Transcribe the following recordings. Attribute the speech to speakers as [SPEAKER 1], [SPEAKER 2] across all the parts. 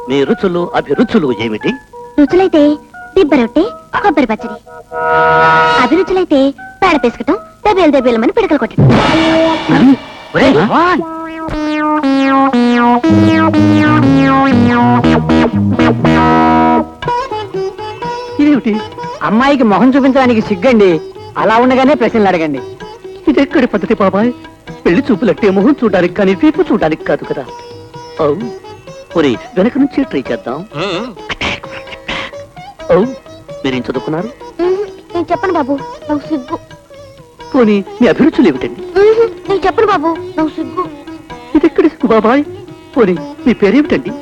[SPEAKER 1] మీ రుచులు అభిరుచులు ఏమిటి?
[SPEAKER 2] రుచులైతే దిబ్బ రొట్టె, కొబ్బరి పచ్చడి. అభిరుచులైతే పేడ పేసుకటం, దెబ్బేలు దెబ్బేలమని పిడకలు కొట్టడం.
[SPEAKER 1] ఇదేమిటి?
[SPEAKER 3] అమ్మాయికి మొహం చూపించడానికి సిగ్గండి. అలా ఉండగానే ప్రశ్నలు అడగండి.
[SPEAKER 1] ఇదెక్కడి పద్ధతి బాబాయ్? పెళ్లి చూపులట్టే మొహం చూడడానికి కానీ వీపు చూడడానికి కాదు కదా. ఒరే, వెనక నుంచి ట్రై చేద్దాం. మీరేం చదువుకున్నారు?
[SPEAKER 2] నేను చెప్పను బాబు, నాకు సిగ్గు.
[SPEAKER 1] పోనీ మీ అభిరుచులు ఏమిటండి?
[SPEAKER 2] నేను చెప్పను బాబు, నాకు సిగ్గు.
[SPEAKER 1] ఇదెక్కడి సిగ్గు బాబాయ్? పోనీ మీ పేరేమిటండి?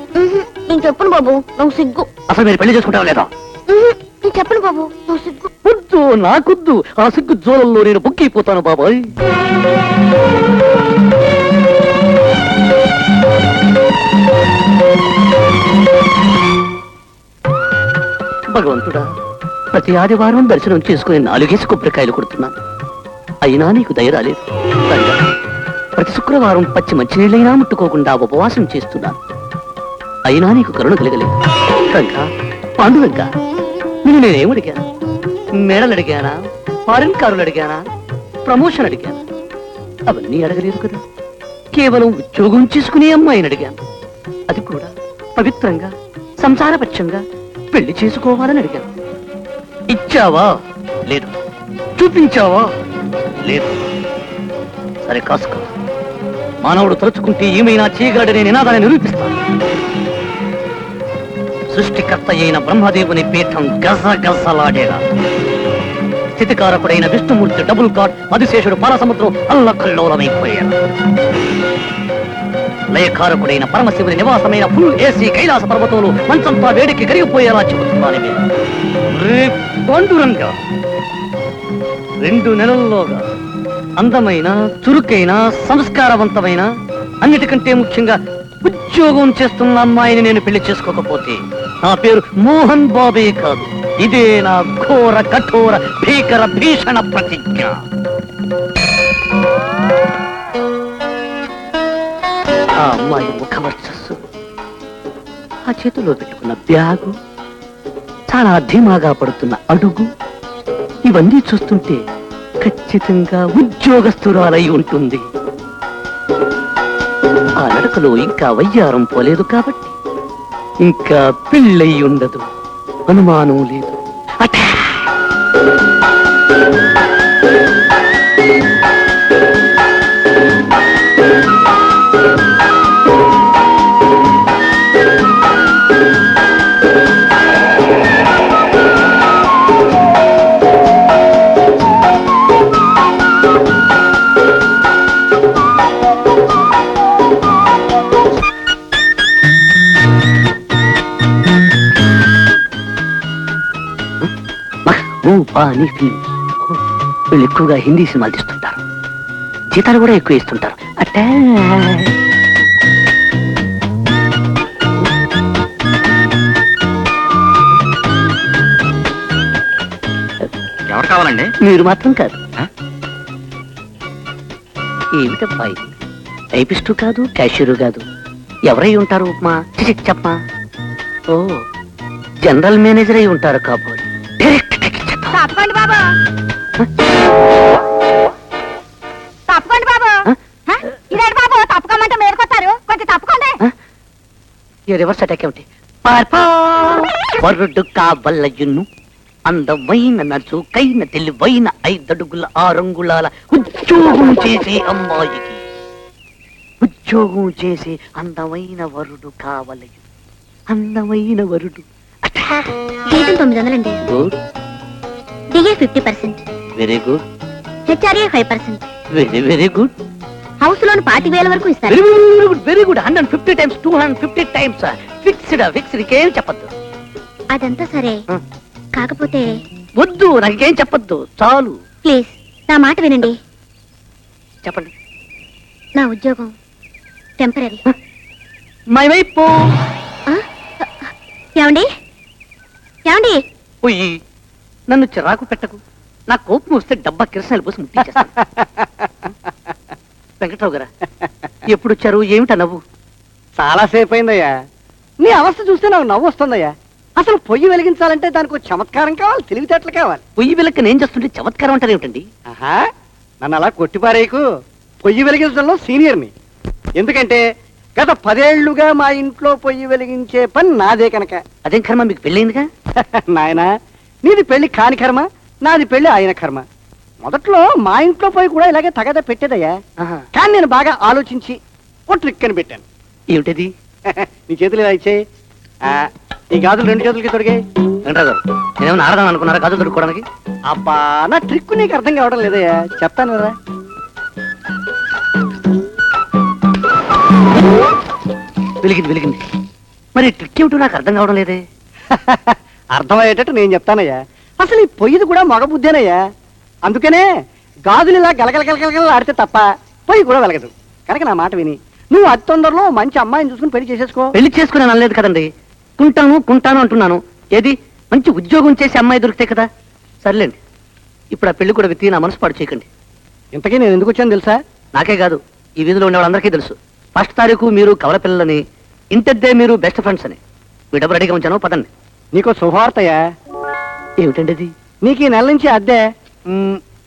[SPEAKER 2] నేను చెప్పను బాబు, నాకు సిగ్గు.
[SPEAKER 1] అసలు మీరు పెళ్లి చేసుకుంటారా లేదా?
[SPEAKER 2] నేను చెప్పను బాబు, నాకు సిగ్గు.
[SPEAKER 1] వద్దు, నాకొద్దు. ఆ సిగ్గు జోలంలో నేను బుక్కిపోతాను బాబాయ్. భగవంతుడా, ప్రతి ఆదివారం దర్శనం చేసుకుని 4 కొబ్బరికాయలు కొడుతున్నాను. అయినా నీకు దయ రాలేదు. ప్రతి శుక్రవారం పచ్చి మంచినీళ్ళైనా ముట్టుకోకుండా ఉపవాసం చేస్తున్నాను. అయినా నీకు కరుణ కలగలేదు. రంగా, పాండురంగా, నేను నేనేమడిగాను? మెడలు అడిగానా? ఫారిన్ కారులు అడిగానా? ప్రమోషన్ అడిగానా? అవన్నీ అడగలేదు కదా. కేవలం ఉద్యోగం చేసుకునే అమ్మాయిని అడిగాను. అది కూడా పవిత్రంగా, సంసారపక్షంగా పెళ్లి చేసుకోవాలని అడిగాను. ఇచ్చావా? లేదు. చూపించావా? లేదు. సరే, కాసుకో. మానవుడు తలుచుకుంటే ఏమైనా చేయగలడనే నినాదాన్ని నిరూపిస్తాను. సృష్టికర్త అయిన బ్రహ్మదేవుని పీఠం గజగజలాడేలా, స్థితికారకుడైన విష్ణుమూర్తి డబుల్ కార్డ్ మధుశేషుడు పాలసముద్రం అల్లకల్లోలమైపోయాడు. లయకారకుడైన పరమశివుని నివాసమైన ఫుల్ ఏసీ కైలాస పర్వతంలో మంచంతా వేడికి కరిగిపోయేలా చెబుతున్నాను. పాండురంగా, 2 నెలల్లోగా అందమైన, చురుకైన, సంస్కారవంతమైన, అన్నిటికంటే ముఖ్యంగా ఉద్యోగం చేస్తున్న అమ్మాయిని నేను పెళ్లి చేసుకోకపోతే నా పేరు మోహన్ బాబే కాదు. ఇదే నా ఘోర, కఠోర, భీకర, భీషణ ప్రతిజ్ఞ. ఆ అమ్మాయి ముఖవర్చస్సు, ఆ చేతిలో పెట్టుకున్న బ్యాగు, చాలా ధీమాగా పడుతున్న అడుగు, ఇవన్నీ చూస్తుంటే ఖచ్చితంగా ఉద్యోగస్తురాలై ఉంటుంది. ఆ నడకలో ఇంకా వయ్యారం పోలేదు కాబట్టి ఇంకా పెళ్ళై ఉండదు. అనుమానం లేదు. వీళ్ళు ఎక్కువగా హిందీ సినిమాలు తీస్తుంటారు. జీతాలు కూడా ఎక్కువ ఇస్తుంటారు. అట్టే
[SPEAKER 4] ఎవరు కావాలండి?
[SPEAKER 1] మీరు మాత్రం కాదు. ఏమిటబ్బాయి, టైపిస్టు కాదు, క్యాషియరు కాదు. ఎవరై ఉంటారు? ఉప్మా చెప్పమా. ఓ, జనరల్ మేనేజర్ అయి ఉంటారు కాబోలు.
[SPEAKER 2] తప్పకండి బాబు, తప్పకండి బాబు. ఇదేంటి బాబు, తప్పకమంటే మేలుకొస్తారు, కొంచెం తప్పకండి.
[SPEAKER 1] ఈ రివర్స్ అటాక్ ఏమిటి? వరుడు కావలయును అందమైన నచుకైన తెలివైన 5 అడుగుల 6 అంగుళాల ఉద్యోగం చేసే అమ్మాయికి ఉద్యోగం చేసే అందమైన వరుడు కావలయు. అందమైన వరుడు.
[SPEAKER 2] జీతం 900 అండి. DA 50%.
[SPEAKER 1] Very good.
[SPEAKER 2] HRA 5%.
[SPEAKER 1] Very very good.
[SPEAKER 2] House loan 25,000 వరకు ఇస్తారు.
[SPEAKER 1] Very good, very good. 150 times 250 times fixed. ఇంకేం చెప్పద్దు.
[SPEAKER 2] అదంతా సరే, కాకపోతే
[SPEAKER 1] వద్దు, నాకేం చెప్పద్దు, చాలు.
[SPEAKER 2] ప్లీజ్ నా మాట వినండి.
[SPEAKER 1] చెప్పండి.
[SPEAKER 2] నా ఉద్యోగం టెంపరీ.
[SPEAKER 1] మై వైపు.
[SPEAKER 2] ఏమండి ఏమండి,
[SPEAKER 1] పోయి నన్ను చిరాకు పెట్టకు. నా కోపం వస్తే డబ్బా కిరసనాలు పోసి ముట్టించేస్తాను. వెంకట్రావు గారా, ఎప్పుడు వచ్చారు? ఏమిటా నవ్వు?
[SPEAKER 3] చాలా సేపు అయిందయ్యా. నీ అవస్థ చూస్తే నాకు నవ్వు వస్తుందయ్యా. అసలు పొయ్యి వెలిగించాలంటే దానికి ఒక చమత్కారం కావాలి, తెలివితేటలు కావాలి.
[SPEAKER 1] పొయ్యి వెలక్క నేను చేస్తుంటే చమత్కారం అంటారు ఏమిటండి?
[SPEAKER 3] ఆహా, నన్ను అలా కొట్టిపారేయకు. పొయ్యి వెలిగించడంలో సీనియర్ని. ఎందుకంటే గత 10 ఏళ్లుగా మా ఇంట్లో పొయ్యి వెలిగించే పని నాదే కనుక.
[SPEAKER 1] అదేం కర్మ, మీకు పెళ్ళయిందిగా?
[SPEAKER 3] నాయనా, నీది పెళ్లి కాని కర్మ, నాది పెళ్లి ఆయన కర్మ. మొదట్లో మా ఇంట్లో పొయ్యి కూడా ఇలాగే తగదా పెట్టేదయ్యా.
[SPEAKER 1] ఆహా.
[SPEAKER 3] కానీ నేను బాగా ఆలోచించి ఓ ట్రిక్ అని పెట్టాను.
[SPEAKER 1] ఏమిటది?
[SPEAKER 3] నీ చేతులు ఇలా ఇచ్చేయి. ఈ గాజులు 2 చేతులకి తొడిగాయి.
[SPEAKER 1] వెంకటరావు గారు, నేనేమన్నా ఆడదాం అనుకున్నారా గాజులు దొరుకుకోవడానికి?
[SPEAKER 3] అబ్బా, నా ట్రిక్ నీకు అర్థం కావడం లేదయ్యా, చెప్తాను కదా.
[SPEAKER 1] వెలిగింది. మరి ట్రిక్ ఏమిటో నాకు అర్థం కావడం లేదే.
[SPEAKER 3] అర్థమయ్యేటట్టు నేను చెప్తానయ్యా. అసలు ఈ పొయ్యిది కూడా మగ బుద్ధేనయ్యా. అందుకనే గాజులు ఇలా గలగల ఆడితే తప్ప పొయ్యి కూడా వెలగదు. కనుక నా మాట విని నువ్వు అతి తొందరలో మంచి అమ్మాయిని చూసుకుని పెళ్లి చేసేసుకో.
[SPEAKER 1] పెళ్లి చేసుకుని అనలేదు కదండి, కుంటాను అంటున్నాను. ఏది మంచి ఉద్యోగం చేసే అమ్మాయి దొరికితే కదా. సర్లేండి, ఇప్పుడు ఆ పెళ్లి కూడా విత్తి నా మనసు పాడు చేయకండి.
[SPEAKER 3] ఇంతకీ నేను ఎందుకు వచ్చాను తెలుసా?
[SPEAKER 1] నాకే కాదు, ఈ వీధిలో ఉండే వాళ్ళందరికీ తెలుసు. 1వ తారీఖు మీరు కవల పిల్లలని, ఇంతద్దే మీరు బెస్ట్ ఫ్రెండ్స్ అని. మీ డబ్బు రెడీగా ఉంచాను, పదండి.
[SPEAKER 3] నీకో శుభవార్తయ్యా.
[SPEAKER 1] ఏమిటండి అది?
[SPEAKER 3] నీకు ఈ నెల నుంచి అద్దె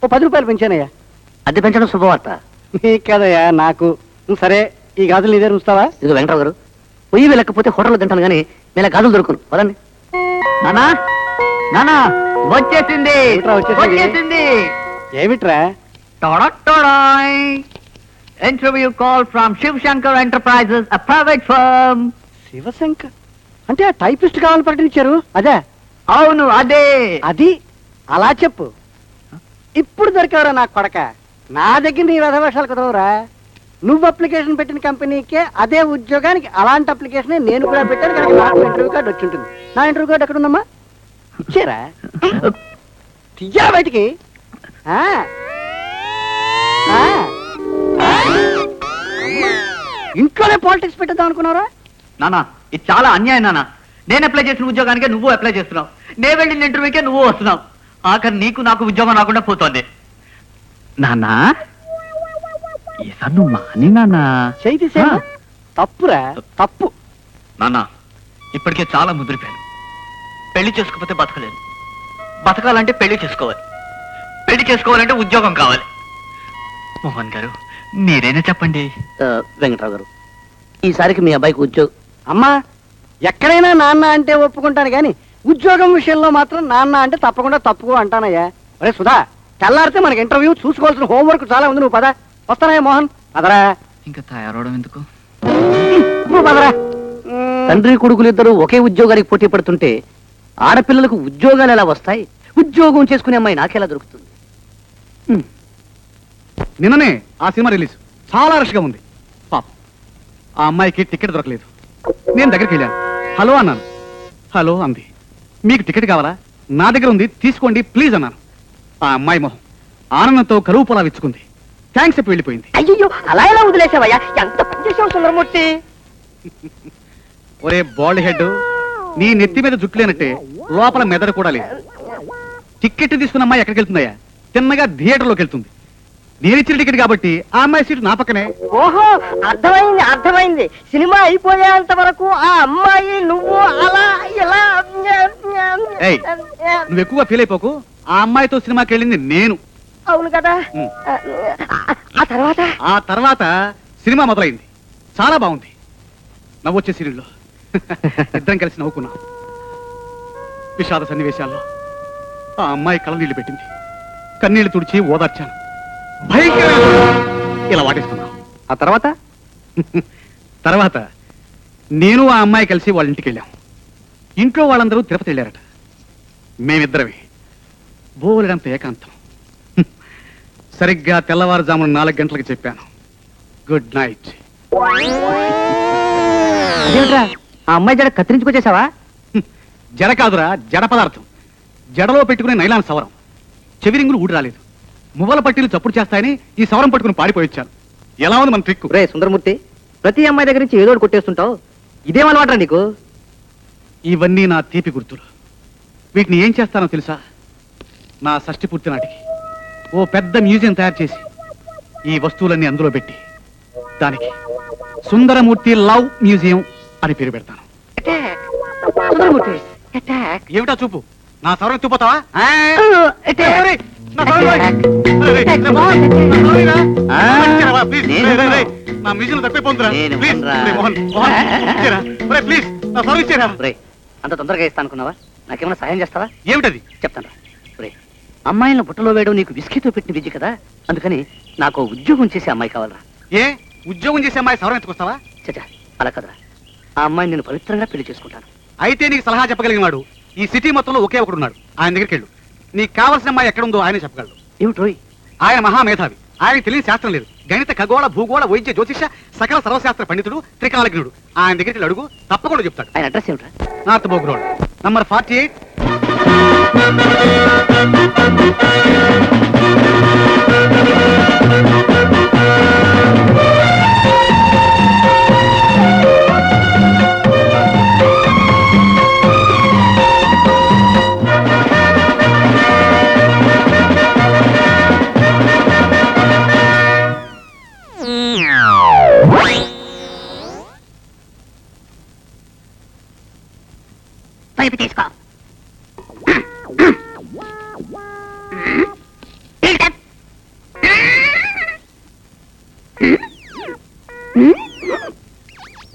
[SPEAKER 3] ఓ 10 రూపాయలు పెంచానయ్యా.
[SPEAKER 1] అద్దె పెంచడం శుభవార్త?
[SPEAKER 3] నీకు కదయ్యా, నాకు. సరే, ఈ గాజులు నీదే ఉంచుతావా?
[SPEAKER 1] ఇదిగో వెంకటరావు గారు, పొయ్యి వెళ్ళకపోతే హోటల్లో తింటాను కానీ నేను గాజులు దొరుకును. పదండి.
[SPEAKER 3] నానా వచ్చేసింది. ఏమిట్రా?
[SPEAKER 5] Interview call from Shiv Shankar Enterprises, a private firm.
[SPEAKER 3] Shivshankar అంటే ఆ టైపిస్ట్ కావాలని ప్రకటించారు అదే?
[SPEAKER 5] అవును, అదే.
[SPEAKER 3] అది అలా చెప్పు. ఇప్పుడు దొరికావురా నా కొడక. నా దగ్గర నీ వెధవేషాలు కుదరవురా. నువ్వు అప్లికేషన్ పెట్టిన కంపెనీకే అదే ఉద్యోగానికి అలాంటి అప్లికేషన్ నేను కూడా పెట్టాను కనుక నాకు ఇంటర్వ్యూ కార్డు వచ్చి ఉంటుంది. నా ఇంటర్వ్యూ కార్డు ఎక్కడ ఉందమ్మా? ఇచ్చారా? తీయా బయటికి. ఇంట్లోనే పాలిటిక్స్ పెట్టేద్దాం అనుకున్నారా?
[SPEAKER 5] నానా, ఇది చాలా అన్యాయం నానా. నేను అప్లై చేసిన ఉద్యోగానికే నువ్వు అప్లై చేస్తున్నావు, నేను వెళ్ళిన ఇంటర్వ్యూకే నువ్వు వస్తున్నావు. ఆఖరి నీకు నాకు ఉద్యోగం రాకుండా పోతోంది. నానా, ఈసారి మాని నానా.
[SPEAKER 3] చేయి తప్పురా, తప్పు.
[SPEAKER 5] నానా, ఇప్పటికే చాలా ముదిరిపోయాను. పెళ్లి చేసుకోకపోతే బతకలేదు. బతకాలంటే పెళ్లి చేసుకోవాలి. పెళ్లి చేసుకోవాలంటే ఉద్యోగం కావాలి. మోహన్ గారు, మీరైనా చెప్పండి.
[SPEAKER 1] వెంకటరావు గారు, ఈసారికి మీ అబ్బాయికి ఉద్యోగం.
[SPEAKER 3] అమ్మా, ఎక్కడైనా నాన్న అంటే ఒప్పుకుంటాను కానీ ఉద్యోగం విషయంలో మాత్రం నాన్న అంటే తప్పకుండా తప్పుకో అంటానయ్యా. అరే సుధా, తెల్లారితే మనకి ఇంటర్వ్యూ, చూసుకోవాల్సిన హోంవర్క్ చాలా ఉంది. నువ్వు పద. వస్తానయ్యా మోహన్. పదరా.
[SPEAKER 5] ఇంకా తయారవడం ఎందుకు?
[SPEAKER 3] నువ్వు పదరా.
[SPEAKER 1] తండ్రి కొడుకులు ఇద్దరు ఒకే ఉద్యోగానికి పోటీ పడుతుంటే ఆడపిల్లలకు ఉద్యోగాలు ఎలా వస్తాయి? ఉద్యోగం చేసుకునే అమ్మాయి నాకెలా దొరుకుతుంది?
[SPEAKER 6] నిన్ననే ఆ సినిమా రిలీజ్ చాలా రష్గా ఉంది. పాపం ఆ అమ్మాయికి టికెట్ దొరకలేదు. నేను దగ్గరికి వెళ్ళాను. హలో అన్నాను. హలో అంది. మీకు టికెట్ కావాలా? నా దగ్గర ఉంది, తీసుకోండి ప్లీజ్ అన్నాను. ఆ అమ్మాయి మొహం ఆనందంతో కరువు పొలా విచ్చుకుంది. థ్యాంక్స్ చెప్పి వెళ్ళిపోయింది.
[SPEAKER 3] అయ్యో, అలా ఎలా వదిలేసావయ్యా? ఎంత పని చేసావు సుందరమూర్తి.
[SPEAKER 6] ఒరే బాల్డ్ హెడ్, నీ నెత్తి మీద జుట్టు లేనట్టే లోపల మెదడు కూడా లేదు. టికెట్ తీసుకున్న అమ్మాయి ఎక్కడికి వెళ్తుందయ్యా? తిన్నగా థియేటర్లోకి వెళ్తుంది. నేను ఇచ్చిన టికెట్ కాబట్టి ఆ అమ్మాయి సీటు నా పక్కనే.
[SPEAKER 3] ఓహో, అర్థమైంది. సినిమా అయిపోయేంత వరకు ఆ అమ్మాయి నువ్వు అలా ఇలా.
[SPEAKER 6] ఏయ్, నువ్వు ఎక్కువగా ఫీల్ అయిపోకు. ఆ అమ్మాయితో సినిమాకి వెళ్ళింది నేను.
[SPEAKER 3] అవును కదా.
[SPEAKER 6] ఆ తర్వాత సినిమా మొదలైంది. చాలా బాగుంది. నవ్వొచ్చే సీరియల్లో ఇద్దరం కలిసి నవ్వుకున్నాం. విషాద సన్నివేశాల్లో ఆ అమ్మాయి కళ్ళనీళ్లు పెట్టింది. కన్నీళ్లు తుడిచి ఓదార్చాను. భయంకరంగా ఇలా వాటేసుకున్నాం.
[SPEAKER 3] ఆ తర్వాత
[SPEAKER 6] తర్వాత నేను ఆ అమ్మాయి కలిసి వాళ్ళ ఇంటికి వెళ్ళాం. ఇంట్లో వాళ్ళందరూ తిరుపతి వెళ్ళారట. మేమిద్దరమే బోలెడంత ఏకాంతం. సరిగ్గా తెల్లవారుజామున 4 గంటలకు చెప్పాను, గుడ్ నైట్.
[SPEAKER 3] ఆ అమ్మాయి జడ కత్తిరించుకొచ్చేసావా?
[SPEAKER 6] జడ కాదురా, జడ పదార్థం. జడలో పెట్టుకునే నైలాన్ సవరం. చెవిరింగులు ఊడి రాలేదు. మువ్వల పట్టీలు చప్పుడు చేస్తాయని ఈ సవరం పట్టుకుని పారిపోయించాను. ఎలా ఉంది మన ట్రిక్?
[SPEAKER 3] రే సుందరమూర్తి, ప్రతి అమ్మాయి దగ్గర నుంచి ఏదో కొట్టేస్తుంటావు. ఇదేం అలవాటరా నీకు?
[SPEAKER 6] ఇవన్నీ నా తీపి గుర్తులు. వీటిని ఏం చేస్తానో తెలుసా? నా షష్ఠి పూర్తి నాటికి ఓ పెద్ద మ్యూజియం తయారు చేసి ఈ వస్తువులన్నీ అందులో పెట్టి దానికి సుందరమూర్తి లవ్ మ్యూజియం అని పేరు పెడతాను.
[SPEAKER 1] సుందరమూర్తి అటాక్
[SPEAKER 6] ఏమిటా చూపు నా సౌరం ఎత్తుపోతావా
[SPEAKER 1] అటాక్
[SPEAKER 6] నా సౌరం నా మ్యూజియం తప్పిపోతుందిరా
[SPEAKER 1] నేను
[SPEAKER 6] ప్లీజ్
[SPEAKER 1] ఇవ్వనురా.
[SPEAKER 6] మోహన్ మోహన్ ఇచ్చేరా ప్లీజ్ నా సౌరం ఇచ్చేరా
[SPEAKER 1] రే అంత తొందరగా ఇస్తా అనుకున్నావా నాకేమైనా సహాయం చేస్తావా
[SPEAKER 6] ఏమిటది
[SPEAKER 1] చెప్తాను రే అమ్మాయిలను బుట్టలో వేయడం నీకు విస్కీతో పెట్టిన విద్య కదా అందుకని నాకు ఉద్యోగం చేసే అమ్మాయి కావాలరా
[SPEAKER 6] ఏ ఉద్యోగం చేసే అమ్మాయి సౌరం ఎత్తుకొస్తావా
[SPEAKER 1] చచ్చా అలా కదరా ఆ అమ్మాయిని నేను పవిత్రంగా పెళ్లి చేసుకుంటాను
[SPEAKER 6] అయితే నీకు సలహా చెప్పగలిగిన వాడు ఈ సిటీ మొత్తంలో ఒకే ఒకడు ఉన్నాడు ఆయన దగ్గరికి వెళ్ళు నీకు కావాల్సిన అమ్మాయి ఎక్కడుందో ఆయనే చెప్పగలడు
[SPEAKER 1] ఏమిటి రోయ్
[SPEAKER 6] ఆయన మహామేధావి ఆయన తెలియని శాస్త్రం లేదు గణిత ఖగోళ భూగోళ వైద్య జ్యోతిష సకల సర్వశాస్త్ర పండితుడు త్రికాలజ్ఞుడు ఆయన దగ్గరికి అడుగు తప్పకుండా చెప్తాడు
[SPEAKER 1] ఆయన అడ్రస్ ఏమిట్రా
[SPEAKER 6] నార్త్ బోగ్ రోడ్ నంబర్ 48.
[SPEAKER 2] పైపు తీసుకో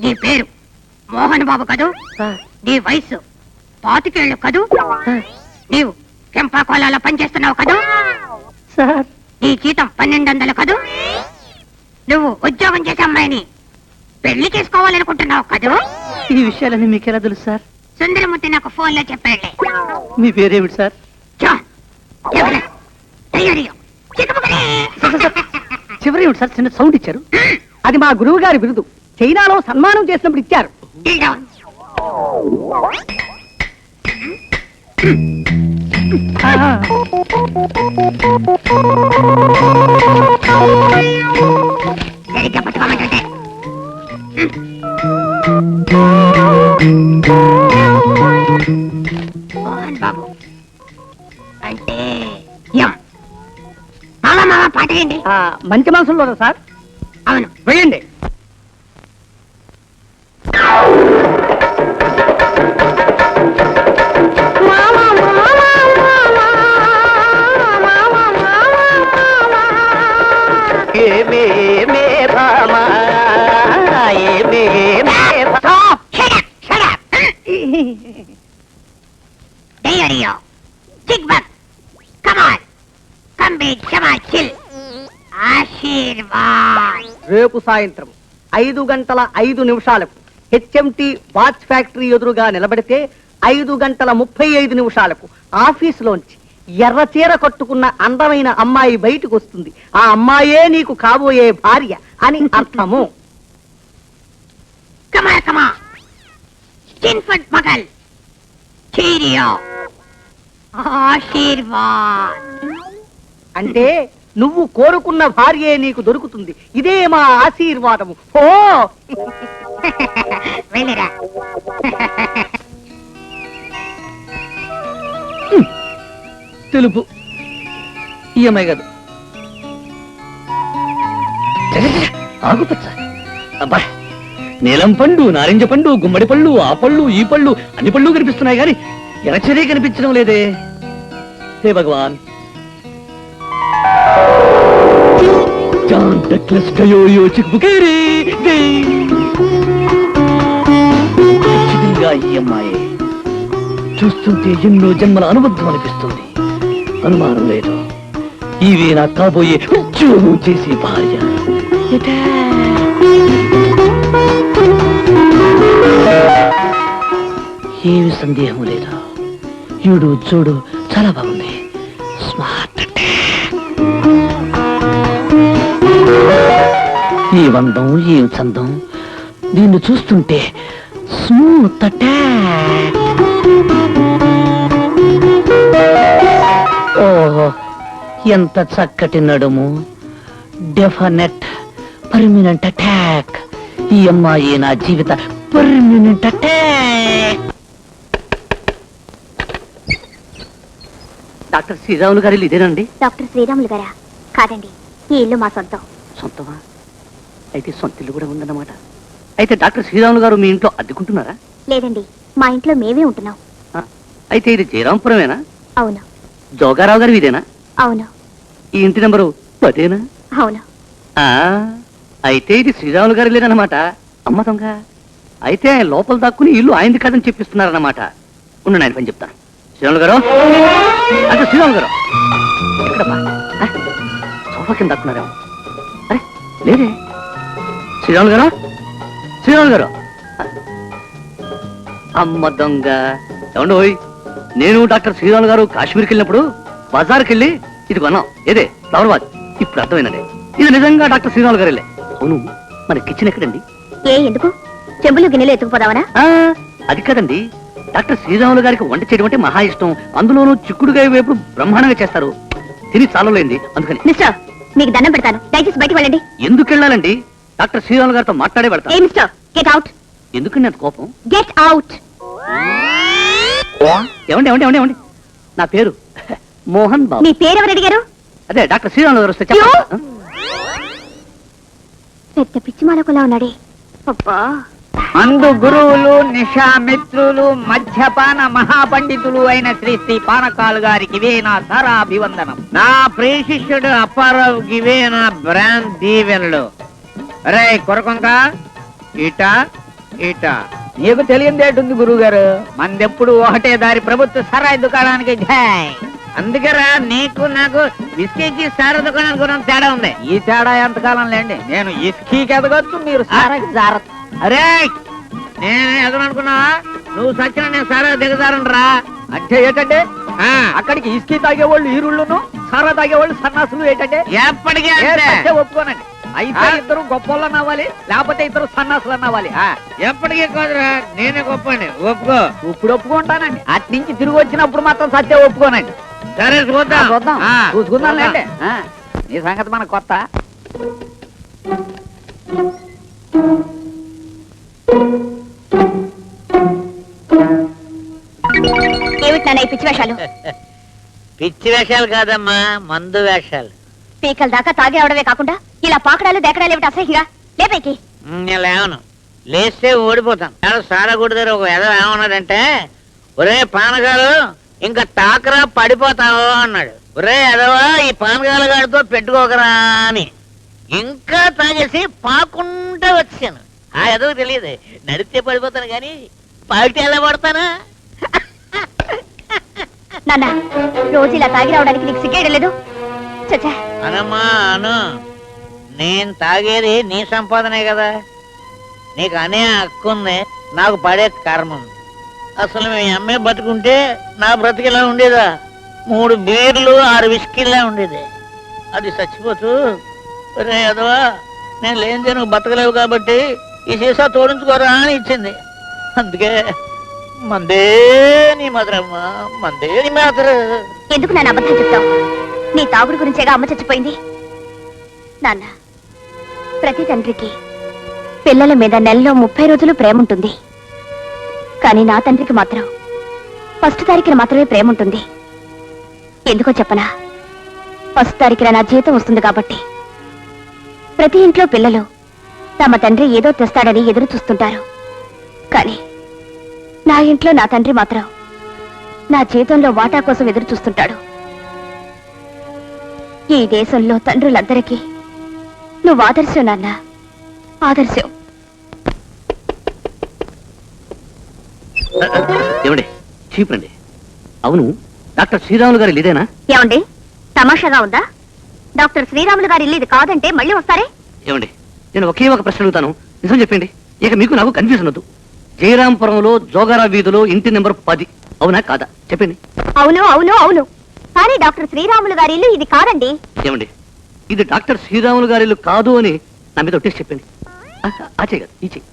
[SPEAKER 2] నీ పేరు మోహన్ బాబు కదూ నీ వయసు 25 ఏళ్ళు కదూ నీవు కెంపాకోలాలో పనిచేస్తున్నావు కదూ
[SPEAKER 1] సార్
[SPEAKER 2] నీ జీతం 1200 కదూ నువ్వు ఉద్యోగం చేసే అమ్మాయిని పెళ్లి చేసుకోవాలనుకుంటున్నావు కదూ
[SPEAKER 1] ఈ విషయాలన్నీ మీకెలా తెలుసు సార్
[SPEAKER 2] సుందరమూర్తి నాకు ఫోన్లో చెప్పాడులే
[SPEAKER 1] మీ పేరేమిటి సార్ చివరి ఏమిటి సార్ చిన్న సౌండ్ ఇచ్చారు
[SPEAKER 3] అది మా గురువు గారి బిరుదు చైనాలో సన్మానం చేసినప్పుడు ఇచ్చారు
[SPEAKER 2] సరిగ్గా పట్టుకోమంటే మోహన్ బాబు అంటే మామ పాటేయండి
[SPEAKER 3] మంచి మనసులో సార్
[SPEAKER 2] అవును
[SPEAKER 3] వేయండి
[SPEAKER 2] ఆశీర్వాద్
[SPEAKER 3] రేపు సాయంత్రం 5:05 హెచ్ఎంటి వాచ్ ఫ్యాక్టరీ ఎదురుగా నిలబడితే 5:35 ఆఫీసులోంచి ఎర్ర చీర కట్టుకున్న అందమైన అమ్మాయి బయటకు వస్తుంది ఆ అమ్మాయే నీకు కాబోయే భార్య అని అర్థము
[SPEAKER 2] కమా కమా చిన్ఫట్ మగల్ చీరియో ఆశీర్వాద్
[SPEAKER 3] అంటే నువ్వు కోరుకున్న భార్యే నీకు దొరుకుతుంది ఇదే మా ఆశీర్వాదము ఓ
[SPEAKER 2] వెళ్ళిరా
[SPEAKER 1] తెలుపు ఈఎంఐ కాదు ఆకుపచ్చ అబ్బా నీలం పండు నారింజ పండు గుమ్మడి పళ్ళు ఆ పళ్ళు ఈ పళ్ళు అన్ని పళ్ళు కనిపిస్తున్నాయి కానీ ఎరచరే కనిపించడం లేదే హే భగవాన్ ఖచ్చితంగా ఈ అమ్మాయి చూస్తుంటే ఎన్నో జన్మల అనుబంధం అనిపిస్తుంది అనుమానం లేదు ఇవి నా కాబోయే ఉద్యోగం చేసే భార్య ఏమి సందేహం లేదు ఈడు చూడు చాలా బాగుంది స్మార్ట్ ఈ వందం ఈ చందం దీన్ని చూస్తుంటే స్మూత్ అటాక్ ఓహో ఎంత చక్కటి నడుము డెఫినెట్ పర్మినెంట్ అటాక్ ఈ అమ్మాయి నా జీవిత పర్మినెంట్ అటాక్ డాక్టర్ శ్రీరాములు గారి ఇల్లు ఇదేనండి
[SPEAKER 2] డాక్టర్ శ్రీరాములు గారా కాదండి ఈ ఇల్లు మా సొంతం
[SPEAKER 1] సొంతమా అయితే సొంత ఇల్లు కూడా ఉందన్నమాట అయితే డాక్టర్ శ్రీరాములు గారు మీ ఇంట్లో అద్దెకుంటున్నారా
[SPEAKER 7] లేదండి, మా ఇంట్లో మేమే ఉంటున్నాం.
[SPEAKER 1] అయితే ఇది జయరాంపురమేనా?
[SPEAKER 7] అవును.
[SPEAKER 1] జోగారావు గారి ఇదేనా?
[SPEAKER 7] అవును.
[SPEAKER 1] ఈ ఇంటి నెంబరు 10ఏనా?
[SPEAKER 7] అవును.
[SPEAKER 1] ఆ, అయితే ఇది శ్రీరాములు గారి లేదన్నమాట. అమ్మ దొంగ. అయితే ఆయన లోపల దాక్కుని ఇల్లు ఆయనది కాదని చెప్పిస్తున్నారన్నమాట. ఉండు, ఆయన పని చెప్తాను. శ్రీరాములు గారు, అంటే శ్రీరాములు గారు ఎక్కడమ్మా? సోఫా కింద దక్కున్నారేమో. అరే లేదే. శ్రీరాములు గారు, శ్రీరాములు గారు. అమ్మ దొంగ. ఏమండి ఓయ్, నేను డాక్టర్ శ్రీరాములు గారు కాశ్మీర్కి వెళ్ళినప్పుడు బజార్కి వెళ్ళి ఇది కొన్నాం. ఏదే ఫ్లవర్ వాజ్. ఇప్పుడు అర్థమైందండి, ఇది నిజంగా డాక్టర్ శ్రీరాములు గారు వెళ్ళే. అవును, మన కిచెన్ ఎక్కడండి?
[SPEAKER 7] ఎందుకు చెంబులు గిన్నెలు ఎత్తుకుపోదావనా?
[SPEAKER 1] అది కదండి, డాక్టర్ శ్రీరాములు గారికి వంట చేయడం అంటే మహా ఇష్టం. అందులోనూ చిక్కుడుగాయ వేపుడు బ్రహ్మాండంగా చేస్తారు. తిని చాలలేంది, అందుకని.
[SPEAKER 7] మిస్టర్, మీకు దండం పెడతాను, దయచేసి బయటికి వెళ్ళండి.
[SPEAKER 1] ఎందుకు వెళ్ళాలండి? డాక్టర్ శ్రీరాములు గారితో మాట్లాడే వెళ్తాను.
[SPEAKER 7] Mister, get out.
[SPEAKER 1] ఎందుకండి అంత కోపం?
[SPEAKER 7] Get out.
[SPEAKER 1] ఏమండి ఏమండి ఏమండి ఏమండి నా పేరు మోహన్ బాబు.
[SPEAKER 7] మీ పేరెవరు అడిగారు?
[SPEAKER 1] అదే డాక్టర్ శ్రీరాములు గారు వస్తే చెప్పండి.
[SPEAKER 7] పెద్ద పిచ్చిమాలకులా ఉన్నాడే. అబ్బా.
[SPEAKER 2] అందు గురువులు, నిషామిత్రులు, మద్యపాన మహాపండితులు అయిన శ్రీ శ్రీ పానకాలు గారికి ఇవే నా సారాభివందనం. నా ప్రియ శిష్యుడు అప్పారావుకి ఇవే నా బ్రాండ్ దీవెనలు. రే కొరకొంక, ఇట ఇట నీకు తెలియదేటుంది గురువు గారు, మందెప్పుడు ఒకటే దారి, ప్రభుత్వ సరాయి దుకాణానికి జై. అందుకేరా నీకు నాకు విస్కీకి సారా దుకాణానికి కూడా తేడా ఉంది. ఈ తేడా ఎంతకాలం లేండి, నేను ఇస్కీకి ఎదగొచ్చు, మీరు సారాకి జారచ్చు. అరే నేను ఎదనుకున్నా, నువ్వు సచ్చిన నేను సారా దిగజారనరా. అంటే ఏంటంటే అక్కడికి ఇస్కీ తాగేవాళ్ళు ఈరుళ్ళును, సారా తాగేవాళ్ళు సన్నాసులు. ఏంటంటే ఎప్పటికీ ఒప్పుకోనండి. అయితే ఇద్దరు గొప్పలను అవ్వాలి, లేకపోతే ఇద్దరు సన్నాసులు అవ్వాలి. ఎప్పటికీ కాదురా, నేనే గొప్ప అండి, ఒప్పుకో. ఇప్పుడు ఒప్పుకుంటానండి, అటు నుంచి తిరిగి వచ్చినప్పుడు మాత్రం సత్యం ఒప్పుకోనండి. సరే చూద్దాం చూద్దాం, చూసుకుందాం లేండి. నీ సంగతి మనకు కొత్త.
[SPEAKER 7] ఏమిటి నాన్న ఈ పిచ్చి వేషాలు?
[SPEAKER 2] పిచ్చి వేషాలు కాదమ్మా, మందు వేషాలు.
[SPEAKER 7] పీకల దాకా తాగి అవడమే కాకుండా ఇలా పాకడాలు దేకడాలు ఏమిటి అసహ్యంగా? లేపైకి.
[SPEAKER 2] నేను లేవను, లేస్తే ఓడిపోతాను. సారగుడి దగ్గర ఒక ఎదవ ఏమన్నాడంటే, ఒరే పానగాలు ఇంకా తాకరా పడిపోతావు అన్నాడు. ఒరే ఎదవా, ఈ పానగాలు గాడితో పెట్టుకోకరా అని ఇంకా తాగేసి పాకుంటా వచ్చాను. ఆ ఎదవ తెలియదు, నడితే పడిపోతాను కానీ పాకితే ఎలా పడతానా?
[SPEAKER 7] నాన్న, రోజు ఇలా తాగి రావడానికి నీకు సిగ్గేయలేదు? చచ్చా.
[SPEAKER 2] అనమ్మా అను, నేను తాగేది నీ సంపాదనే కదా, నీకు అనే హక్కు ఉంది, నాకు పడే కర్మ ఉంది. అసలు మీ అమ్మే బతుకుంటే నా బ్రతికిలా ఉండేదా? 3 బీర్లు 6 విస్కీలా ఉండేది. అది చచ్చిపోతూ, రే అదవా నేను లేనిదే నువ్వు బతకలేవు కాబట్టి ఈ సీసా తోడించుకోరా అని ఇచ్చింది. అందుకే మందే నీ మాత్రమ్మా, మందే నీ మాత్ర.
[SPEAKER 7] ఎందుకు నాన్న అబద్ధం చెప్తావు? నీ తాగుడు గురించేగా అమ్మ చచ్చిపోయింది. నాన్న, ప్రతి తండ్రికి పిల్లల మీద నెలలో 30 రోజులు ప్రేమ ఉంటుంది. కానీ నా తండ్రికి మాత్రం ఫస్ట్ తారీఖున మాత్రమే ప్రేమ ఉంటుంది. ఎందుకో చెప్పనా? ఫస్ట్ తారీఖున నా జీతం వస్తుంది కాబట్టి. ప్రతి ఇంట్లో పిల్లలు తమ తండ్రి ఏదో తెస్తాడని ఎదురు చూస్తుంటారు. కానీ నా ఇంట్లో నా తండ్రి మాత్రం నా జీతంలో వాటా కోసం ఎదురు చూస్తుంటాడు. ఈ దేశంలో తండ్రులందరికీ నువ్వు ఆదర్శం నాన్న, ఆదర్శం.
[SPEAKER 1] ఏమండి చీపండి. అవును, డాక్టర్ శ్రీరాములు గారి ఇదేనా?
[SPEAKER 7] ఏమండి తమాషాగా ఉందా? డాక్టర్ శ్రీరాములు గారి ఇల్లు ఇది కాదంటే మళ్ళీ వస్తారే?
[SPEAKER 1] ఏమండి, నేను ఒకే ఒక ప్రశ్న అడుగుతాను, నిజం చెప్పండి. ఇక మీకు నాకు కన్ఫ్యూజన్ వద్దు. జయరాంపురంలో జోగారా వీధిలో ఇంటి నెంబర్ 10 అవునా కాదా చెప్పండి.
[SPEAKER 7] అవును అవును అవును, కానీ డాక్టర్ శ్రీరాములు గారి ఇల్లు ఇది కాదండి.
[SPEAKER 1] ఏమండి, ఇది డాక్టర్ శ్రీరాములు గారి ఇల్లు కాదు అని నా మీద ఒట్టేసి చెప్పండి. ఆ చెయ్యి కాదు, ఈ చెయ్యి.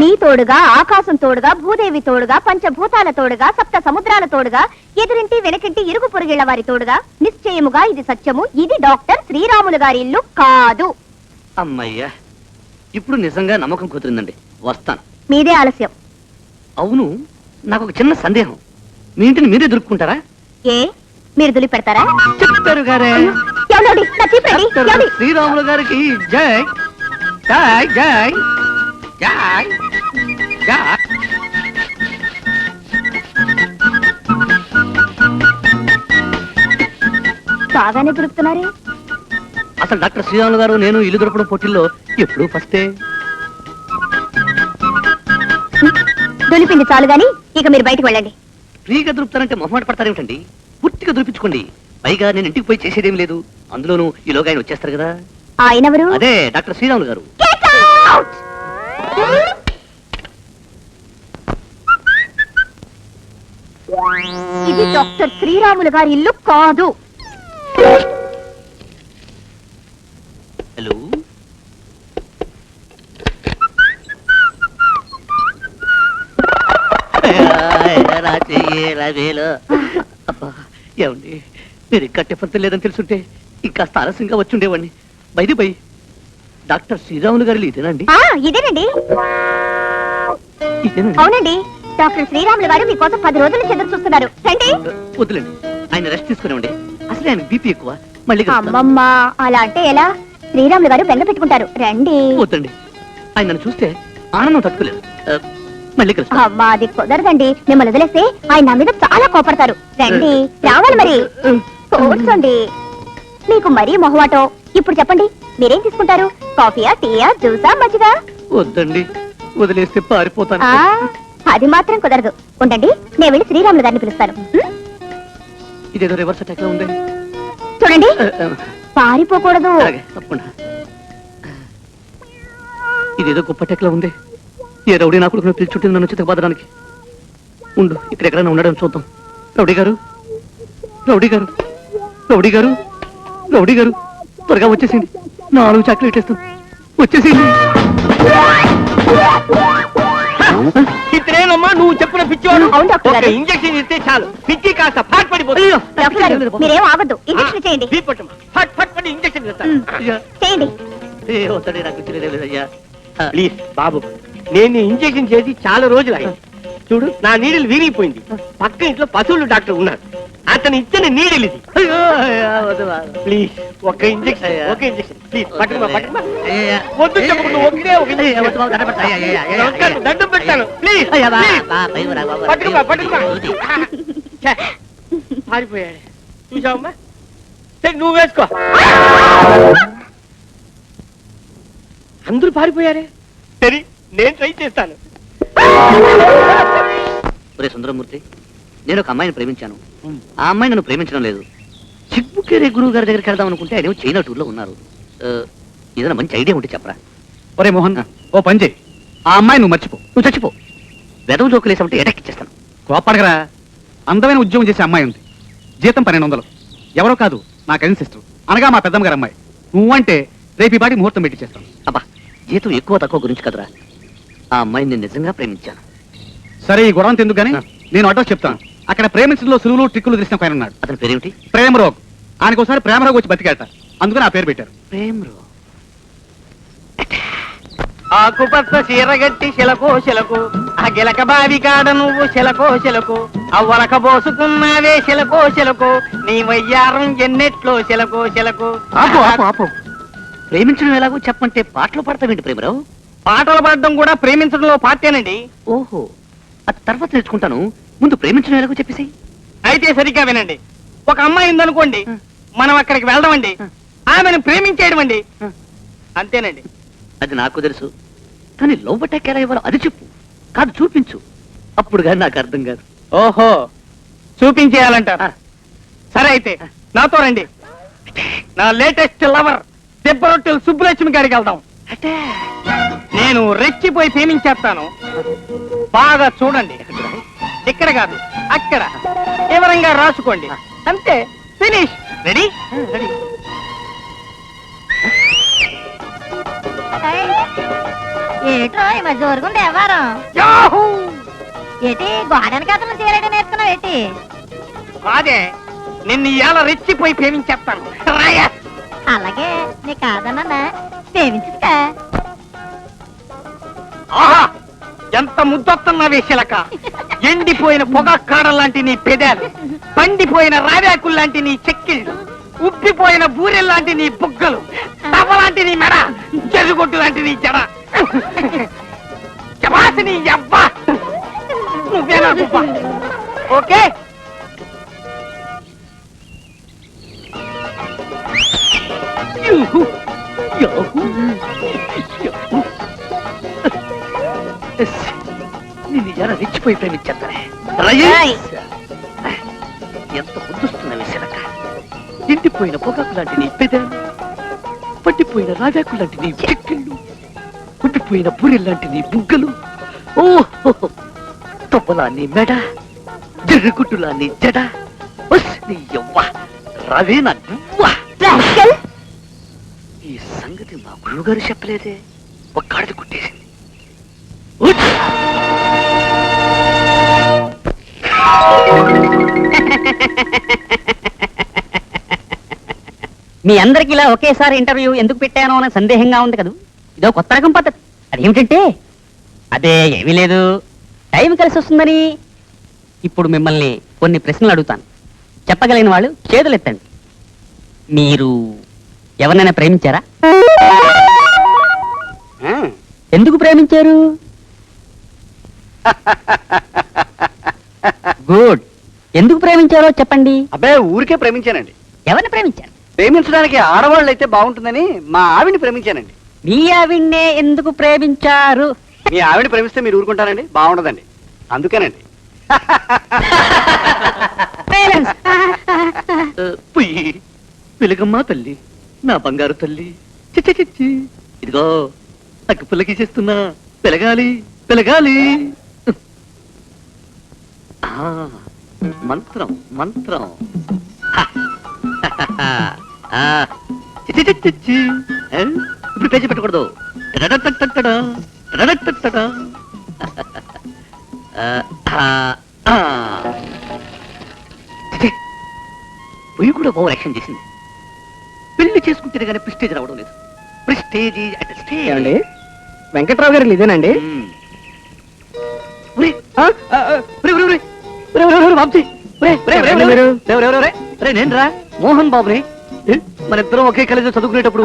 [SPEAKER 7] నీ తోడుగా ఆకాశం తోడుగా భూదేవి తోడుగా పంచభూతాల తోడుగా సప్త సముద్రాల తోడుగా ఎదురింటి వెనకింటి ఇరుగు పొరుగిళ్ల వారి తోడుగా నిశ్చయముగా ఇది సత్యము, ఇది డాక్టర్ శ్రీరాములు గారి ఇల్లు కాదు.
[SPEAKER 1] అమ్మయ్యా, ఇప్పుడు నిజంగా నమ్మకం కుదిరిందండి. వస్తాను.
[SPEAKER 7] మీదే ఆలస్యం.
[SPEAKER 1] అవును, నాకు ఒక చిన్న సందేహం. మీ ఇంటిని మీరే దొరుకుంటారా?
[SPEAKER 7] ఏ మీరు దులి పెడతారా?
[SPEAKER 1] చెప్తారు గారే.
[SPEAKER 7] ఎవరండి? నా చీపండి. ఎవరి?
[SPEAKER 1] శ్రీరాములు గారికి జై జై జై జై జై.
[SPEAKER 7] బాగానే దొరుకుతున్నారే.
[SPEAKER 1] అసలు డాక్టర్ శ్రీరాములు గారు నేను ఇల్లు దొరకడం పోటీల్లో ఎప్పుడు ఫస్టే.
[SPEAKER 7] దొలిపింది చాలు గాని ఇక మీరు బయటకు వెళ్ళండి.
[SPEAKER 1] ఫ్రీగా దొరుకుతారంటే మొహమాట పడతారేమిటండి? పూర్తిగా దొరికించుకోండి. పైగా నేను ఇంటికి పోయి చేసేదేం లేదు. అందులోనూ ఈలోగా ఆయన వచ్చేస్తారు కదా.
[SPEAKER 7] ఆయనెవరు?
[SPEAKER 1] అదే డాక్టర్ శ్రీరాములు గారు.
[SPEAKER 7] Get out! ఇది డాక్టర్ శ్రీరాములు గారి ఇల్లు కాదు.
[SPEAKER 1] హలో, అబ్బా ఏమండి, మీరు ఇంకా టిఫన్ లేదని తెలుసుంటే ఇంకా ఆలస్యంగా వచ్చి ఉండేవాడిని. బైది బై డాక్టర్ శ్రీరాములు గారు ఇదేనండి?
[SPEAKER 7] ఇదేనండి.
[SPEAKER 1] ఇదేనండి.
[SPEAKER 7] అవునండి, డాక్టర్ శ్రీరాములు గారు మీకోసం 10 రోజులు ఎదురు చూస్తున్నారు. రండి.
[SPEAKER 1] వద్దులేండి, ఆయన రెస్ట్ తీసుకునేవండి. అసలే ఆయన బీపీ ఎక్కువ. మళ్ళీ కలుస్తాను.
[SPEAKER 7] అమ్మమ్మ, అలా అంటే ఎలా? శ్రీరాములు గారు బెంగ పెట్టుకుంటారు. రండి.
[SPEAKER 1] వద్దండి, ఆయన నన్ను చూస్తే ఆనందం తట్టుకోలేదు. మళ్ళీ కలుస్తాను.
[SPEAKER 7] అమ్మా, అది కుదరదండి. మిమ్మల్ని వదిలేస్తే ఆయన నా మీద చాలా కోపడతారు. రండి, రావాలి మరి. కూర్చోండి. మీకు మరీ మొహమాటం. ఇప్పుడు చెప్పండి, మీరేం తీసుకుంటారు? కాఫీయా, టీయా, జ్యూసా, మజ్జిగా?
[SPEAKER 1] వద్దండి, వదిలేస్తే పారిపోతాను.
[SPEAKER 7] అది మాత్రం కుదరదు. ఉండండి, నేను వెళ్ళి శ్రీరాములు గారిని పిలుస్తాను.
[SPEAKER 1] ఇదేదో రివర్స్ అటాక్ లా ఉంది.
[SPEAKER 7] చూడండి, పారిపోకూడదు.
[SPEAKER 1] అలాగే, తప్పకుండా. ఇదేదో గొప్ప అటాక్ లా ఉంది. ఏ రౌడీ నా కొడుకును పిలిచుంటే నన్ను చితక బాధడానికి. ఉండు, ఇక్కడ ఎక్కడైనా ఉండడం చూద్దాం. రౌడీ గారు, రౌడీ గారు, రౌడీ గారు, రౌడీ గారు, త్వరగా వచ్చేసింది. 4 చాక్లెట్ ఇస్తాం. వచ్చేసింది.
[SPEAKER 2] ఇతరేనమ్మా నువ్వు చెప్పిన పిచ్చివాడు.
[SPEAKER 7] అవును డాక్టర్ గారు.
[SPEAKER 2] ఇంజక్షన్ ఇస్తే చాలు, పిచ్చి కాస్త ఫాట్ పడిపోతుంది.
[SPEAKER 7] డాక్టర్ గారు, మీరేం ఆగద్దు. ఇంజక్షన్ చేయండి.
[SPEAKER 2] ఫట్ ఫట్ పడి ఇంజక్షన్ చేస్తాను.
[SPEAKER 1] అయ్యా,
[SPEAKER 7] చేయండి.
[SPEAKER 1] ఏ వద్దండి, నాకు తెలియలేదు అయ్యా.
[SPEAKER 2] ప్లీజ్ బాబు, నేను ఇంజక్షన్ చేసి చాలా రోజులు అయింది. చూడు, నా నీడిల్ విరిగిపోయింది. పక్క ఇంట్లో పశువులు డాక్టర్ ఉన్నారు. అతను ఇచ్చిన నీడిల్ ఇది.
[SPEAKER 1] అయ్యో, అయ్యా, వద్దు బాబు.
[SPEAKER 2] ప్లీజ్ ఒక్క ఇంజక్షన్,
[SPEAKER 1] అయ్యా.
[SPEAKER 2] ఒక ఇంజక్షన్ ప్లీజ్. పట్టుమా పట్టుమా.
[SPEAKER 1] అయ్యా,
[SPEAKER 2] వద్దు చెప్పకుండా ఒకే ఒక
[SPEAKER 1] అయ్యా, వద్దు బాబు, దండం పెడతా. అయ్యా, అయ్యా, అయ్యా,
[SPEAKER 2] నమస్కారం,
[SPEAKER 1] అయ్యా.
[SPEAKER 2] దండం పెడతాను. ప్లీజ్
[SPEAKER 1] అయ్యా, బా,
[SPEAKER 2] ప్లీజ్.
[SPEAKER 1] బా, పైకి రా బాబు.
[SPEAKER 2] పట్టుకుమా పట్టుకుమా.
[SPEAKER 1] ఊది.
[SPEAKER 2] ఛే, పారిపోయాడు. చూసావమ్మా, సరే నువ్వు వేసుకో. అందరూ పారిపోయారే. సరే, నేను ట్రై చేస్తాను.
[SPEAKER 1] ఒరే సుందరమూర్తి, నేను ఒక అమ్మాయిని ప్రేమించాను. ఆ అమ్మాయి నన్ను ప్రేమించడం లేదు. చిక్కుకేరే గురువు గారి దగ్గరికి వెళ్దాం అనుకుంటే ఆయన చైనా టూర్ లో ఉన్నారు. ఏదైనా మంచి ఐడియా ఉంటే చెప్పరా.
[SPEAKER 6] ఒరే మోహన్, ఓ పని చేయి. ఆ అమ్మాయి నువ్వు మర్చిపో.
[SPEAKER 1] నువ్వు చచ్చిపో. వెదవ జోకులేసామంటే ఎటక్ ఇచ్చేస్తాను.
[SPEAKER 6] కోపడగరా. అందమైన ఉద్యోగం చేసే అమ్మాయి ఉంది. జీతం 1200. ఎవరో కాదు, నా కజిన్ సిస్టర్, అనగా మా పెద్దమ్మ గారి అమ్మాయి. నువ్వంటే రేపు ఈ పాటి ముహూర్తం పెట్టి చేస్తాను.
[SPEAKER 1] అబ్బా, జీతం ఎక్కువ తక్కువ గురించి కదరా. ఆ అమ్మాయిని నేను నిజంగా ప్రేమించాను.
[SPEAKER 6] సరే, ఈ గొడవంత ఎందుకు గానీ నేను అడ్రస్ చెప్తాను. అక్కడ ప్రేమించడంలో సులువులు ట్రిక్కులు తెలిసిన పైన ఉన్నాడు.
[SPEAKER 1] అతని పేరేమిటి?
[SPEAKER 6] ప్రేమరోగ్. ఆయనకు ఒకసారి ప్రేమరోగ్ వచ్చి బతికేట, అందుకని ఆ పేరు పెట్టారు.
[SPEAKER 1] ప్రేమ్రో.
[SPEAKER 2] ఆకుపచ్చ చీరగట్టి శిలకు శిలకు, ఆ గిలక బావి కాడ నువ్వు శిలకో శిలకు, అవ్వలక పోసుకున్నావే శిలకో శిలకు, నీ వయ్యారం ఎన్నెట్లో శిలకో శిలకు.
[SPEAKER 1] ఆపు, ఆపు, ఆపు. ప్రేమించడం ఎలాగో చెప్పంటే పాటలు పాడతావేంటి ప్రేమరావు?
[SPEAKER 2] పాటలు పాడడం కూడా ప్రేమించడంలో పార్టీనండి.
[SPEAKER 1] ఓహో, అది తర్వాత నేర్చుకుంటాను. ముందు ప్రేమించడం ఎలాగో చెప్పేసి.
[SPEAKER 2] అయితే సరిగ్గా వినండి. ఒక అమ్మాయి ఉందనుకోండి, మనం అక్కడికి వెళ్దామండి, ఆమెను ప్రేమించేయడం అండి. అంతేనండి.
[SPEAKER 1] అది నాకు తెలుసు, కానీ లవ్ అటాక్ ఎలా ఇవ్వాలో అది చెప్పు. కాదు, చూపించు. అప్పుడు కానీ నాకు అర్థం కాదు.
[SPEAKER 2] ఓహో, చూపించేయాలంటారా? సరే, అయితే నాతో రండి. నా లేటెస్ట్ లవర్ దెబ్బరొట్టెలు సుబ్బలక్ష్మి గారికి వెళ్దాం. నేను రెచ్చిపోయి ప్రేమించేస్తాను. బాగా చూడండి. ఇక్కడ కాదు, అక్కడ. వివరంగా రాసుకోండి. అంతే, ఫినిష్. రెడీ? రెడీ.
[SPEAKER 7] ఏటో ఈ మధ్య వరకుంది ఎవరు
[SPEAKER 2] యాహూ!
[SPEAKER 7] ఏటి గోడనికి అతను చేయలేడు నేర్చుకున్నావు ఏంటి?
[SPEAKER 2] అదే, నిన్ను ఇవాళ రెచ్చిపోయి ప్రేమించేస్తాను. రాయా.
[SPEAKER 7] అలాగే, నీ కాదన్నా ప్రేమించుగా.
[SPEAKER 2] ఆహా, ఎంత ముద్దొస్తున్నవే శిలక. ఎండిపోయిన పొగ కాడలాంటి నీ పెదాలు, పండిపోయిన రావ్యాకుల్లాంటి నీ చెక్కిళ్ళు, ఉబ్బిపోయిన బూరెల్లాంటి నీ బుగ్గలు, తవ్వలాంటి నీ మెడ, చెరుగొట్టు లాంటి నీ జడ, జవాసి నీ అబ్బా. నువ్వేనా గుబ్బ? ఓకే.
[SPEAKER 1] నేను ఎలా రెచ్చిపోయి ప్రేమించేస్తానే ఎంత బుద్ధిస్తున్నవి శిలక. ఎండిపోయిన పొగాకు లాంటి నీ పెదాలు, పట్టిపోయిన రాగాకు లాంటి నీ చెక్కిళ్ళు, ఉబ్బిపోయిన పూరిల్లాంటి నీ బుగ్గలు, ఓహో తొప్పలా నీ మెడ, జర్రగుట్టులా నీ జడ, నీ యవ్వ రవే నా గువ్వ. ఈ సంగతి మా గురువుగారు చెప్పలేదే, ఒక్కడిది కుట్టేసింది.
[SPEAKER 2] మీ అందరికి ఇలా ఒకేసారి ఇంటర్వ్యూ ఎందుకు పెట్టానో అనే సందేహంగా ఉంది కదా. ఇదో కొత్త రకం పద్ధతి. అదేమిటంటే అదే ఏమీ లేదు, టైం కలిసి వస్తుందని. ఇప్పుడు మిమ్మల్ని కొన్ని ప్రశ్నలు అడుగుతాను, చెప్పగలిగిన వాళ్ళు చేతులు ఎత్తండి. మీరు ఎవరినైనా ప్రేమించారా? ఎందుకు ప్రేమించారు? గుడ్. ఎందుకు ప్రేమించారో చెప్పండి.
[SPEAKER 3] అబ్బాయి ఊరికే ప్రేమించానండి.
[SPEAKER 2] ఎవరిని ప్రేమించారు?
[SPEAKER 3] ప్రేమించడానికి ఆడవాళ్ళు అయితే బాగుంటుందని మా ఆవిడ్ని ప్రేమించానండి.
[SPEAKER 2] మీ ఆవిడ్నే ఎందుకు ప్రేమించారు?
[SPEAKER 3] మీ ఆవిడ ప్రేమిస్తే మీరు ఊరుకుంటారండి? బాగుండదండి, అందుకేనండి.
[SPEAKER 1] పొయ్యి వెలుగమ్మా తల్లి, నా బంగారు తల్లి. చిచ్చి ఇదిగో అగ్గి పుల్లకి చేస్తున్నా, పెలగాలి పెలగాలి. మంత్రం మంత్రం. ఇప్పుడు పేజీ పెట్టకూడదు. పొయ్యి కూడా ఓవర్ యాక్షన్ చేసింది. పెళ్లి చేసుకుంటే కానీ ప్రిస్టేజ్ రావడం లేదు. ప్రిస్టేజ్
[SPEAKER 3] ఏమండి, వెంకట్రావు గారు ఇదేనండి?
[SPEAKER 1] నేనురా మోహన్ బాబుని. మన ఇద్దరం ఒకే కాలేజీలో చదువుకునేటప్పుడు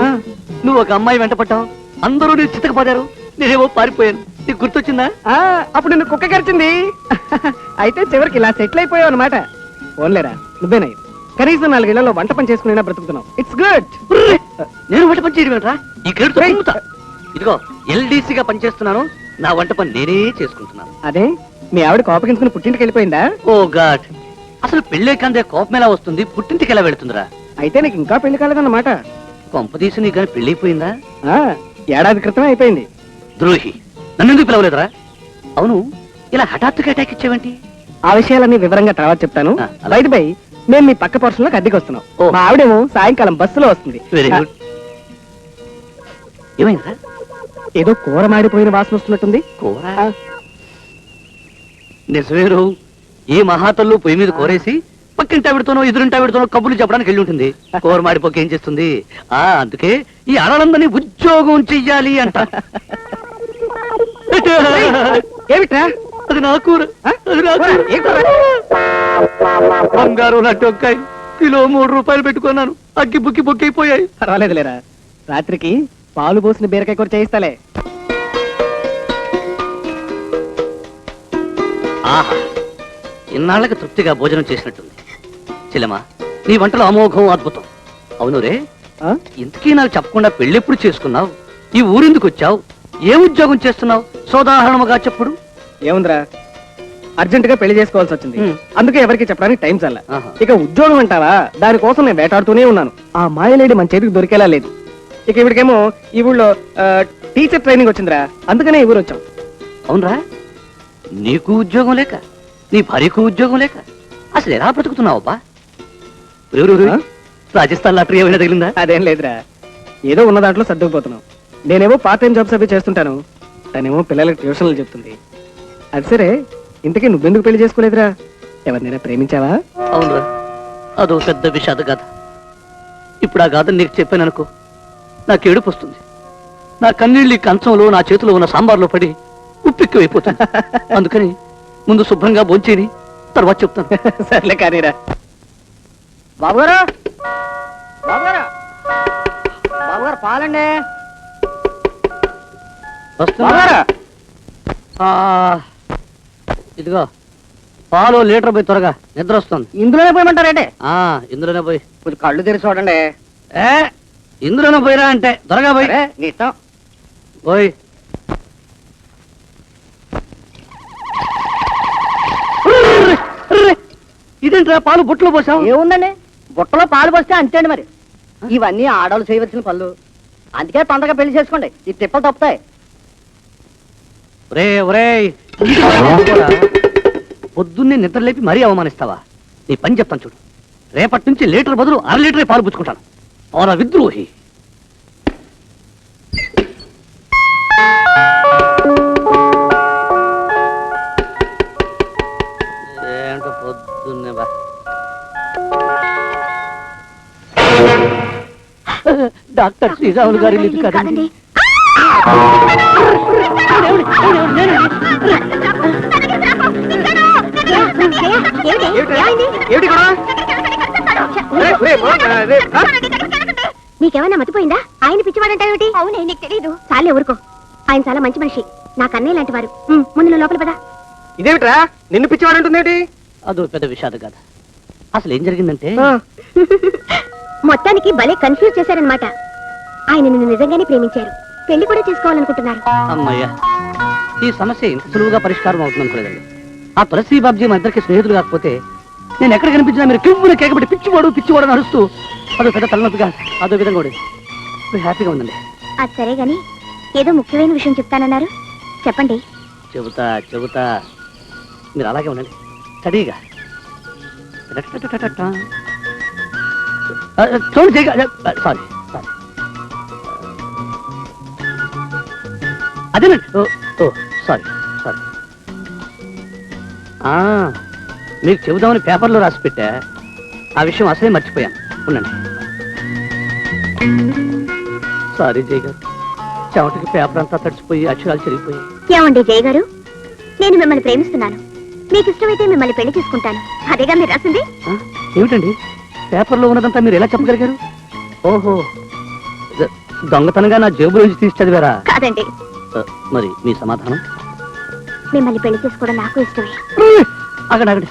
[SPEAKER 1] నువ్వు ఒక అమ్మాయి వెంట పట్టావు, అందరూ నీ చితకపోయారు, నేనేమో పారిపోయాను. నీకు గుర్తొచ్చిందా?
[SPEAKER 3] అప్పుడు నిన్ను కుక్క కరిచింది. అయితే చివరికి ఇలా సెటిల్ అయిపోయావు అనమాట. ఓన్లేరా, నువ్వేనాయి కనీసం 4 ఇళ్లలో వంట పని చేసుకుని బ్రతుకుతున్నావు. It's good.
[SPEAKER 1] నేను వంట పని చేయడం ఈ క్రెడిట్ పొందుతా. ఇదిగో ఎల్డీసీగా పనిచేస్తున్నాను, నా వంట పని నేనే చేసుకుంటున్నాను.
[SPEAKER 3] అదే మీ ఆవిడ కోపగించుకుని పుట్టింటికి వెళ్ళిపోయిందా?
[SPEAKER 1] ఓ గాడ్, అసలు పెళ్ళే కందే కోపం ఎలా వస్తుంది, పుట్టింటికి ఎలా వెళుతుందిరా?
[SPEAKER 3] అయితే నీకు ఇంకా పెళ్లి కాలేదన్నమాట.
[SPEAKER 1] కొంపదీసి నీకు కానీ పెళ్లి అయిపోయిందా?
[SPEAKER 3] ఏడాది క్రితమే అయిపోయింది.
[SPEAKER 1] ద్రోహి, నన్ను ఎందుకు పిలవలేదురా? అవును, ఇలా హఠాత్తుగా అటాక్ ఇచ్చావేంటి?
[SPEAKER 3] ఆ విషయాలన్నీ వివరంగా తర్వాత చెప్తాను.
[SPEAKER 1] అలాగే.
[SPEAKER 3] బయట బై మేము మీ పక్క పోర్షన్లోకి అద్దెకి వస్తున్నాం.
[SPEAKER 1] ఓ.
[SPEAKER 3] మా ఆవిడేమో సాయంకాలం బస్సులో వస్తుంది.
[SPEAKER 1] Very good. ఏమైందిరా?
[SPEAKER 3] ఏదో కూర మాడిపోయిన వాసన వస్తున్నట్టుంది.
[SPEAKER 1] కూర నిజమేరు. ఏ మహాతల్లు పొయ్యి మీద కూరేసి పక్కింటావిడతోనో ఎదురింటావిడతోనో కబుర్లు చెప్పడానికి వెళ్ళి ఉంటుంది. కూర మాడిపోక ఏం చేస్తుంది? అందుకే ఈ ఆడలందరినీ ఉద్యోగం చెయ్యాలి అంట.
[SPEAKER 3] ఏమిట్రా
[SPEAKER 1] అది నా కూర, అది నా కూర. బంగారు నా టొక్కాయి కిలో 3 రూపాయలు పెట్టుకున్నాను, అగ్గి బుక్కి బొక్కైపోయాయి.
[SPEAKER 3] పర్వాలేదులేరా, రాత్రికి పాలు పోసిన బీరకాయ కూర చేయిస్తాలే.
[SPEAKER 1] ఆహా, ఇన్నాళ్ళకి తృప్తిగా భోజనం చేసినట్టుంది. చెల్లెమా, నీ వంటలో అమోఘం, అద్భుతం. అవును రే,
[SPEAKER 3] ఆ?
[SPEAKER 1] ఇంతకీ నాకు చెప్పకుండా పెళ్ళెప్పుడు చేసుకున్నావు? ఈ ఊరెందుకు వచ్చావు? ఏ ఉద్యోగం చేస్తున్నావు? సోదాహరణముగా చెప్పుడు.
[SPEAKER 3] ఏముందిరా, అర్జెంట్ గా పెళ్లి చేసుకోవాల్సి వచ్చింది. అందుకే ఎవరికి చెప్పడానికి టైం చాల.
[SPEAKER 1] ఆహా.
[SPEAKER 3] ఇక ఉద్యోగం అంటావా, దానికోసం నేను వేటాడుతూనే ఉన్నాను. ఆ మాయలేడి మన చేతికి దొరికేలా లేదు. ఇక ఇవిడికేమో ఈ ఊళ్ళో టీచర్ ట్రైనింగ్ వచ్చిందిరా, అందుకనే ఈ ఊరు వచ్చాం.
[SPEAKER 1] అవునరా, నీకు ఉద్యోగం లేక, నీ భార్యకు ఉద్యోగం లేక అసలు ఎలా బ్రతుకుతున్నావు అబ్బా?
[SPEAKER 3] ఆ?
[SPEAKER 1] రాజస్థాన్ లాటరీ ఏమైనా తగిలిందా?
[SPEAKER 3] అదేం లేదురా, ఏదో ఉన్న దాంట్లో సర్దుకుపోతున్నాం. నేనేమో పార్ట్ టైం జాబ్స్ అవి చేస్తుంటాను, తనేమో పిల్లలకి ట్యూషన్లు చెప్తుంది. అది సరే, ఇంతకీ నువ్వెందుకు పెళ్లి చేసుకోలేదురా? ఎవరినైనా ప్రేమించావా?
[SPEAKER 1] అవునరా, అదో పెద్ద విషాద గాథ. ఇప్పుడు ఆ గాథ నీకు చెప్పాననుకో, నాకు ఏడుపు వస్తుంది. నా కన్నీళ్ళు ఈ కంచంలో, నా చేతిలో ఉన్న సాంబార్లో పడి ఉప్పెక్కువైపోతుంది. అందుకని ముందు శుభ్రంగా భోంచేని తర్వాత చెప్తాను.
[SPEAKER 3] సర్లే కానీరా. బాబుగారు, బాబుగారు, బాబుగారు పాలండి. బాబుగారు,
[SPEAKER 1] ఇదిగో పాలు లీటర్ పోయి త్వరగా, నిద్ర వస్తుంది.
[SPEAKER 3] ఇందులోనే పోయమంటారంటే?
[SPEAKER 1] ఇందులోనే పోయి
[SPEAKER 3] కొంచెం కళ్ళు తెరిచి చూడండి.
[SPEAKER 1] ఇందులోనూ పోయిరా అంటే త్వరగా పోయి
[SPEAKER 3] నీ ఇష్టం.
[SPEAKER 1] పోయి ఇదేంట్రా పాలు బుట్టలో పోసావు?
[SPEAKER 3] ఏముందండి, బుట్టలో పాలు పోస్తే అంతేండి మరి. ఇవన్నీ ఆడవాళ్ళు చేయవలసిన పనులు. అందుకే తొందరగా పెళ్లి చేసుకోండి, ఈ తిప్పలు తప్పుతాయి.
[SPEAKER 1] పొద్దున్నే నిద్ర లేపి మరీ అవమానిస్తావా? నీ పని చెప్తాను చూడు. రేపటి నుంచి లీటర్ బదులు 1/2 లీటరే పాలు పుచ్చుకుంటాను. అవునా విద్రోహి? ఏంటో పొద్దున్నే బా డాక్టర్ శ్రీరాములు గారి ఇల్లు కదండి.
[SPEAKER 7] నీకేమైనా మతిపోయిందా? ఆయన పిచ్చివాడంటావేమిటి? అవునే, నీకు తెలీదు. చాలే ఊరుకో. ఆయన చాలా మంచి మనిషి, నా కన్నయ్య లాంటి వారు. ముందు నువ్వు లోపల పదా.
[SPEAKER 3] ఇదేమిట్రా నిన్ను పిచ్చివాడంటుంది?
[SPEAKER 1] అదో పెద్ద విషాద కదా. అసలు ఏం జరిగిందంటే
[SPEAKER 7] మొత్తానికి భలే కన్ఫ్యూజ్ చేశారనమాట. ఆయన నిన్ను నిజంగానే ప్రేమించారు, పెళ్లి కూడా చేసుకోవాలనుకుంటున్నారు.
[SPEAKER 1] అమ్మయ్యా, ఈ సమస్య ఇంత సులువుగా పరిష్కారం అవుతుంది అనుకోలేదండి. ఆ తులసి బాబ్జీ మా ఇద్దరికి స్నేహితులు కాకపోతే నేను ఎక్కడ కనిపించినా మీరు కివ్వున కేకబెట్టి పిచ్చివాడు అని అరుస్తూ అదో పెద్ద తలనొప్పిగా అదో విధంగా కూడా హ్యాపీగా ఉందండి.
[SPEAKER 7] అది సరే గాని ఏదో ముఖ్యమైన విషయం చెప్తానన్నారు, చెప్పండి.
[SPEAKER 1] చెబుతా మీరు అలాగే ఉండండి స్టడీగా. చూడండి సారీ అదేనండి. ఓ సారీ మీకు చెబుదామని పేపర్లో రాసి పెట్టా. ఆ విషయం అసలే మర్చిపోయాను. ఉండండి. సారీ జయ్ గారు, చెమటకి పేపర్ అంతా తడిచిపోయి అక్షరాలు చెరిగిపోయి.
[SPEAKER 7] ఏమండి జయ్ గారు, నేను మిమ్మల్ని ప్రేమిస్తున్నాను. మీకు ఇష్టమైతే మిమ్మల్ని పెళ్లి చేసుకుంటాను. అదేగా మీరు రాసింది?
[SPEAKER 1] ఏమిటండి పేపర్లో ఉన్నదంతా మీరు ఎలా చెప్పగలిగారు? ఓహో, దొంగతనంగా నా జేబులో నుంచి తీసి చదివారా?
[SPEAKER 7] కాదండి.
[SPEAKER 1] మరి మీ సమాధానం?
[SPEAKER 7] మిమ్మల్ని పెళ్లి చేసుకోవడం నాకు ఇష్టమే.
[SPEAKER 1] ఆగండి.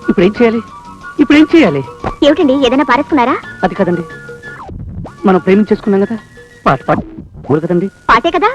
[SPEAKER 1] ఇప్పుడు ఏం చేయాలి?
[SPEAKER 7] ఏమిటండి, ఏదైనా పారేసుకున్నారా?
[SPEAKER 1] అది కదండి, మనం ప్రేమించేసుకున్నాం కదా, పాట కూడు కదండి.
[SPEAKER 7] పాటే కదా.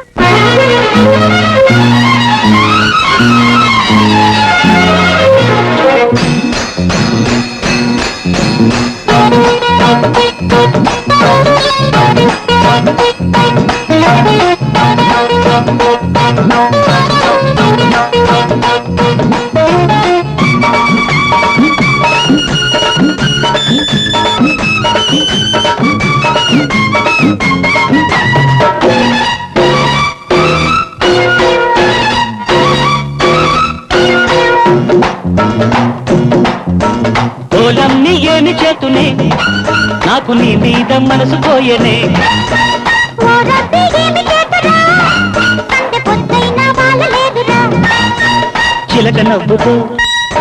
[SPEAKER 5] ఓలమ్ని ఏమి చేతునే, నాకు నీ మీద మనసు పోయనే. చిలక నవ్వుతూ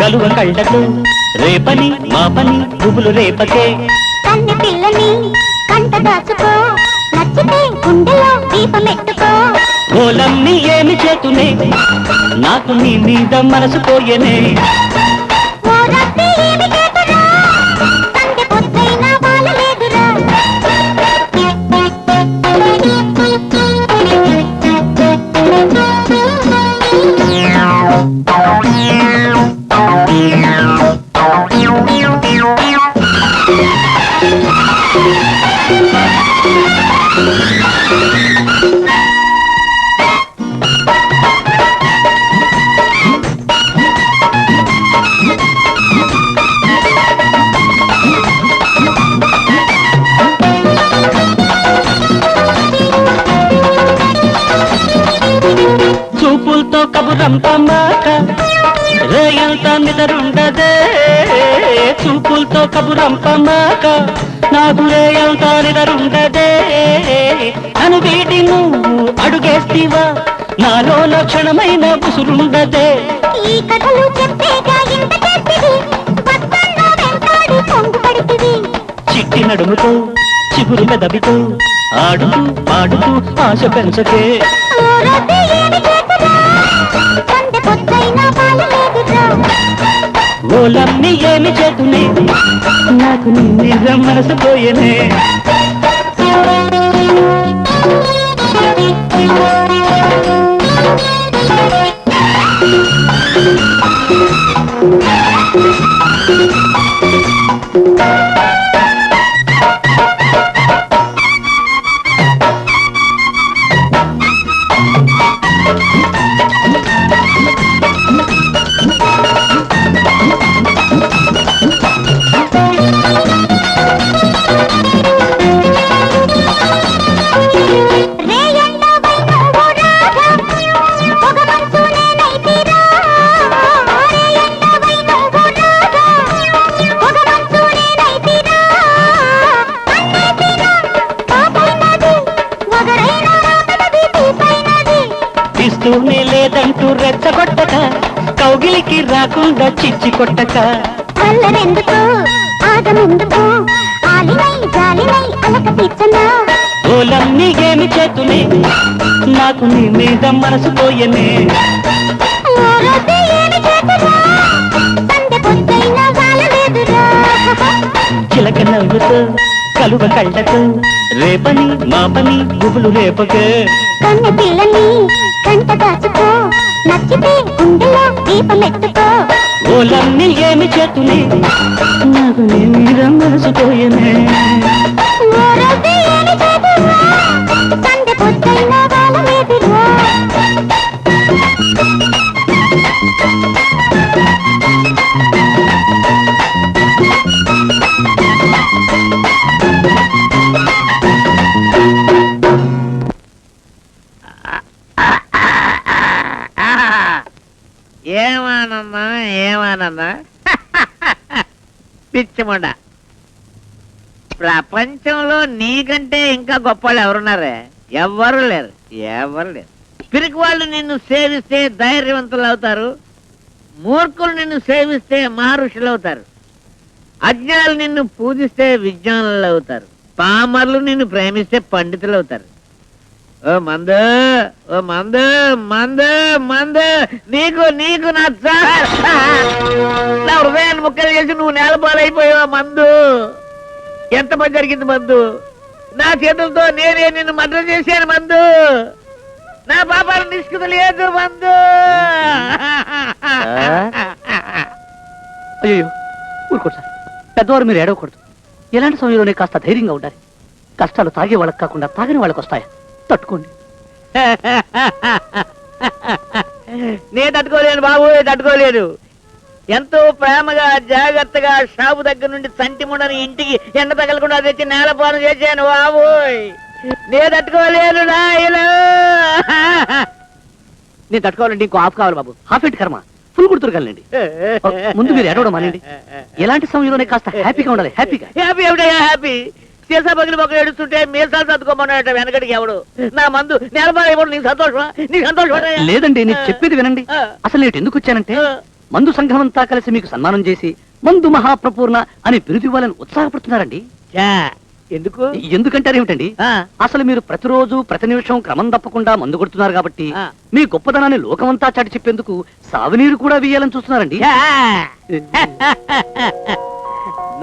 [SPEAKER 5] కలువ కళ్ళకు రేపని మా పని పువ్వులు రేపకే.
[SPEAKER 7] కన్నె పిల్లని కంట దాచుకో, నచ్చితే గుండెలో దీపమెట్టుకో.
[SPEAKER 5] ఓలమ్ని ఏమి చేతునే, నాకు నీ మీద మనసు పోయనే. చూపులతో కబురంపమాట రేయంత నిదరుండదే. చూపులతో కబురంపమాట నాకు రేయంత నిదరుండదే. నన్ను వీటి నువ్వు అడుగేస్తివా, నాలో లక్షణమైన ఉసురుండదే.
[SPEAKER 7] ఈ కథలు చెప్పేగా ఇంత చేతివి, వద్దన్నా వెంటాడి పొంగుపడితివి.
[SPEAKER 5] చిట్టి నడుముతో చిగురు పెదవితో ఆడుతూ పాడుతూ ఆశ పెంచకే. ఓలమ్ని ఏమి చేతునే, నాకు నీ మీద మనసు పోయనే.
[SPEAKER 8] కౌగిలికి రాకుండా చిచ్చి కొట్టక
[SPEAKER 7] అల్లరెందుకు ఆగమెందుకు ఆలినై జాలినై అలక తీర్చనా
[SPEAKER 8] ఓలన్నీ ఏమి చేతునే నాకు నీ మీద మనసు పోయనే
[SPEAKER 7] ఓ రోజు ఏమి చేతురా సందె పొద్దైనా వాలలేదురా
[SPEAKER 8] చిలక నవ్వుతో కలువ కళ్ళతో రేపని మాపని గుబులు రేపకే
[SPEAKER 7] కన్నె పిల్లని కంట దాచుకో నచ్చితే గుండెలో దీపమెట్టుకో
[SPEAKER 8] ఓలన్నీ ఏమి చేతునే నాకు నీ మీద మనసు పోయనే
[SPEAKER 7] ఓ రోజు ఏమి చేతురా సందె పొద్దైనా వాలలేదురా
[SPEAKER 2] ఏమానన్నా ఏమానన్నా పిచ్చిమండ ప్రపంచంలో నీకంటే ఇంకా గొప్ప వాళ్ళు ఎవరున్నారే? ఎవ్వరు లేరు, ఎవరు లేరు. పిరికి వాళ్ళు నిన్ను సేవిస్తే ధైర్యవంతులు అవుతారు, మూర్ఖులు నిన్ను సేవిస్తే మహర్షులు అవుతారు, అజ్ఞానులు నిన్ను పూజిస్తే విజ్ఞానులు అవుతారు, పామర్లు నిన్ను ప్రేమిస్తే పండితులు అవుతారు. ఓ మందు, ఓ మందు, మందు, మందు, నీకు నీకు నచ్చా నా హృదయాన్ని ముక్కలు చేసి నువ్వు నేల పాలైపోయావా మందు? ఎంత పని జరిగింది మందు? నా చేతులతో నేనే నిన్ను మర్డర్ చేశాను మందు. నా పాపాలు నిష్కృత లేదు మందు.
[SPEAKER 1] అయ్యో ఊరుకోండి సార్, పెద్దవారు మీరు ఏడవకూడదు. ఎలాంటి సమయంలోనే కాస్త ధైర్యంగా ఉండాలి. కష్టాలు తాగే వాళ్ళకి కాకుండా తాగని వాళ్ళకి వస్తాయా? తట్టుకోండి.
[SPEAKER 2] నే తట్టుకోలేను బాబు, తట్టుకోలేను. ఎంతో ప్రేమగా జాగ్రత్తగా షాపు దగ్గర నుండి సంటి ముండని ఇంటికి ఎండ తగలకుండా తెచ్చి నేలపాలు చేశాను బాబు. నే తట్టుకోలేను నాయనా.
[SPEAKER 1] నేను తట్టుకోవాలంటే ఇంకో హాఫ్ కావాలి బాబు. హాఫ్ ఏంటి కర్మ, ఫుల్ కుడుతురుగాలండి. ముందు మీరు ఏడవడం మానండి. ఎలాంటి సమయంలోనే కాస్త హ్యాపీగా ఉండాలి. హ్యాపీగా
[SPEAKER 2] హ్యాపీ ఏమిటయ్యా హ్యాపీ? సీసా పగిలి మొక్కలు ఏడుస్తుంటే మీసాలు సర్దుకోమన్నాడట వెనకడికి ఎవడు? నా మందు నేలపాలైపోవడం నీకు సంతోషమా? నీకు సంతోషం
[SPEAKER 1] లేదండి, నేను చెప్పేది వినండి. అసలు నేను ఎందుకు వచ్చానంటే, మందు సంఘం అంతా కలిసి మీకు సన్మానం చేసి మందు మహాప్రపూర్ణ అని బిరుదు ఇవ్వాలని ఉత్సాహపడుతున్నారండి.
[SPEAKER 2] ఎందుకు?
[SPEAKER 1] ఎందుకంటారేమిటండి, అసలు మీరు ప్రతిరోజు ప్రతి నిమిషం క్రమం తప్పకుండా మందు కొడుతున్నారు కాబట్టి మీ గొప్పతనాన్ని లోకమంతా చాటి చెప్పేందుకు సాగునీరు కూడా వేయాలని చూస్తున్నారండి.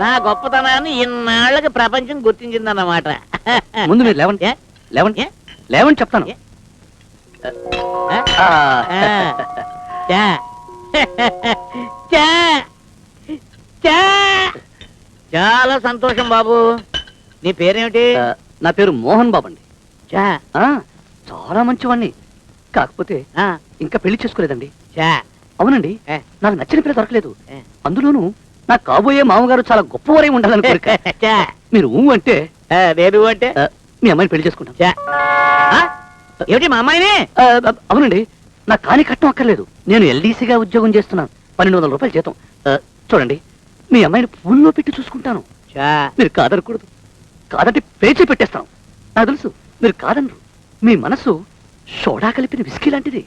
[SPEAKER 2] నా గొప్పతనాన్ని ఇన్నాళ్ళకి ప్రపంచం గుర్తించిందన్నమాట.
[SPEAKER 1] ముందు మీరు లేవండి, లేవండి, లేవండి చెప్తాను.
[SPEAKER 2] చాలా సంతోషం బాబు. నీ పేరేమిటి?
[SPEAKER 1] నా పేరు మోహన్ బాబు అండి. చాలా మంచివాణ్ణి, కాకపోతే ఇంకా పెళ్లి చేసుకోలేదండి. అవునండి, నాకు నచ్చిన పిల్ల దొరకలేదు. అందులోనూ నా కాబోయే మామగారు చాలా గొప్పవారై ఉండాలని కోరిక. మీరు అంటే
[SPEAKER 2] నేను అంటే
[SPEAKER 1] మీ అమ్మాయిని పెళ్లి చేసుకుంటాను.
[SPEAKER 2] ఏమిటి మా అమ్మాయిని?
[SPEAKER 1] అవునండి, నాకు కాని కట్టం అక్కర్లేదు. నేను ఎల్డీసీగా ఉద్యోగం చేస్తున్నాను, 1200 రూపాయలు జీతం. చూడండి, మీ అమ్మాయిని పూల్లో పెట్టి చూసుకుంటాను. మీరు కాదనకూడదు, కాదంటే పేచీ పెట్టేస్తాను. నాకు తెలుసు మీరు కాదనరు. మీ మనసు సోడా కలిపిన విస్కీ లాంటిది.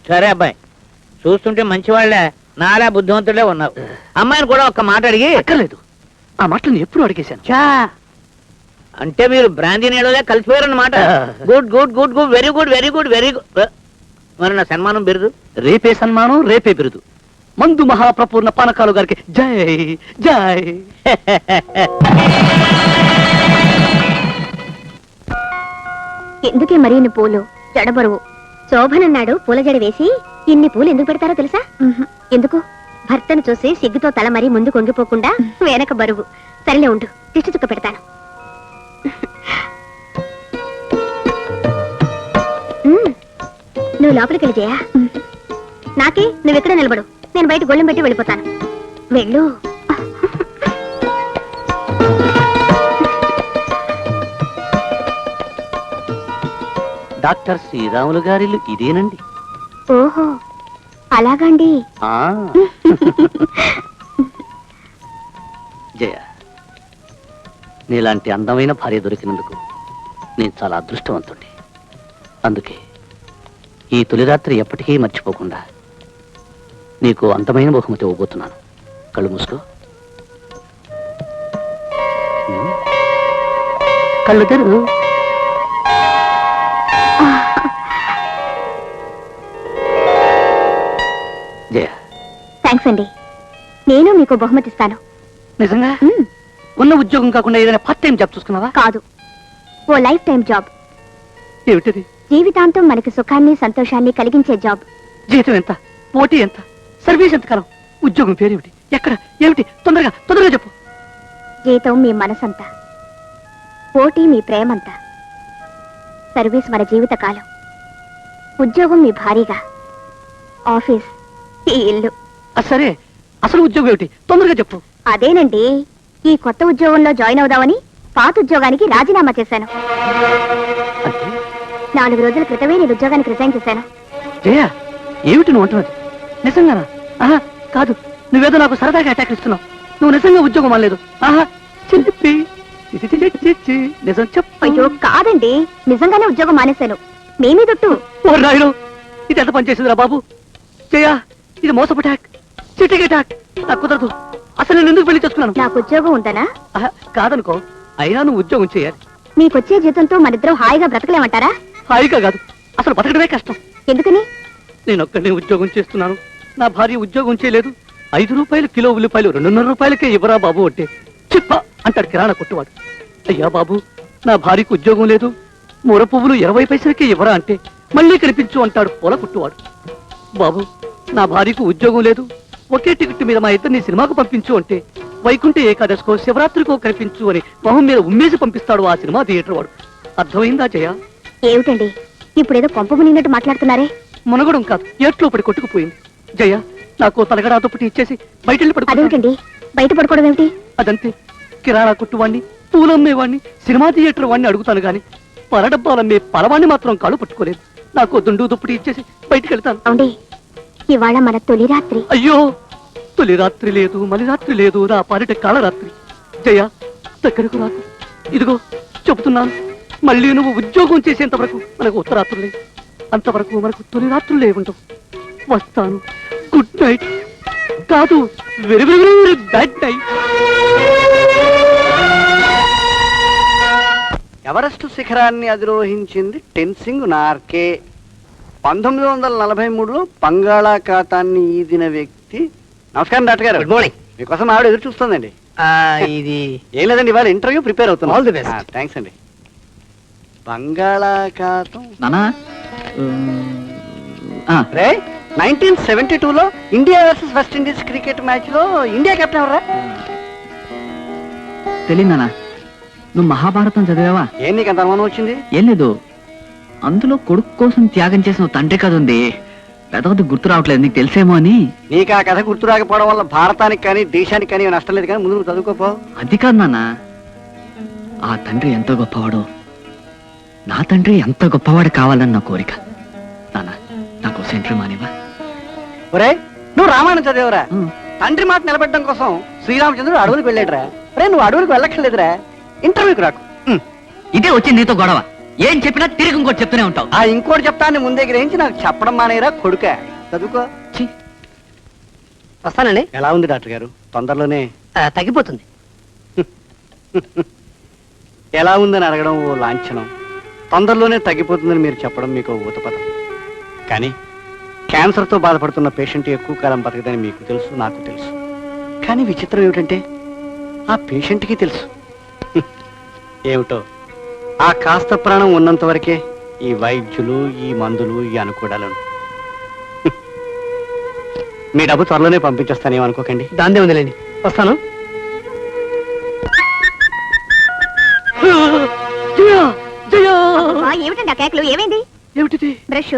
[SPEAKER 2] సరే అబ్బాయి, చూస్తుంటే మంచివాళ్లే, నాలా బుద్ధివంతుడే ఉన్నావు. అమ్మాయిని కూడా ఒక్క మాట అడిగి.
[SPEAKER 1] అక్కర్లేదు, ఆ మాటలను ఎప్పుడు అడిగేశాను.
[SPEAKER 2] అంటే మీరు బ్రాందీ నీడలే కలిసిపోయారన్నమాట. Good good good good, very good very good very good. మరి నా సన్మానం బిరుదు?
[SPEAKER 1] రేపే సన్మానం, రేపే బిరుదు. మందు మహాప్రపూర్ణ పానకాలు గారికి జై జై.
[SPEAKER 7] ఎందుకే మరి ఇన్ని పూలు? జడబరువు. శోభనన్నాడు పూల జడ వేసి ఇన్ని పూలు ఎందుకు పెడతారో తెలుసా? ఎందుకు? భర్తను చూసి సిగ్గుతో తల మరీ ముందు కొంగిపోకుండా వెనక బరువు. సరిలే ఉండు, దిష్టి చుక్క పెడతాను. నువ్వు లోపలికి వెళ్ళి చేయా. నాకే నువ్వెక్కడ నిలబడు, నేను బయట గొళ్ళెం పెట్టి వెళ్ళిపోతాను. వెళ్ళు.
[SPEAKER 1] డాక్టర్ శ్రీరాములు గారిల్లు ఇదేనండి.
[SPEAKER 7] ఓహో అలాగండి.
[SPEAKER 1] జయ, నీలాంటి అందమైన భార్య దొరికినందుకు నేను చాలా అదృష్టవంతుడి. అందుకే ఈ తొలి రాత్రి ఎప్పటికీ మర్చిపోకుండా నీకు అందమైన బహుమతి ఇవ్వబోతున్నాను. కళ్ళు మూసుకో. కళ్ళు తెరువు. జయ,
[SPEAKER 7] థ్యాంక్స్ అండి. నేను మీకు బహుమతి ఇస్తాను.
[SPEAKER 1] నిజంగా ఉన్న ఉద్యోగం కాకుండా ఏదైనా పార్ట్ టైం జాబ్ చూసుకున్నావా?
[SPEAKER 7] కాదు, ఓ లైఫ్ టైం జాబ్.
[SPEAKER 1] ఏమిటది?
[SPEAKER 7] జీవితాంతం మనకి సుఖాన్ని సంతోషాన్ని కలిగించే జాబ్.
[SPEAKER 1] జీతం ఎంత? పోటీ ఎంత? సర్వీస్ ఎంతకాలం? ఉద్యోగం పేరేమిటి? ఎక్కడ? ఏమిటి? తొందరగా చెప్పు.
[SPEAKER 7] జీతం మీ మనసంతా, పోటీ మీ ప్రేమంతా, సర్వీస్ మన జీవితకాలం, ఉద్యోగం మీ భారీగా, ఆఫీస్ ఈ ఇల్లు.
[SPEAKER 1] సరే, అసలు ఉద్యోగం ఏమిటి? తొందరగా చెప్పు.
[SPEAKER 7] అదేనండి, ఈ కొత్త ఉద్యోగంలో జాయిన్ అవుదామని పాత ఉద్యోగానికి రాజీనామా చేశాను. 4 రోజుల క్రితమే నేను ఉద్యోగానికి రిజైన్ చేశాను.
[SPEAKER 1] జయ, ఏమిటి నువ్వు అంటున్నది? నిజంగానా? ఆహా, కాదు, నువ్వేదో నాకు సరదాగా అటాక్ ఇస్తున్నావు. నువ్వు నిజంగా ఉద్యోగం అనలేదు. ఆహా, చెప్పి నిజం చెప్పు.
[SPEAKER 7] అయ్యో కాదండి, నిజంగానే ఉద్యోగం మానేశాను. మేమీ దొట్టు.
[SPEAKER 1] ఓ రాయుడు, ఇది ఎంత పని చేసిందిరా బాబు? జయ, ఇది మోసపు అటాక్, చిటికి అటాక్. నాకు కుదరదు. అసలు నేను ఎందుకు పెళ్లి చేసుకున్నాను?
[SPEAKER 7] నాకు ఉద్యోగం ఉందనా?
[SPEAKER 1] ఆహా, కాదనుకో, అయినా నువ్వు ఉద్యోగం చేయాలి.
[SPEAKER 7] మీకొచ్చే జీతంతో మనిద్దరం హాయిగా బ్రతకలేమంటారా?
[SPEAKER 1] హాయిగా కాదు, అసలు బతకడమే కష్టం.
[SPEAKER 7] ఎందుకని?
[SPEAKER 1] నేను ఒక్కడినే ఉద్యోగం చేస్తున్నాను. నా భార్య ఉద్యోగం చేయలేదు. 5 రూపాయలు కిలో ఉల్లిపాయలు 2.5 రూపాయలకే ఇవ్వరా బాబు అంటే చిప్ప అంటాడు కిరాణా కొట్టువాడు. అయ్యా బాబు, నా భార్యకు ఉద్యోగం లేదు. మూర పువ్వులు 20 పైసలకే ఇవ్వరా అంటే మళ్ళీ కనిపించు అంటాడు పూల కొట్టువాడు. బాబు, నా భార్యకు ఉద్యోగం లేదు. ఒకే టికెట్ మీద మా ఇద్దరిని సినిమాకు పంపించు అంటే వైకుంఠ ఏకాదశికో శివరాత్రికో కనిపించు అని మొహం మీద ఉమ్మేసి పంపిస్తాడు ఆ సినిమా థియేటర్ వాడు. అర్థమైందా జయ?
[SPEAKER 7] ఏమిటండి ఇప్పుడేదో కొంప మునిగినట్టు మాట్లాడుతున్నారే?
[SPEAKER 1] మునగడం కాదు, ఏట్లో పడి కొట్టుకుపోయింది. జయ, నాకు తలగడా దుప్పటి ఇచ్చేసి బయటెళ్ళి పడుకో.
[SPEAKER 7] అదేమిటండి బయట పడుకోవడం ఏమిటి?
[SPEAKER 1] అదంతే. కిరాణా కొట్టువాణ్ణి, పూలమ్మేవాణ్ణి, సినిమా థియేటర్ వాడిని అడుగుతాను గాని పరడబ్బాలమ్మే పరవాణ్ణి మాత్రం కాళ్ళు పట్టుకోలేదు. నాకు దుండు దుప్పటి ఇచ్చేసి బయటికి వెళ్తాను.
[SPEAKER 7] అవునండి, ఇవాళ మన తొలి రాత్రి.
[SPEAKER 1] అయ్యో, తొలి రాత్రి లేదు, మలి రాత్రి లేదు, నా పాలిట కాళరాత్రి. జయ, దగ్గరకు రాకు. ఇదిగో చెబుతున్నాను, మళ్ళీ నువ్వు ఉద్యోగం చేసేంత వరకు మనకు ఉత్తరాత్రులే. అంతవరకు మనకు తొలి రాత్రులే ఉండవు. వస్తాను. Good night. కాదు, very very very bad night.
[SPEAKER 3] Everest శిఖరాన్ని అధిరోహించింది టెన్సింగ్ నార్కే. 1943లో బంగాళాఖాతాన్ని ఈదిన వ్యక్తి. నమస్కారం డాక్టర్ గారు.
[SPEAKER 2] Good morning.
[SPEAKER 3] మీకోసం ఆవిడ ఎదురు చూస్తుందండి.
[SPEAKER 2] ఇది
[SPEAKER 3] ఏం లేదండి, ఇవాళ ఇంటర్వ్యూ ప్రిపేర్ అవుతుంది.
[SPEAKER 2] All the best.
[SPEAKER 3] థ్యాంక్స్ అండి. బంగాళాఖాతం
[SPEAKER 5] నానా
[SPEAKER 3] రే 1972లో India versus West Indies cricket match లో ఇండియా కెప్టెన్ ఎవరా?
[SPEAKER 5] తెలియదు నానా. నువ్వు మహాభారతం చదివావా?
[SPEAKER 3] ఏం నీకు అంత అనుమానం వచ్చింది?
[SPEAKER 5] ఏం లేదు, అందులో కొడుకు కోసం త్యాగం చేసిన తండ్రి కథ ఉంది. పెద్దవద్దు గుర్తు రావట్లేదు, నీకు తెలిసేమో అని.
[SPEAKER 3] నీకు ఆ కథ గుర్తు రాకపోవడం వల్ల భారతానికి కానీ దేశానికి కానీ నష్టం లేదు, కానీ ముందు నువ్వు చదువుకోపో.
[SPEAKER 5] అది కాదు నాన్న, ఆ తండ్రి ఎంతో గొప్పవాడు. నా తండ్రి ఎంత గొప్పవాడు కావాలని నా కోరిక. నాన్న, నాకు సెంటర్ మానేవా?
[SPEAKER 3] ఒరే, నువ్వు రామాయణం చదివేవరా? తండ్రి మాట నిలబెట్టడం కోసం శ్రీరామచంద్రుడు అడవులకు వెళ్ళాడురా. రే, నువ్వు అడవులకు వెళ్ళక్కర్లేదురా, ఇంటర్వ్యూకి రాకు.
[SPEAKER 5] ఇదే వచ్చింది నీతో గొడవ. ఏం చెప్పినా తిరిగి ఇంకోటి చెప్తూనే ఉంటావు.
[SPEAKER 3] ఆ ఇంకోటి చెప్తాను ముందే గ్రహించి నాకు చెప్పడం మానేరా కొడుక. చదువుకో.
[SPEAKER 2] వస్తానండి.
[SPEAKER 3] ఎలా ఉంది డాక్టర్ గారు? తొందరలోనే
[SPEAKER 2] తగ్గిపోతుంది.
[SPEAKER 3] ఎలా ఉందని అడగడం ఓ లాంఛనం, తొందరలోనే తగ్గిపోతుందని మీరు చెప్పడం మీకు ఊతపదం. కానీ క్యాన్సర్తో బాధపడుతున్న పేషెంట్ ఎక్కువ కాలం బతకదని మీకు తెలుసు, నాకు తెలుసు. కానీ విచిత్రం ఏమిటంటే ఆ పేషెంట్కి తెలుసు. ఏమిటో, ఆ కాస్త ప్రాణం ఉన్నంత వరకే ఈ వైద్యులు, ఈ మందులు, ఈ అనుకూడాలను. మీ డబ్బు త్వరలోనే పంపించేస్తానేమనుకోకండి.
[SPEAKER 2] దాందే ఉందిలేండి, వస్తాను.
[SPEAKER 1] జయ, జయ.
[SPEAKER 7] అబ్బా, ఏమిటండి ఆ కేకలు? ఏమైంది?
[SPEAKER 1] ఏమిటిది?
[SPEAKER 7] బ్రష్,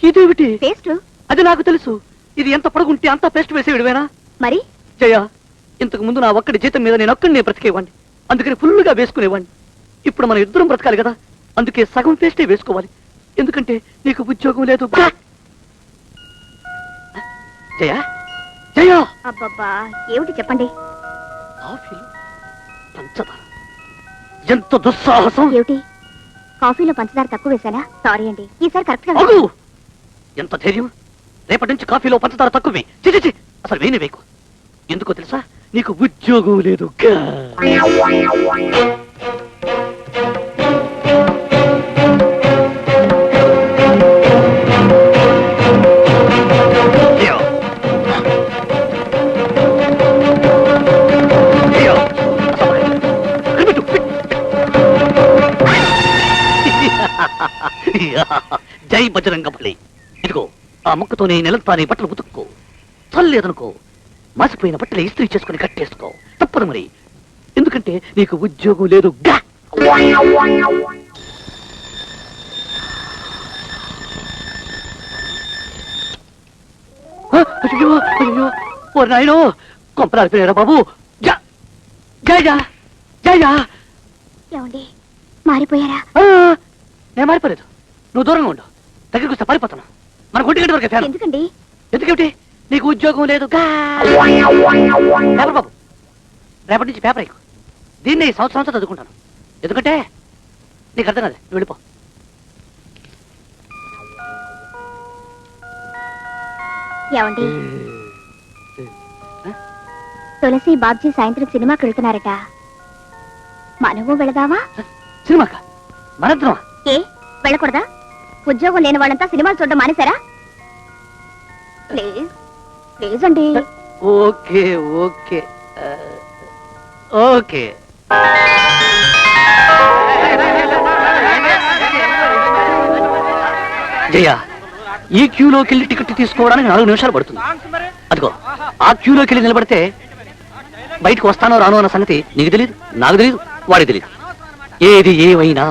[SPEAKER 1] ఇదేమిటి?
[SPEAKER 7] పేస్ట్.
[SPEAKER 1] అది నాకు తెలుసు. ఇది ఎంత పొడుగుంటే అంత పేస్ట్ వేసేవిడివేనా?
[SPEAKER 7] మరి
[SPEAKER 1] జయ, ఇంతకు ముందు నా ఒక్కడి జీతం మీద నేను ఒక్కడినే బ్రతికేవాడిని. అందుకని ఫుల్గా వేసుకునేవాడిని. ఇప్పుడు మనం ఇద్దరం బ్రతకాలి కదా, అందుకే సగం పేస్టే వేసుకోవాలి. ఎందుకంటే నీకు ఉద్యోగం లేదు. జయ, జయ.
[SPEAKER 7] అబ్బబ్బా, ఏమిటి చెప్పండి.
[SPEAKER 1] కాఫీలో పంచదార, ఎంత దుస్సాహసం!
[SPEAKER 7] ఏమిటి, కాఫీలో పంచదార తక్కువ వేశానా? సారీ అండి, ఈసారి కరెక్ట్ గా
[SPEAKER 1] అగు! ఎంత ధైర్యం! రేపటి నుంచి కాఫీలో పంచదార తక్కువే. చి అసలు వేనే వేకు. ఎందుకో తెలుసా? నీకు ఉద్యోగం లేదు. జై బజరంగబలి. ఇదిగో ఆ ముక్కతోనే నెలంతానే బట్టలు ఉతుక్కో. చల్లేదనుకో మాసిపోయిన బట్టలు ఇస్త్రీ చేసుకుని కట్టేసుకో. తప్పదు మరి, ఎందుకంటే నీకు ఉద్యోగం లేదు. అయ్యో అయ్యో ఓ నాయనో, కొంపరాలిపోయారా బాబు. జయ జయ
[SPEAKER 7] ఏమండి మారిపోయారా?
[SPEAKER 1] నేను మారిపోలేదు. నువ్వు దూరంగా ఉండు. దగ్గరికి వస్తే పారిపోతాను. మన గుంటి గంట వరకు ఫ్యాన్.
[SPEAKER 7] ఎందుకండి?
[SPEAKER 1] ఎందుకేమిటి? నీకు ఉద్యోగం లేదు. పేపర్ బాబు, రేపటి నుంచి పేపర్ ఎక్కువ. దీన్ని సంవత్సరం చదువుకుంటాను. ఎందుకంటే నీకు అర్థం కాదు. నువ్వు వెళ్ళిపో.
[SPEAKER 7] ఏమండి తులసి బాబ్జీ సాయంత్రం సినిమాకి వెళ్తున్నారట. మనము వెళదామా?
[SPEAKER 1] సినిమాకా? మనంతరమా?
[SPEAKER 7] ఏ వెళ్ళకూడదా? ఉద్యోగం లేని వాళ్ళంతా సినిమాలు చూడడం మానేశారా? ప్లీజ్ ప్లీజ్ అండి.
[SPEAKER 1] Okay okay okay. జయ, ఈ క్యూలోకి వెళ్ళి టికెట్ తీసుకోవడానికి 4 నిమిషాలు పడుతుంది. అదిగో ఆ క్యూలోకి వెళ్ళి నిలబడితే బయటకు వస్తానో రానో అన్న సంగతి నీకు తెలియదు, నాకు తెలియదు, వాడికి తెలియదు. ఏది ఏమైనా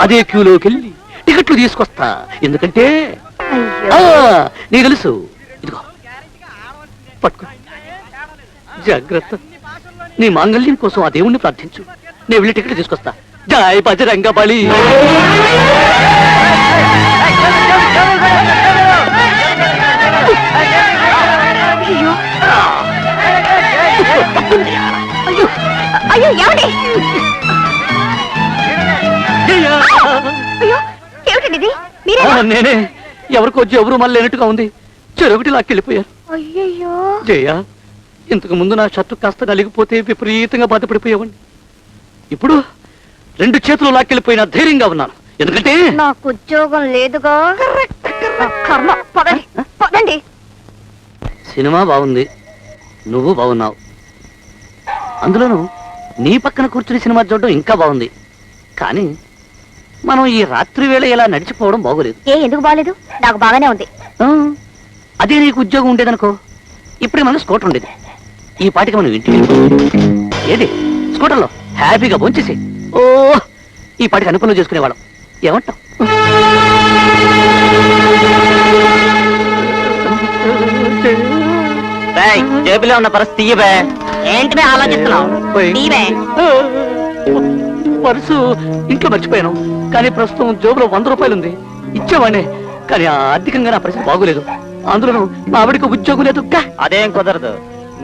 [SPEAKER 1] అదే క్యూలోకి వెళ్ళి టికెట్లు తీసుకొస్తా. ఎందుకంటే నీకు తెలుసు. ఇదిగో పట్టుకో, జాగ్రత్త. నీ మాంగళ్యం కోసం ఆ దేవుణ్ణి ప్రార్థించు. నేను వెళ్ళి టికెట్ తీసుకొస్తా. జై బజరంగబలి.
[SPEAKER 7] అయ్యో ఏమండి? అయ్యో ఏమిటండి ఇది? మీరే?
[SPEAKER 1] నేనే. ఎవరికో ఎవరు మళ్ళీ లేనట్టుగా ఉంది. చెరొకటి లాక్కెళ్ళిపోయారు.
[SPEAKER 7] అయ్యయ్యో
[SPEAKER 1] జయ, ఇంతకు ముందు నా షర్టు కాస్త నలిగిపోతే విపరీతంగా బాధపడిపోయావండి. ఇప్పుడు 2 చేతులు లాక్కెళ్ళిపోయినా ధైర్యంగా ఉన్నాను. ఎందుకంటే
[SPEAKER 7] నాకు ఉద్యోగం లేదుగా. కర్మ. పదండి పదండి.
[SPEAKER 1] సినిమా బాగుంది, నువ్వు బాగున్నావు. అందులోనూ నీ పక్కన కూర్చుని సినిమా చూడడం ఇంకా బాగుంది. కానీ మనం ఈ రాత్రి వేళ ఇలా నడిచిపోవడం బాగోలేదు.
[SPEAKER 7] ఎందుకు బాగాలేదు? నాకు బాగానే ఉంది.
[SPEAKER 1] అదే నీకు ఉద్యోగం ఉండేదనుకో, ఇప్పుడే మనకు స్కూటర్ ఉండేది. ఈ పాటికి మనం ఇంటికి ఏది స్కూటర్లో హ్యాపీగా భోంచేసి ఓ ఈ పాటికి అనుకూలం చేసుకునేవాళ్ళం. ఏమంటావు?
[SPEAKER 2] జేబులో ఉన్న పరిస్థితి ఇయ్యబే. ఏంటి ఆలోచిస్తున్నావు?
[SPEAKER 1] పర్సు ఇంట్లో మర్చిపోయాను, కానీ ప్రస్తుతం జోబులో 100 రూపాయలు ఉంది. ఇచ్చేవాడినే, కానీ ఆర్థికంగా నా పరిస్థితి బాగోలేదు. అందులో మా ఆవిడికి ఉద్యోగం లేదు.
[SPEAKER 2] అదేం కుదరదు.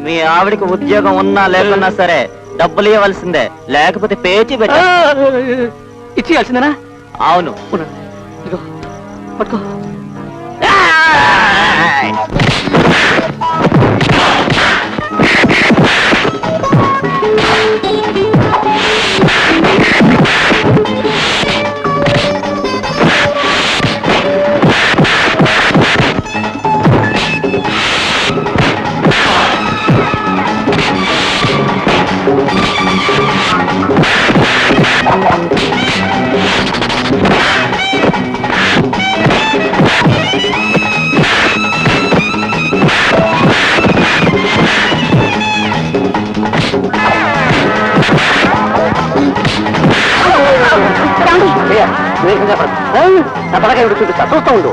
[SPEAKER 2] మీ ఆవిడకి ఉద్యోగం ఉన్నా లేకున్నా సరే డబ్బులు ఇవ్వాల్సిందే, లేకపోతే పేచి పెట్ట.
[SPEAKER 1] ఇచ్చేయాల్సిందేనా?
[SPEAKER 2] అవును.
[SPEAKER 1] ఇదిగో పట్టుకో. నా పడక చూపిస్తా, చూస్తూ ఉండు.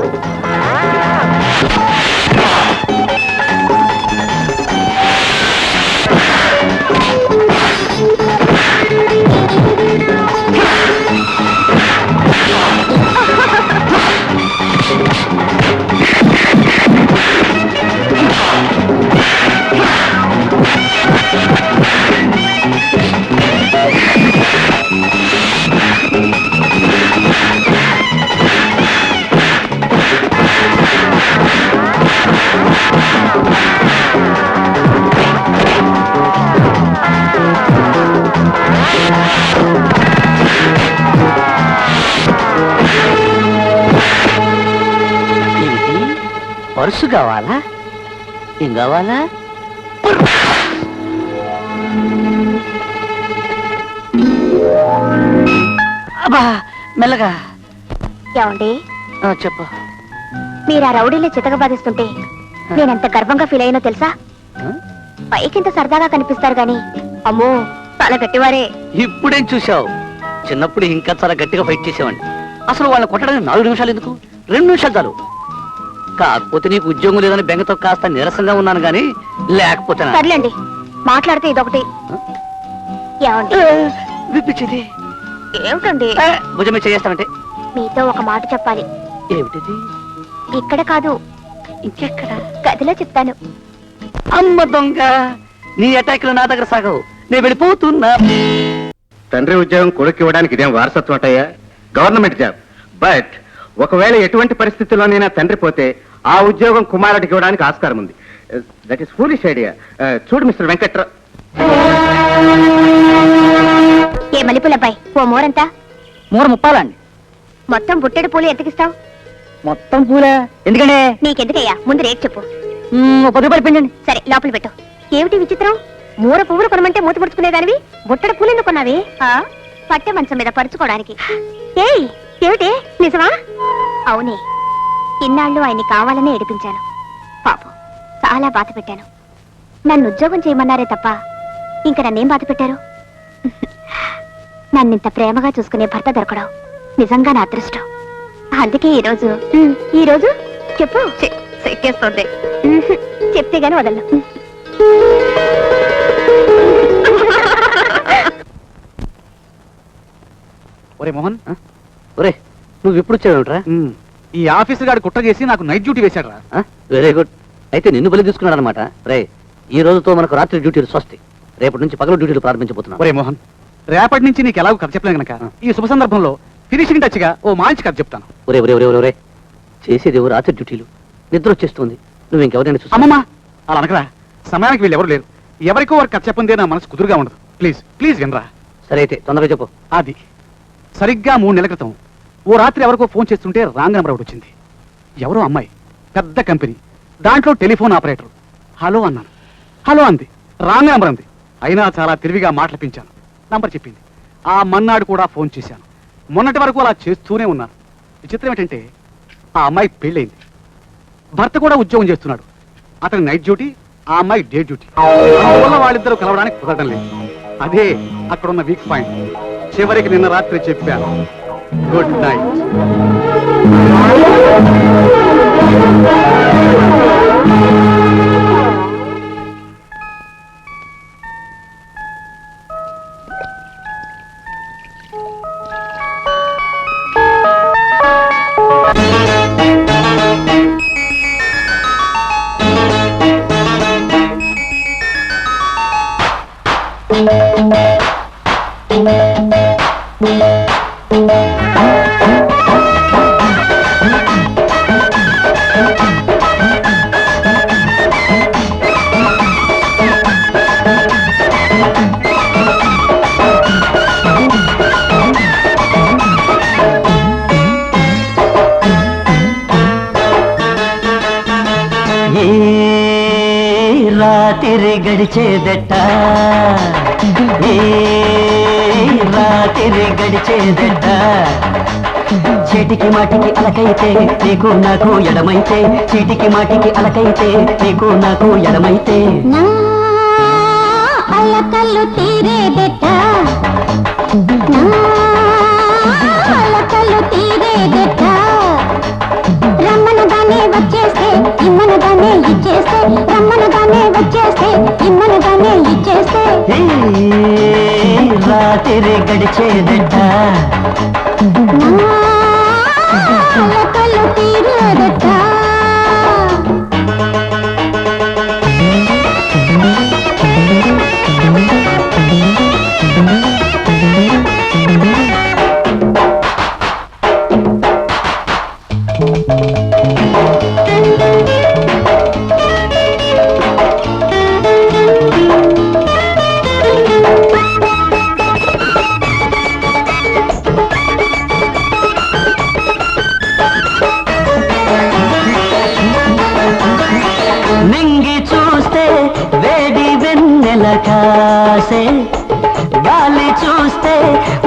[SPEAKER 1] పర్సు కావాలా? ఏం కావాలా? అబ్బా మెల్లగా.
[SPEAKER 7] ఏమండి,
[SPEAKER 1] చెప్పు.
[SPEAKER 7] మీరు ఆ రౌడీలే చితక బాధిస్తుంటే నేనెంత గర్వంగా ఫీల్ అయ్యానో తెలుసా? పైకింత సరదాగా కనిపిస్తారు గాని అమ్మో చాలా గట్టివారే.
[SPEAKER 1] ఇప్పుడేం చూసావు? చిన్నప్పుడు ఇంకా చాలా గట్టిగా ఫైట్ చేసేవాడిని. అసలు వాళ్ళని కొట్టడానికి 4 నిమిషాలు ఎందుకు? 2 నిమిషాలు చాలు. కాకపోతే నీకు ఉద్యోగం లేదని బెంగతో కాస్త నీరసంగా ఉన్నాను గాని లేకపోతే
[SPEAKER 7] సర్లేండి, మాట్లాడితే ఇదొకటి. ఏమండి
[SPEAKER 1] విప్పించేది
[SPEAKER 7] ఏమిటండి?
[SPEAKER 1] భుజమే చేస్తామంటే
[SPEAKER 7] మీతో ఒక మాట చెప్పాలి.
[SPEAKER 1] ఏమిటిది?
[SPEAKER 7] ఇక్కడ కాదు,
[SPEAKER 1] ఇంకెక్కడ?
[SPEAKER 7] గదిలో చెప్తాను.
[SPEAKER 1] అమ్మ దొంగ, నీ అటాక్లు నా దగ్గర సాగవు. నేను వెళ్ళిపోతున్నా.
[SPEAKER 9] తండ్రి ఉద్యోగం కొడుకు ఇవ్వడానికి ఇదేం వారసత్వం అటయ్యా? Government job. బట్ ఒకవేళ ఎటువంటి పరిస్థితుల్లోనైనా తండ్రి పోతే ఆ ఉద్యోగం కుమారుడికి ఇవ్వడానికి ఆస్కారం ఉంది. That is foolish idea. చూడు మిస్టర్ వెంకట్రావు.
[SPEAKER 7] ఏ మల్లెపూలబ్బాయి, ఓ మోరంతా?
[SPEAKER 1] 3 ముప్పాలండి.
[SPEAKER 7] మొత్తం బుట్టెడు పూలు ఎంతకిస్తావు?
[SPEAKER 1] మొత్తం పూలే ఎందుకంటే
[SPEAKER 7] నీకెందుకయ్యా, ముందు రేట్ చెప్పు.
[SPEAKER 1] 10 రూపాయలు పెంచండి.
[SPEAKER 7] సరే, లోపల పెట్టు. ఏమిటి విచిత్రం? 3 పువ్వులు కొనమంటే మూత ముడుచుకునేదానివి, బుట్టెడు పూలు ఎందుకు కొన్నావి? పట్టె మంచం మీద పరుచుకోవడానికి. ఏయ్, ఏమిటి నిజమా? అవునే, ఇన్నాళ్ళు ఆయన్ని కావాలనే ఏడిపించాను. పాపం, చాలా బాధ పెట్టాను. నన్ను ఉద్యోగం చేయమన్నారే తప్ప ఇంక నన్నేం బాధ పెట్టారు? నన్నింత ప్రేమగా చూసుకునే భర్త దొరకడం నిజంగా నా అదృష్టం. అందుకే ఈరోజు చెప్పు. చెక్కేస్తుంది. చెప్తే గాని వదలను.
[SPEAKER 6] ఒరే మోహన్,
[SPEAKER 1] ఒరే నువ్వు ఇప్పుడు వచ్చావుట్రా?
[SPEAKER 6] ఈ ఆఫీసర్ గారు కుట్ర చేసి నాకు నైట్ డ్యూటీ వేశాడు.
[SPEAKER 1] Very good. అయితే నిన్ను బలి తీసుకున్నాడు అనమాట. రే, ఈ రోజుతో మనకు రాత్రి డ్యూటీలు స్వస్తి. రేపటి నుంచి పగలు డ్యూటీలు ప్రారంభించబోతున్నాం.
[SPEAKER 6] ఒరే మోహన్, రేపటి నుంచి నీకు ఎలాగో కథ చెప్పలేను గనక ఈ శుభ సందర్భంలో ఫినిషింగ్ టచ్ గా ఓ మంచి కథ చెప్తాను.
[SPEAKER 1] ఒరే ఒరే ఒరే ఒరే చేసేదేవో రాత్రి డ్యూటీలు. నిద్ర వచ్చేస్తుంది. నువ్వు ఇంకెవరైనా చూసా?
[SPEAKER 6] అమ్మమ్మా, అలా అనకరా. సమయానికి వీళ్ళు ఎవరు లేరు. ఎవరికో వారు కథ చెప్పందే నా మనసు కుదురుగా ఉండదు. ప్లీజ్ ప్లీజ్ వినరా.
[SPEAKER 1] సరే అయితే తొందరగా చెప్పు.
[SPEAKER 6] అది సరిగ్గా 3 నెలల క్రితం ఓ రాత్రి ఎవరికో ఫోన్ చేస్తుంటే రాంగ్ నెంబర్ ఒకటి వచ్చింది. ఎవరో అమ్మాయి, పెద్ద కంపెనీ, దాంట్లో టెలిఫోన్ ఆపరేటర్. హలో అన్నాను. హలో అంది. రాంగ్ నెంబర్ అంది. అయినా చాలా తెలివిగా మాట్లాడించాను. నంబర్ చెప్పింది. ఆ మన్నాడు కూడా ఫోన్ చేశాను. మొన్నటి వరకు అలా చేస్తూనే ఉన్నాను. విచిత్రం ఏంటంటే ఆ అమ్మాయి పెళ్ళైంది. భర్త కూడా ఉద్యోగం చేస్తున్నాడు. అతని నైట్ డ్యూటీ, ఆ అమ్మాయి డే డ్యూటీ. అందువల్ల వాళ్ళిద్దరూ కలవడానికి కుదరడం లేదు. అదే అక్కడున్న వీక్ పాయింట్. చివరికి నిన్న రాత్రి చెప్పాను. Good night.
[SPEAKER 8] రాత్రి గడిచేదట, రాత్రి గడిచేదట. చీటికి మాటికి అలకైతే నీకు నాకు ఎడమైతే, చీటికి మాటికి అలకైతే నీకు నాకు ఎడమైతే,
[SPEAKER 7] అలకల్లు తీరేదట, అలకల్లు తీరేదట. రమ్మనగానే వచ్చేస్తే ఇమ్మనగానే ఇచ్చేస్తే, రమ్మనగానే వచ్చేస్తే ఇమ్మనగానే ఇచ్చేస్తే,
[SPEAKER 8] రాత్రి గడిచేదట.
[SPEAKER 7] అలకల్లు తీరేదట.
[SPEAKER 8] నింగి చూస్తే వేడి వెన్నెల కాసే గాలి చూస్తే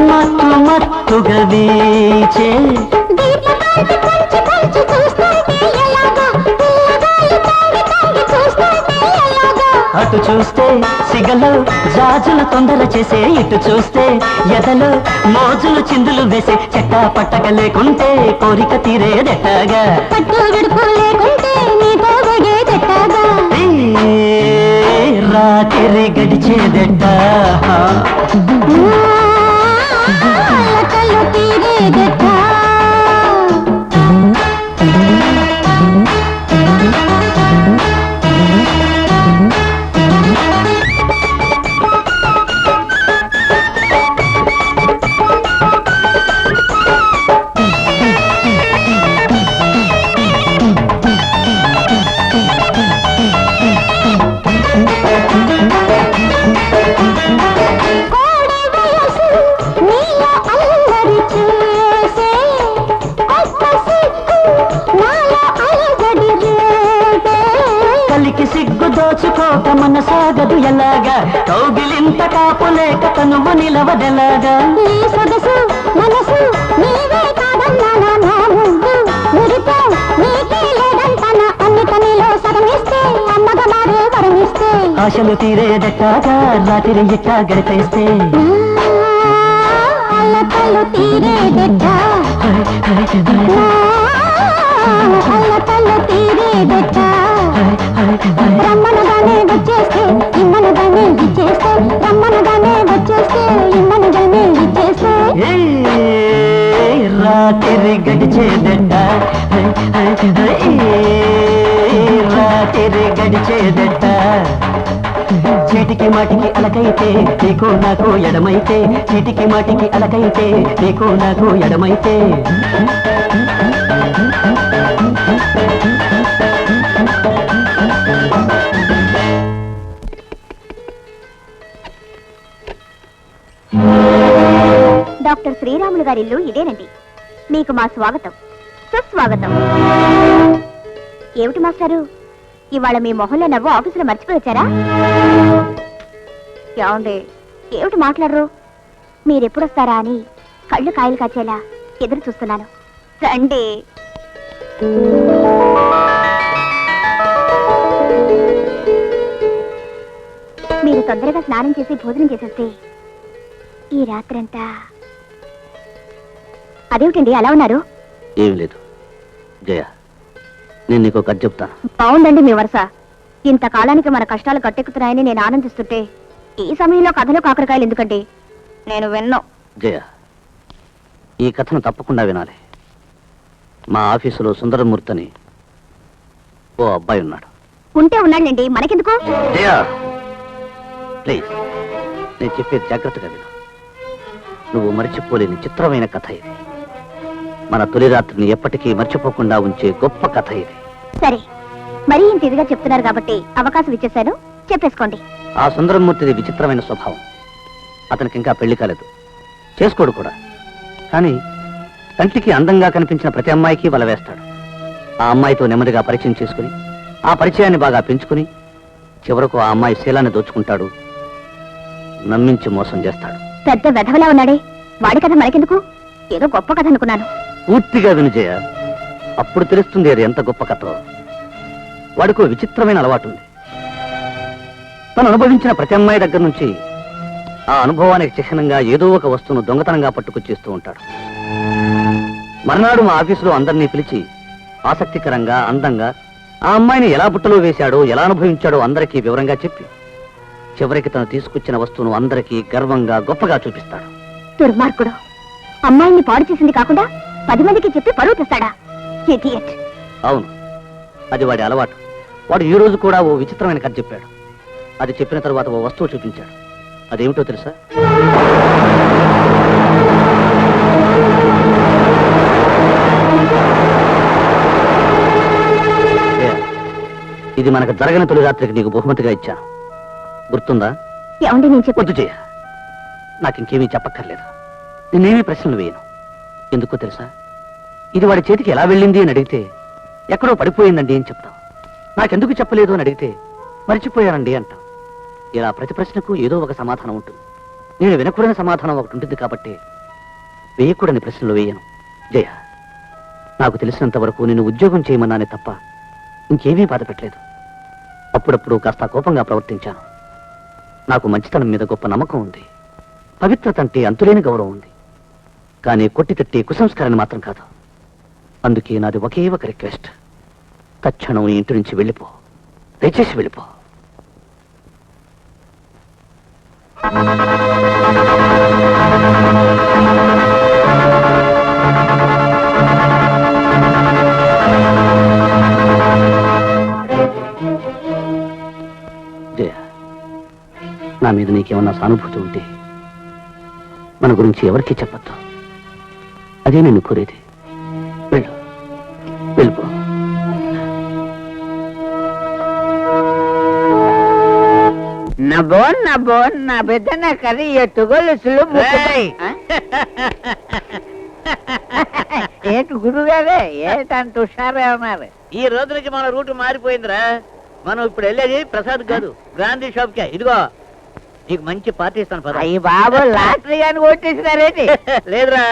[SPEAKER 8] మత్తు మత్తుగా వీచే అటు చూస్తే సిగలు జాజులు తొందర చేసే ఇటు చూస్తే ఎదలు మోజులు చిందులు వేసే చెట్టా పట్టక లేకుంటే కోరిక తీరేదెట్టాగా రాత్రి గడిచేదెట్ట కలికి సిగ్గు దోచుకోక మన సాగదు ఎలాగా కౌగిలింత కాపులేక తనువు నిలవదెలాగా సొగసు మనసు నీవే కాదన్నా ఆశలు తీరేదట్టాగా రాత్రి ఇట్టా గడిపేస్తే
[SPEAKER 7] రమ్మనగానే వచ్చేస్తే ఇమ్మనగానే ఇచ్చేస్తే రమ్మనగానే వచ్చేస్తే ఇమ్మనగానే ఇచ్చేస్తే
[SPEAKER 8] రాత్రి గడిచేదట్ట రాత్రి గడిచేదట్ట చీటికి మాటికి అలకైతే నీకు నాకు ఎడమైతే చీటికి మాటికి అలకైతే నీకు నాకు ఎడమైతే
[SPEAKER 7] డాక్టర్ శ్రీరాములు గారి ఇల్లు ఇదేనండి. మీకు మా స్వాగతం, సుస్వాగతం. ఏమిటి మాస్టారు, ఇవాళ మీ మొహంలో నవ్వు ఆఫీసులో మర్చిపోయి వచ్చారా? ఏమండి, ఏమిటి మాట్లాడరు? మీరెప్పుడొస్తారా అని కళ్ళు కాయలు కాచేలా ఎదురు చూస్తున్నాను. రండి. మీరు తొందరగా స్నానం చేసి భోజనం చేసేస్తే ఈ రాత్రంతా. అదేమిటండి అలా ఉన్నారు?
[SPEAKER 1] ఏం లేదు జయ, నేను నీకు కథ చెప్తాను.
[SPEAKER 7] బాగుందండి మీ వరుస. ఇంతకాలానికి మన కష్టాలు గట్టెక్కుతున్నాయని నేను ఆనందిస్తుంటే ఈ సమయంలో కథలు కాకరకాయలు ఎందుకండి? నేను విన్ను.
[SPEAKER 1] జయ, ఈ కథను తప్పకుండా వినాలి. మా ఆఫీసులో సుందరమూర్తి అని ఓ అబ్బాయి ఉన్నాడు.
[SPEAKER 7] ఉంటే ఉన్నాడండి, మనకెందుకు?
[SPEAKER 1] జయ ప్లీజ్, నేను చెప్పేది జాగ్రత్తగా విను. నువ్వు మర్చిపోలేని చిత్రమైన కథ ఇది. మన తొలి రాత్రిని ఎప్పటికీ మర్చిపోకుండా ఉంచే గొప్ప కథ ఇది.
[SPEAKER 7] సరే, మరీ ఇంత ఇదిగా చెప్తున్నారు కాబట్టి అవకాశం ఇచ్చేశాను, చెప్పేసుకోండి.
[SPEAKER 1] ఆ సుందరమూర్తిది విచిత్రమైన స్వభావం. అతనికి ఇంకా పెళ్లి కాలేదు, చేసుకోడు కూడా. కానీ కంటికి అందంగా కనిపించిన ప్రతి అమ్మాయికి వల వేస్తాడు. ఆ అమ్మాయితో నెమ్మదిగా పరిచయం చేసుకుని ఆ పరిచయాన్ని బాగా పెంచుకుని చివరకు ఆ అమ్మాయి శీలాన్ని దోచుకుంటాడు, నమ్మించి మోసం చేస్తాడు.
[SPEAKER 7] పెద్ద వెధవలా ఉన్నాడే, వాడి కథ మనకెందుకు? ఏదో గొప్ప కథ అనుకున్నాను.
[SPEAKER 1] పూర్తిగా వినుజయ, అప్పుడు తెలుస్తుంది అది ఎంత గొప్ప కథ. వాడికో విచిత్రమైన అలవాటు ఉంది. తను అనుభవించిన ప్రతి అమ్మాయి దగ్గర నుంచి ఆ అనుభవానికి చిహ్నంగా ఏదో ఒక వస్తువును దొంగతనంగా పట్టుకొచ్చేస్తూ ఉంటాడు. మర్నాడు మా ఆఫీసులో అందరినీ పిలిచి ఆసక్తికరంగా అందంగా ఆ అమ్మాయిని ఎలా బుట్టలో వేశాడో, ఎలా అనుభవించాడో అందరికీ వివరంగా చెప్పి చివరికి తను తీసుకొచ్చిన వస్తువును అందరికీ గర్వంగా గొప్పగా చూపిస్తాడు.
[SPEAKER 7] దుర్మార్గుడు, అమ్మాయిని పాడు చేసింది కాకుండా 10 మందికి చెప్పి పరువు తెస్తాడా? ఇడియట్.
[SPEAKER 1] అవును, అది వాడి అలవాటు. వాడు ఈ రోజు కూడా ఓ విచిత్రమైన కథ చెప్పాడు. అది చెప్పిన తర్వాత ఓ వస్తువు చూపించాడు. అదేమిటో తెలుసా? ఇది మనకు జరగని తొలి రాత్రికి నీకు బహుమతిగా ఇచ్చాను, గుర్తుందా?
[SPEAKER 7] ఏమండి, నేను
[SPEAKER 1] వద్దు జయ, నాకు ఇంకేమీ చెప్పక్కర్లేదు. నిన్నేమీ ప్రశ్నలు వేయను. ఎందుకో తెలుసా? ఇది వాడి చేతికి ఎలా వెళ్ళింది అని అడిగితే ఎక్కడో పడిపోయిందండి అని చెప్తావు. నాకెందుకు చెప్పలేదు అని అడిగితే మర్చిపోయానండి అంటాం. ఇలా ప్రతి ప్రశ్నకు ఏదో ఒక సమాధానం ఉంటుంది. నేను వినకూడని సమాధానం ఒకటి ఉంటుంది కాబట్టి వేయకూడని ప్రశ్నలు వేయను. జయ, నాకు తెలిసినంత వరకు నేను ఉద్యోగం చేయమన్నానే తప్ప ఇంకేమీ బాధ పెట్టలేదు. అప్పుడప్పుడు కాస్త కోపంగా ప్రవర్తించాను. నాకు మంచితనం మీద గొప్ప నమ్మకం ఉంది. పవిత్రత అంటే అంతులేని గౌరవం ఉంది. కానీ కొట్టి తట్టి కుసంస్కారాన్ని మాత్రం కాదు. అందుకే నాది ఒకే ఒక రిక్వెస్ట్. తక్షణం ఈ ఇంటి నుంచి వెళ్ళిపో, దయచేసి వెళ్ళిపో. జయ, నా మీద నీకేమన్నా సానుభూతి ఉంటే మన గురించి ఎవరికీ చెప్పొద్దు. అదే నేను కోరేది. వెళ్ళు, వెళ్ళిపో.
[SPEAKER 2] నబో నా పెద్దన కర్రీ ఎట్టుగొలుసులు ఏంటి గురుగారే ఏంటంత హుషారే ఉన్నారు?
[SPEAKER 10] ఈ రోజు నుంచి మన రూట్ మారిపోయిందిరా. మనం ఇప్పుడు వెళ్ళేది ప్రసాద్ కాదు, గాంధీ షాప్ కే. ఇదిగో నీకు మంచి పార్టీ ఇస్తాను పద.
[SPEAKER 2] అయ్యి బాబు, లాటరీ గాని కొట్టేసినారేంటి?
[SPEAKER 10] లేదురా,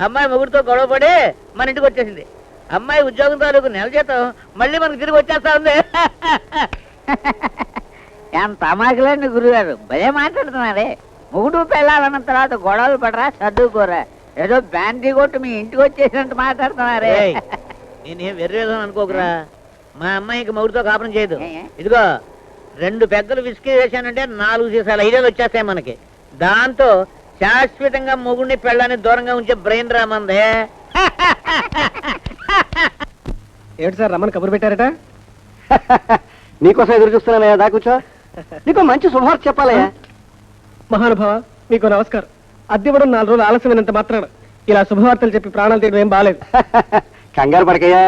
[SPEAKER 10] అమ్మాయి మొగుడితో గొడవపడి మన ఇంటికి వచ్చేసింది. అమ్మాయి ఉద్యోగం తాలూకు నెల జీతం మళ్ళీ మనకు తిరిగి వచ్చేస్తా ఉంది.
[SPEAKER 2] ఎంత అమాయకులండి గురుగారు, భలే మాట్లాడుతున్నారే. మొగుడు పెళ్ళాలన్న తర్వాత గొడవలు పడరా, చదువుకోరా. ఏదో బ్యాండీ కొట్టు మీ ఇంటికి వచ్చేసినట్టు మాట్లాడుతున్నారే.
[SPEAKER 10] ఏయ్, నేనేం వెర్రేదో అనుకోకురా. మా అమ్మాయికి మొగుడితో కాపురం చేయదు. ఇదిగో 2 పెద్దలు విస్కీ వేశానంటే 4 సీసాలు 5 వచ్చేస్తాయి మనకి. దాంతో శాశ్వతంగా మొగుడిని పెళ్ళాన్ని దూరంగా ఉంచే బ్రెయిన్ రామందే.
[SPEAKER 3] ఏమిటి సార్ రమ్మని కబురు పెట్టారట? నీకోసం ఎదురు చూస్తున్నానయ్యా, దా కూర్చో. నీకు మంచి శుభవార్త చెప్పాలయ్యా.
[SPEAKER 11] మహానుభావ, మీకు నమస్కారం. అద్దెవ్వడం 4 రోజులు ఆలస్యమైనంత మాత్రాన ఇలా శుభవార్తలు చెప్పి ప్రాణాలు తీయడం ఏం బాలేదు.
[SPEAKER 3] కంగారు పడకయ్యా,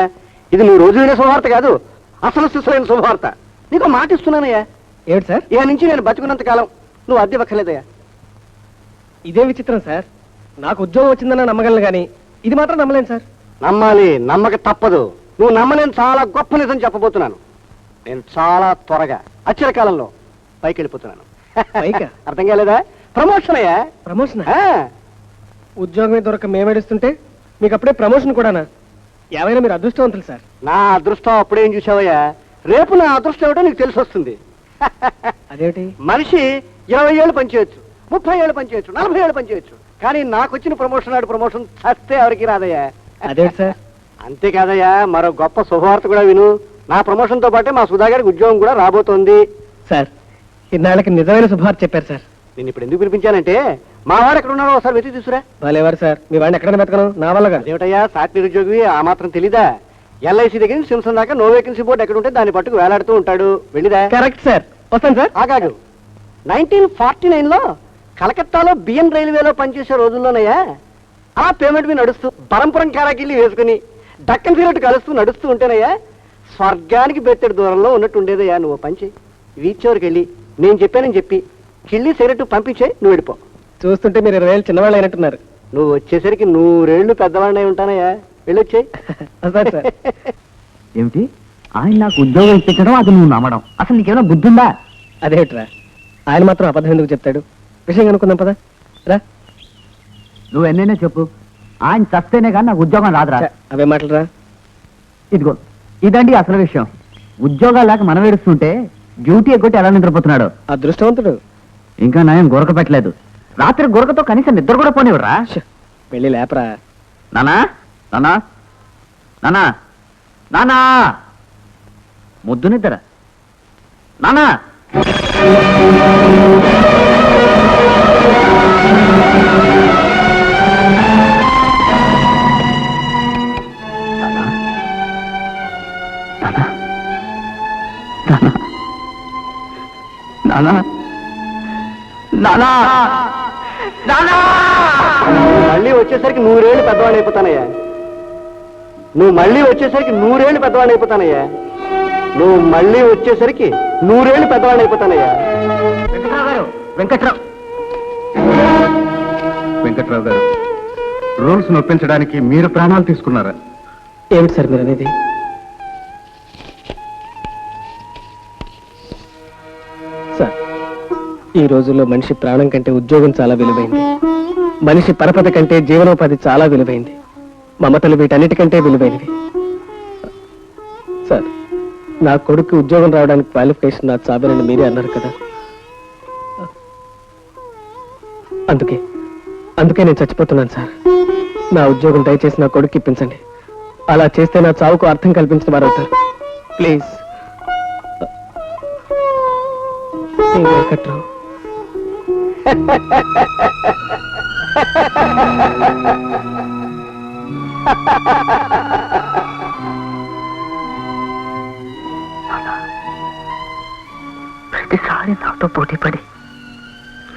[SPEAKER 3] ఇది నువ్వు రోజు వినే శుభవార్త కాదు, అసలు శిశులైన శుభవార్త. నీకు మాట ఇస్తున్నానయ్యా.
[SPEAKER 11] ఏమిటి సార్?
[SPEAKER 3] ఇక నుంచి నేను బతుకున్నంత కాలం నువ్వు అద్దె ఇవ్వక్కర్లేదయ్యా.
[SPEAKER 11] ఇదే విచిత్రం సార్. నాకు ఉద్యోగం వచ్చిందన్న నమ్మగలను కానీ ఇది మాత్రం నమ్మలేను సార్.
[SPEAKER 3] నమ్మాలి, నమ్మక తప్పదు. నువ్వు నమ్మలేని చాలా గొప్ప నిజం చెప్పబోతున్నాను. నేను చాలా త్వరగా అచ్చర కాలంలో పైకి వెళ్ళిపోతున్నాను.
[SPEAKER 11] పైకా?
[SPEAKER 3] అర్థం కాలేదా? ప్రమోషన్ అయ్యా.
[SPEAKER 11] ప్రమోషన్? ఉద్యోగమే దొరక మేమేడుస్తుంటే మీకు అప్పుడే ప్రమోషన్ కూడానా? ఏమైనా మీరు అదృష్టవంతులు సార్.
[SPEAKER 3] నా అదృష్టం అప్పుడేం చూసావయ్యా, రేపు నా అదృష్టం ఏమిటో నీకు తెలిసి వస్తుంది.
[SPEAKER 11] అదేమిటి?
[SPEAKER 3] మనిషి 20 ఏళ్ళు పనిచేయచ్చు, 30 ఏళ్ళు పనిచేయచ్చు, 40 ఏళ్ళు పనిచేయచ్చు. కానీ నాకు వచ్చిన ప్రమోషన్ నాడు ప్రమోషన్ చస్తే ఎవరికి రాదయ్యా.
[SPEAKER 11] అదేమిటి సార్?
[SPEAKER 3] అంతేకాదయ్యా, మరో గొప్ప శుభవార్త కూడా విను. నా ప్రమోషన్ తో పాటే మా సుధాగారికి ఉద్యోగం కూడా రాబోతోంది.
[SPEAKER 11] సార్, ఇన్నాళ్ళకి నిజమైన శుభవార్త చెప్పారు సార్.
[SPEAKER 3] నేను ఇప్పుడు ఎందుకు పిలిపించానంటే మా వాడు ఎక్కడ ఉన్నారో ఒకసారి వెతికి తీసుకురా.
[SPEAKER 11] వాళ్ళెవరు సార్? మీ వాడిని ఎక్కడ వెతకను, నా వల్లగా.
[SPEAKER 3] అదేమిటయ్యా, సాటి నిరుద్యోగి ఆ మాత్రం తెలీదా? LIC దగ్గర నుంచి సిమ్సన్ దాకా నో వేకెన్సీ బోర్డు ఎక్కడ ఉంటే దాన్ని పట్టుకు వేలాడుతూ ఉంటాడు. వెళ్ళిదా?
[SPEAKER 11] కరెక్ట్ సార్, వస్తాను సార్.
[SPEAKER 3] ఆగాడు. 1949లో కలకత్తాలో బిఎన్ రైల్వేలో పనిచేసే రోజుల్లోనయ్యా ఆ పేమెంట్ మీద నడుస్తూ బరంపురం కారాకిల్లి వేసుకుని దక్కన్ సిగరెట్ కలుస్తూ నడుస్తూ ఉంటేనయ్యా స్వర్గానికి బెత్తడి దూరంలో ఉన్నట్టు ఉండేదయ్యా. నువ్వు పంచి వీచ్ వరకు వెళ్ళి నేను చెప్పానని చెప్పి కిళ్ళి సిగరెట్ పంపించే, నువ్వు వెళ్ళిపో.
[SPEAKER 11] చూస్తుంటే మీరు 20 ఏళ్ళు చిన్నవాళ్ళు అయినట్టున్నారు.
[SPEAKER 3] నువ్వు వచ్చేసరికి 100 ఏళ్ళు పెద్దవాడినై ఉంటానయ్యా. వెళ్ళొచ్చాయి.
[SPEAKER 11] వస్తాను సార్.
[SPEAKER 8] ఏమిటి ఆయన నాకు ఉద్యోగం ఇప్పించడం, అది నువ్వు నమ్మడం? అసలు నీకేమైనా బుద్ధి ఉందా?
[SPEAKER 11] అదేమిట్రా, ఆయన మాత్రం అబద్ధం ఎందుకు చెప్తాడు? విషయం కనుక్కుందాం పదా. రా.
[SPEAKER 8] నువ్వు ఎన్నైనా చెప్పు, ఆయన చస్తేనే కానీ నాకు ఉద్యోగం రాదురా.
[SPEAKER 11] అవే మాటలురా.
[SPEAKER 8] ఇదిగో ఇదండి అసలు విషయం. ఉద్యోగాలు లేక మనం ఏడుస్తుంటే డ్యూటీ ఎగ్గొట్టి ఎలా నిద్రపోతున్నాడు.
[SPEAKER 11] అదృష్టవంతుడు.
[SPEAKER 8] ఇంకా నయం గురక పెట్టలేదు. రాత్రి గురకతో కనీసం నిద్ర కూడా పోనివ్వరా.
[SPEAKER 11] వెళ్ళి లేపరా.
[SPEAKER 8] నానా నానా నానా నానా ముద్దు నిద్ర నానా. నానా నానా నానా.
[SPEAKER 3] మళ్ళీ వచ్చేసరికి 100 ఏళ్ళు పెద్దవాడిని అయిపోతానయ్యా. నువ్వు మళ్ళీ వచ్చేసరికి 100 ఏళ్ళు పెద్దవాడిని అయిపోతానయ్యా. నువ్వు మళ్ళీ వచ్చేసరికి 100 ఏళ్ళు పెద్దవాడిని అయిపోతానయ్యా.
[SPEAKER 8] వెంకట్రావు గారు, వెంకట్రావు
[SPEAKER 6] వెంకట్రావు గారు, రూల్స్ నొప్పించడానికి మీరు ప్రాణాలు తీసుకున్నారా?
[SPEAKER 11] ఏమిటి సార్ మీరు అనేది? ఈ రోజుల్లో మనిషి ప్రాణం కంటే ఉద్యోగం చాలా విలువైంది. మనిషి పరపతి కంటే జీవనోపాధి చాలా విలువైంది. మమతలు వీటన్నిటికంటే విలువైనవి. సార్, నా కొడుకు ఉద్యోగం రావడానికి క్వాలిఫికేషన్ నా చాబేనని మీరే అన్నారు కదా. అందుకే నేను చచ్చిపోతున్నాను సార్. నా ఉద్యోగం దయచేసి నా కొడుకు ఇప్పించండి. అలా చేస్తే నా చావుకు అర్థం కల్పించిన వారు అవుతారు. ప్లీజ్. వెంకట్రావు.
[SPEAKER 5] ప్రతిసారి నాతో పోటీ పడి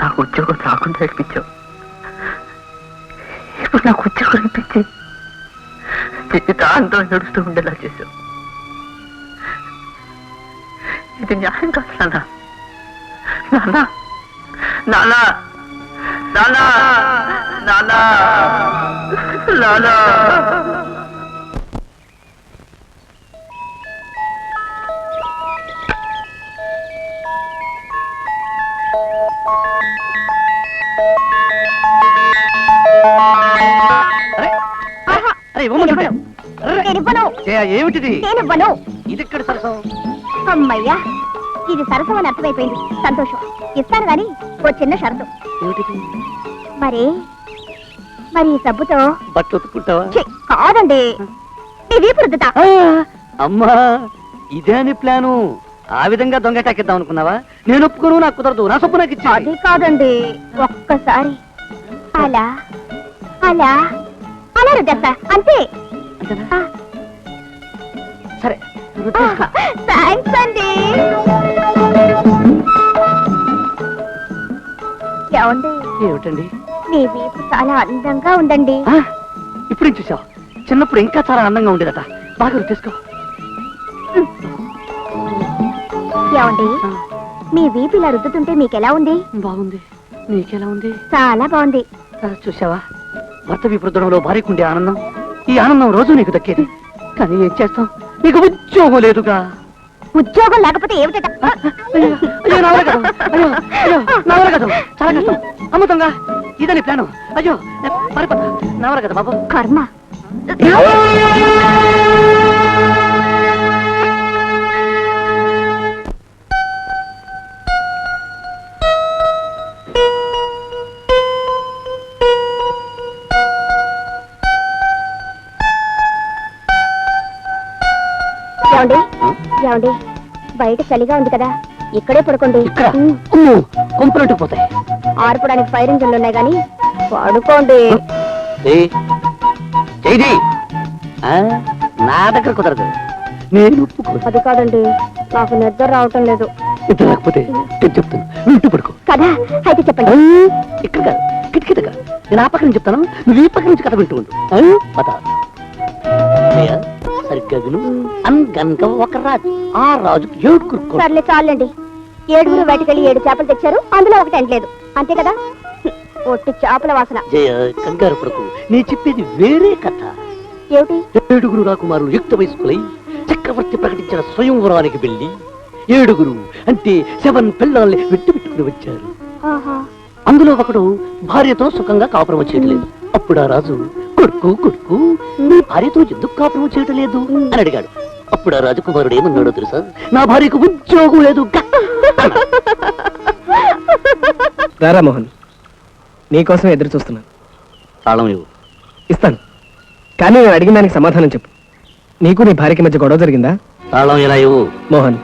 [SPEAKER 5] నాకు ఉద్యోగం రాకుండా ఇప్పించావు. ఇప్పుడు నాకు ఉద్యోగం ఇప్పించి జీవితాంతో నడుస్తూ ఉండేలా చేశావు. ఇది న్యాయం కాదు నాన్న. నాన్న నాన్న నాన్న నాన్న నాన్న.
[SPEAKER 1] ఏమిటిది?
[SPEAKER 7] నేనివ్వను.
[SPEAKER 1] ఇది ఎక్కడ సరసం?
[SPEAKER 7] అమ్మయ్యా, ఇది సరసం అని అర్థమైపోయింది. సంతోషం. ఇస్తాను గాని ఓ చిన్న షరతు. మరి ఈ సబ్బుతో
[SPEAKER 1] బట్టలు ఉతుక్కుంటావా?
[SPEAKER 7] ఛీ, కాదండి, ఇది పురుదుతా.
[SPEAKER 1] అమ్మా, ఇదే అని ప్లాను. ఆ విధంగా దొంగటాకిద్దాం అనుకున్నావా? నేను ఒప్పుకోను, నాకు కుదరదు. నా సొప్పు నాకు ఇచ్చి.
[SPEAKER 7] అది కాదండి, ఒక్కసారి అలా అలా అలా రుద్దేస్తా అంతే.
[SPEAKER 1] సరే,
[SPEAKER 7] థ్యాంక్స్ అండి. ఏమండి?
[SPEAKER 1] ఏమిటండి?
[SPEAKER 7] మీ వీపు చాలా అందంగా ఉందండి.
[SPEAKER 1] ఇప్పుడు చూసావు, చిన్నప్పుడు ఇంకా చాలా అందంగా ఉండేదట. బాగా రుద్దేసుకో.
[SPEAKER 7] ఏమండి, మీ వీపు ఇలా రుద్దుతుంటే మీకెలా ఉంది?
[SPEAKER 1] బాగుంది. నీకెలా ఉంది?
[SPEAKER 7] చాలా బాగుంది.
[SPEAKER 1] చూసావా, భర్త విప్రదడంలో భార్యకుండే ఆనందం, ఈ ఆనందం రోజు నీకు దక్కేది. కానీ ఏం చేస్తాం, నీకు ఉద్యోగం లేదుగా.
[SPEAKER 7] ఉద్యోగం లేకపోతే ఏమిటట?
[SPEAKER 1] అయ్యో నా వల్ల కాదు. నా వల్ల కాదు, చాలా కష్టం. అమ్ముతంగా ఇదని ప్లాను. అయ్యో నా వల్ల కదా బాబు.
[SPEAKER 7] కర్మ. ఏమండి, బయట చలిగా ఉంది కదా, ఇక్కడే పడుకోండి.
[SPEAKER 1] కొంపలంటూ పోతాయి.
[SPEAKER 7] ఆర్పడానికి ఫైర్ ఇంజన్లు ఉన్నాయి కానీ పడుకోండి.
[SPEAKER 1] నా దగ్గర కుదరదు. నేను
[SPEAKER 7] అది కాదండి, నాకు నిద్ర రావటం లేదు.
[SPEAKER 1] నిద్ర రాకపోతే చెప్తాను, ఇంటి పడుకో
[SPEAKER 7] కదా. అయితే చెప్పండి.
[SPEAKER 1] ఇక్కడ కాదు, కిటికీ దగ్గర. నేను ఆ పక్క నుంచి చెప్తాను, నువ్వు ఈ పక్క నుంచి కథ వింటూ ఉండు. సరిగ్గా విను. అనగనగా ఒక రాజు, ఆ రాజుకు 7 కుక్కలు.
[SPEAKER 7] సర్లే చాలండి. 7 వేటకెళ్ళి 7 చేపలు తెచ్చారు, అందులో ఒకటి ఎండలేదు, అంతే కదా. ఒట్టి చేపల వాసన.
[SPEAKER 1] జయ, కంగారు పడకు, నీ చెప్పేది వేరే కథ.
[SPEAKER 7] ఏమిటి?
[SPEAKER 1] 7 రాకుమారులు యుక్త వయస్కులై చక్రవర్తి ప్రకటించిన స్వయంవరానికి వెళ్ళి 7 అంటే 7 పిల్లల్ని పెట్టుకుని వచ్చారు. అందులో ఒకడు భార్యతో సుఖంగా కాపురం వచ్చేయట్లేదు. అప్పుడు ఆ రాజు, కొడుకు కొడుకు నీ భార్యతో ఎందుకు కాపురం చేయటం లేదు అని అడిగాడు. అప్పుడు ఆ రాజకుమారుడు ఏమన్నాడో తెలుసా? నా భార్యకు ఉద్యోగం లేదు.
[SPEAKER 11] రారామోహన్, నీకోసం ఎదురు చూస్తున్నాను.
[SPEAKER 1] తాళం ఇవ్వు.
[SPEAKER 11] ఇస్తాను, కానీ నేను అడిగిన దానికి సమాధానం చెప్పు. నీకు నీ భార్యకి మధ్య గొడవ జరిగిందా?
[SPEAKER 1] తాళం ఇలా ఇవ్వు.
[SPEAKER 11] మోహన్,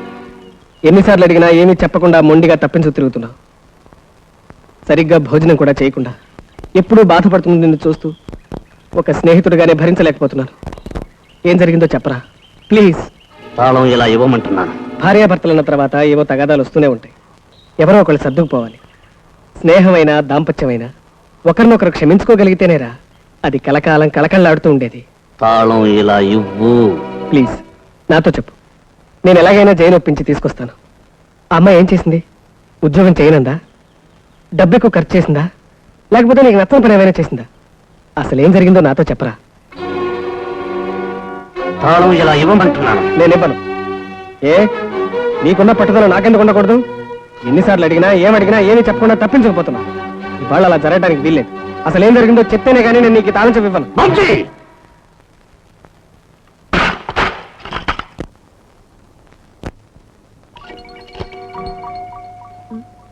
[SPEAKER 11] ఎన్నిసార్లు అడిగినా ఏమీ చెప్పకుండా మొండిగా తప్పించు తిరుగుతున్నావు. సరిగ్గా భోజనం కూడా చేయకుండా ఎప్పుడూ బాధపడుతుంది నిన్ను చూస్తూ ఒక స్నేహితుడిగానే భరించలేకపోతున్నాను. ఏం జరిగిందో చెప్పరా ప్లీజ్.
[SPEAKER 1] తాళం ఇలా ఇవ్వమంటున్నాను.
[SPEAKER 11] భార్యాభర్తలన్న తర్వాత ఏవో తగాదాలు వస్తూనే ఉంటాయి. ఎవరో ఒకళ్ళు సర్దుకుపోవాలి. స్నేహమైనా దాంపత్యమైనా ఒకరినొకరు క్షమించుకోగలిగితేనేరా అది కలకాలం కలకళ్ళాడుతూ ఉండేది.
[SPEAKER 1] తాళం ఇలా ఇవ్వు.
[SPEAKER 11] ప్లీజ్ నాతో చెప్పు. నేను ఎలాగైనా జైలు ఒప్పించి తీసుకొస్తాను. ఆ అమ్మాయి ఏం చేసింది? ఉద్యోగం చేయనందా? డబ్బు ఎక్కువ ఖర్చు చేసిందా? లేకపోతే నీకు నచ్చని పని ఏమైనా చేసిందా? అసలు ఏం జరిగిందో నాతో చెప్పరా.
[SPEAKER 1] తాళం ఇలా ఇవ్వమంటున్నాను.
[SPEAKER 11] నేనివ్వను. ఏ, నీకున్న పట్టుదల నాకెందుకు ఉండకూడదు? ఎన్నిసార్లు అడిగినా ఏమడిగినా ఏమీ చెప్పకుండా తప్పించకపోతున్నా. ఇవాళ అలా జరగడానికి వీల్లేదు. అసలు ఏం జరిగిందో చెప్తేనే కానీ నేను నీకు తాళం చెప్పివ్వను.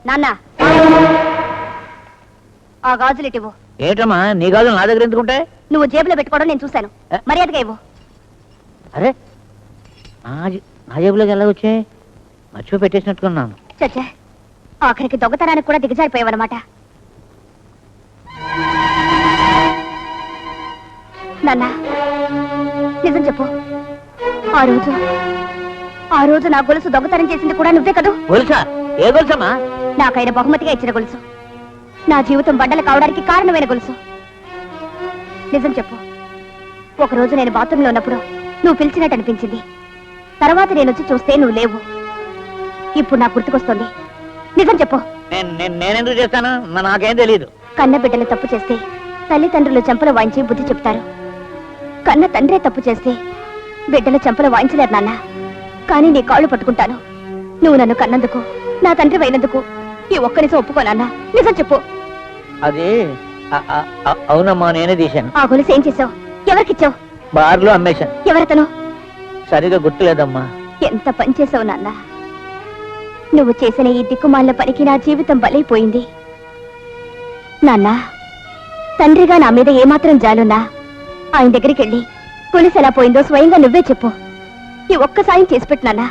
[SPEAKER 7] నాన్న ఆ గాజులు ఇవ్వు.
[SPEAKER 10] ఏటమ్మా నీ గాజులు నా దగ్గర ఎందుకుంటే?
[SPEAKER 7] నువ్వు జేబులో పెట్టుకోవడం నేను చూశాను. మర్యాదగా ఇవ్వు.
[SPEAKER 10] అరే నా జేబులోకి ఎలా వచ్చాయి? మర్చిపోయి పెట్టేసినట్టుకున్నాను.
[SPEAKER 7] చచ్చా ఆఖరికి దొంగతనానికి కూడా దిగజారిపోయావన్నమాట. నాన్న నిజం చెప్పు. ఆ రోజు నా గొలుసు దొంగతనం చేసింది కూడా నువ్వే కదూ?
[SPEAKER 10] గొలుసా? ఏ గొలుసమ్మా?
[SPEAKER 7] నాకైన బహుమతిగా ఇచ్చిన గొలుసు, నా జీవితం బండలు కావడానికి కారణమైన గొలుసు. నిజం చెప్పు. ఒకరోజు నేను బాత్రూంలో ఉన్నప్పుడు నువ్వు పిలిచినట్టు అనిపించింది. తర్వాత నేను వచ్చి చూస్తే నువ్వు లేవు. ఇప్పుడు నాకు గుర్తుకొస్తుంది. నిజం చెప్పు.
[SPEAKER 10] నేనెందుకు చేస్తాను? నాకేం తెలియదు.
[SPEAKER 7] కన్న బిడ్డలు తప్పు చేస్తే తల్లిదండ్రులు చెంపలు వాయించి బుద్ధి చెప్తారు. కన్న తండ్రే తప్పు చేస్తే బిడ్డలు చెంపలు వాయించలేరు నాన్న. కానీ నీ కాళ్ళు పట్టుకుంటాను. నువ్వు నన్ను కన్నందుకు, నా తండ్రి అయినందుకు ఈ ఒక్క నిజం ఒప్పుకోనన్నా. నిజం చెప్పు.
[SPEAKER 10] అది అవునమ్మా, నేనే తీశాను.
[SPEAKER 7] ఆ గొలుసు ఏం చేసావు? ఎవరికిచ్చావు?
[SPEAKER 10] బార్లో అమ్మేశాను.
[SPEAKER 7] ఎవరతను?
[SPEAKER 10] సరిగా గుర్తులేదమ్మా.
[SPEAKER 7] ఎంత పని చేసావు నాన్న. నువ్వు చేసిన ఈ దిక్కుమాల పనికి నా జీవితం బలైపోయింది. నాన్న తండ్రిగా నా మీద ఏమాత్రం జాలున్నా ఆయన దగ్గరికి వెళ్ళి గొలుసు ఎలా పోయిందో స్వయంగా నువ్వే చెప్పు. ఈ ఒక్క సాయం చేసి పెట్టు నాన్న.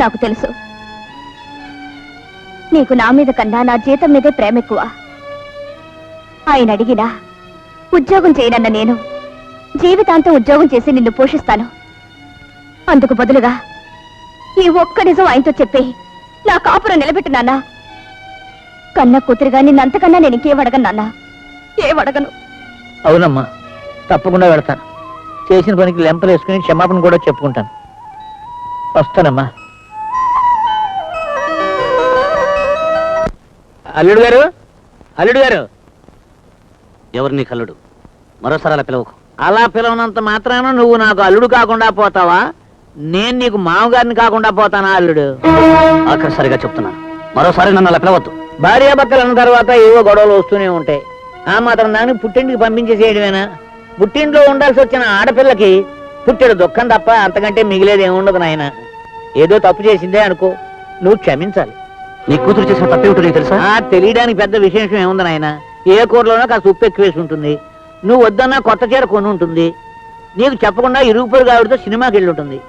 [SPEAKER 7] నాకు తెలుసు నీకు నా మీద కన్నా నా జీతం మీదే ప్రేమ ఎక్కువ. ఆయన అడిగినా ఉద్యోగం చేయనన్న నేను జీవితాంతం ఉద్యోగం చేసి నిన్ను పోషిస్తాను. అందుకు బదులుగా ఈ ఒక్క నిజం ఆయనతో చెప్పి నా కాపురం నిలబెట్టు నాన్నా. కన్న కూతురుగా నిన్నంతకన్నా నేను ఇంకేమడగను నాన్నా, ఏమడగను.
[SPEAKER 10] అవునమ్మా, తప్పకుండా వెళతాను. చేసిన పనికి లెంపలు వేసుకుని క్షమాపణ కూడా చెప్పుకుంటాను. వస్తానమ్మా. అల్లుడు గారు, అల్లుడు గారు.
[SPEAKER 1] ఎవరు నీ కల్లుడు? మరోసారి అలా పిలవకు.
[SPEAKER 10] అలా పిలవనంత మాత్రాన నువ్వు నాకు అల్లుడు కాకుండా పోతావా? నేను నీకు మామగారిని కాకుండా పోతానా అల్లుడు?
[SPEAKER 1] ఆఖరిసారిగా చెప్తున్నాను, మరోసారి నన్ను అలా పిలవద్దు.
[SPEAKER 10] భార్యాభర్తలు అన్న తర్వాత ఏవో గొడవలు వస్తూనే ఉంటాయి. ఆ మాత్రం దాన్ని పుట్టింటికి పంపించేసేయడమేనా? పుట్టింట్లో ఉండాల్సి వచ్చిన ఆడపిల్లకి పుట్టెడు దుఃఖం తప్ప అంతకంటే మిగిలేది ఏముండదు నాయన. ఏదో తప్పు చేసిందే అనుకో, నువ్వు క్షమించాలి.
[SPEAKER 1] నీ కూతురు చేసిన తప్పేమిటో నీకు తెలుసా?
[SPEAKER 10] తెలియడానికి పెద్ద విశేషం ఏముంది నాయన. ఏ కూరలోనో కాస్త ఉప్పు ఎక్కువ వేసి ఉంటుంది. నువ్వు వద్దన్నా కొత్త చీర కొని ఉంటుంది. నీకు చెప్పకుండా ఇరుగు పొరుగు ఆవిడతో సినిమాకి వెళ్ళి ఉంటుంది.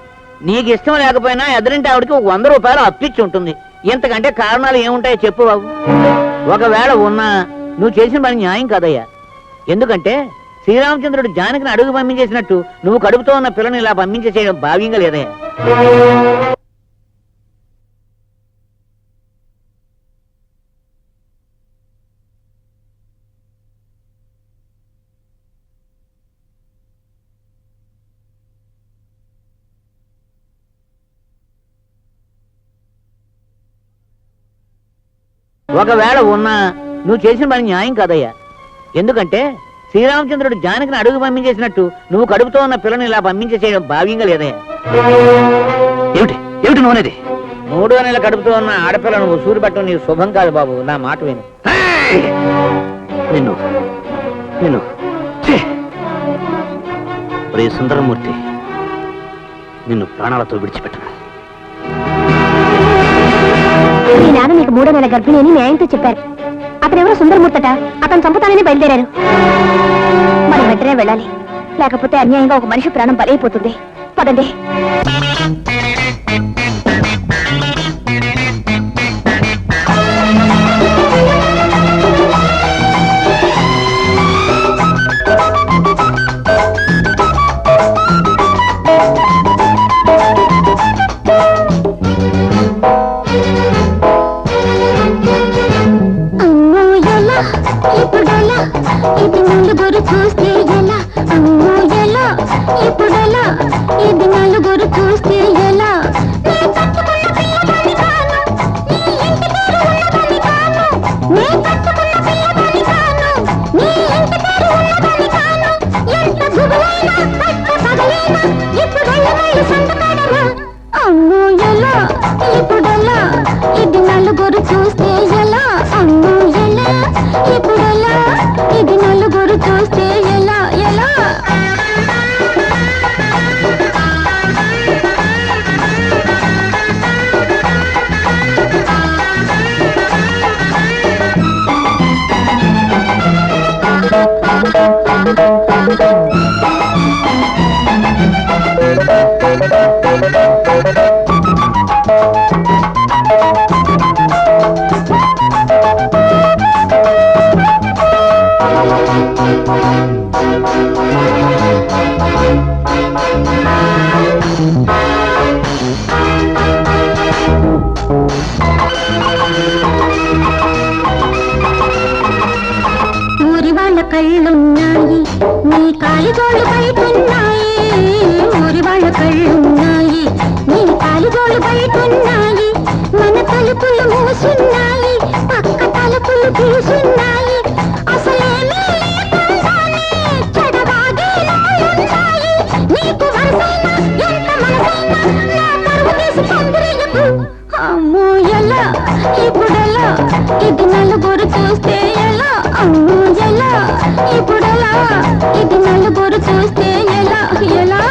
[SPEAKER 10] నీకు ఇష్టం లేకపోయినా ఎదురింటి ఆవిడకి 100 రూపాయలు అప్పిచ్చి ఉంటుంది. ఇంతకంటే కారణాలు ఏముంటాయో చెప్పు బాబు. ఒకవేళ ఉన్నా నువ్వు చేసిన పని న్యాయం కాదయ్యా. ఎందుకంటే శ్రీరామచంద్రుడు జానకిని అడుగు పంపించేసినట్టు నువ్వు కడుపుతో ఉన్న పిల్లని ఇలా పంపించేసేయడం భావ్యంగా లేదయ్యా. ఒకవేళ ఉన్నా నువ్వు చేసిన పని న్యాయం కాదయ్యా. ఎందుకంటే శ్రీరామచంద్రుడు జానకిని అడుగు పంపించేసినట్టు నువ్వు కడుపుతో ఉన్న పిల్లని ఇలా పంపించేసేయడం భావ్యంగా లేదయ్యా.
[SPEAKER 1] ఏమిటి ఏమిటి నువ్వు అనేది?
[SPEAKER 10] 3వ నెల కడుపుతో ఉన్న ఆడపిల్లను ఉసూరు పట్టడం నీకు శుభం కాదు బాబు. నా మాట విను.
[SPEAKER 1] నిన్ను నిన్ను ఒరే సుందరమూర్తి, నిన్ను ప్రాణాలతో విడిచిపెట్టను.
[SPEAKER 7] మీ నాన్న నీకు 3వ నెల గర్భిణి అని న్యాయంతో చెప్పారు. అతనెవరో సుందరమూర్తట. అతను చంపుతానని బయలుదేరారు. మనం వెంటనే వెళ్ళాలి, లేకపోతే అన్యాయంగా ఒక మనిషి ప్రాణం బలైపోతుంది. పదండి.
[SPEAKER 12] ఇది నలుగురు చూస్తే ఎలా? అమ్మో ఎలా? ఇప్పుడెలా? ఇది నలుగురు చూస్తే ఎలా? నే కట్టుకున్న పిల్లదాని కాను, నీ ఇంటి పేరు ఉన్నదని కాను. నే కట్టుకున్న పిల్లదాని కాను, నీ ఇంటి పేరు ఉన్నదని కాను. ఎంత గుబులైనా కట్ట పగలైనా ఇప్పుడు వెళ్ళబోయి సంతకాడమా? అమ్మో ఎలా? ఇప్పుడెలా? ఇది కళ్ళున్నాయి, నీ కాలిగోళ్ళు బయటున్నాయి. ఊరి వాళ్ళ కళ్ళున్నాయి, నీ కాలిగోళ్ళు బయటున్నాయి. మన తలుపులు మూసున్నాయి, పక్క తలుపులు తీసున్నాయి. అసలేమీ లేకుండానే చెడబాగేలాలున్నాయి. నీకు వరసైనా ఎంత మనసైనా నా పరువు తీసి పందిరేయకు. అమ్మో ఎలా ఇప్పుడెలా, ఇది నలుగురు చూస్తే ఎలా. అమ్మో ఎలా ఇప్పుడెలా, ఇది నలుగురు చూస్తే ఎలా. ఎలా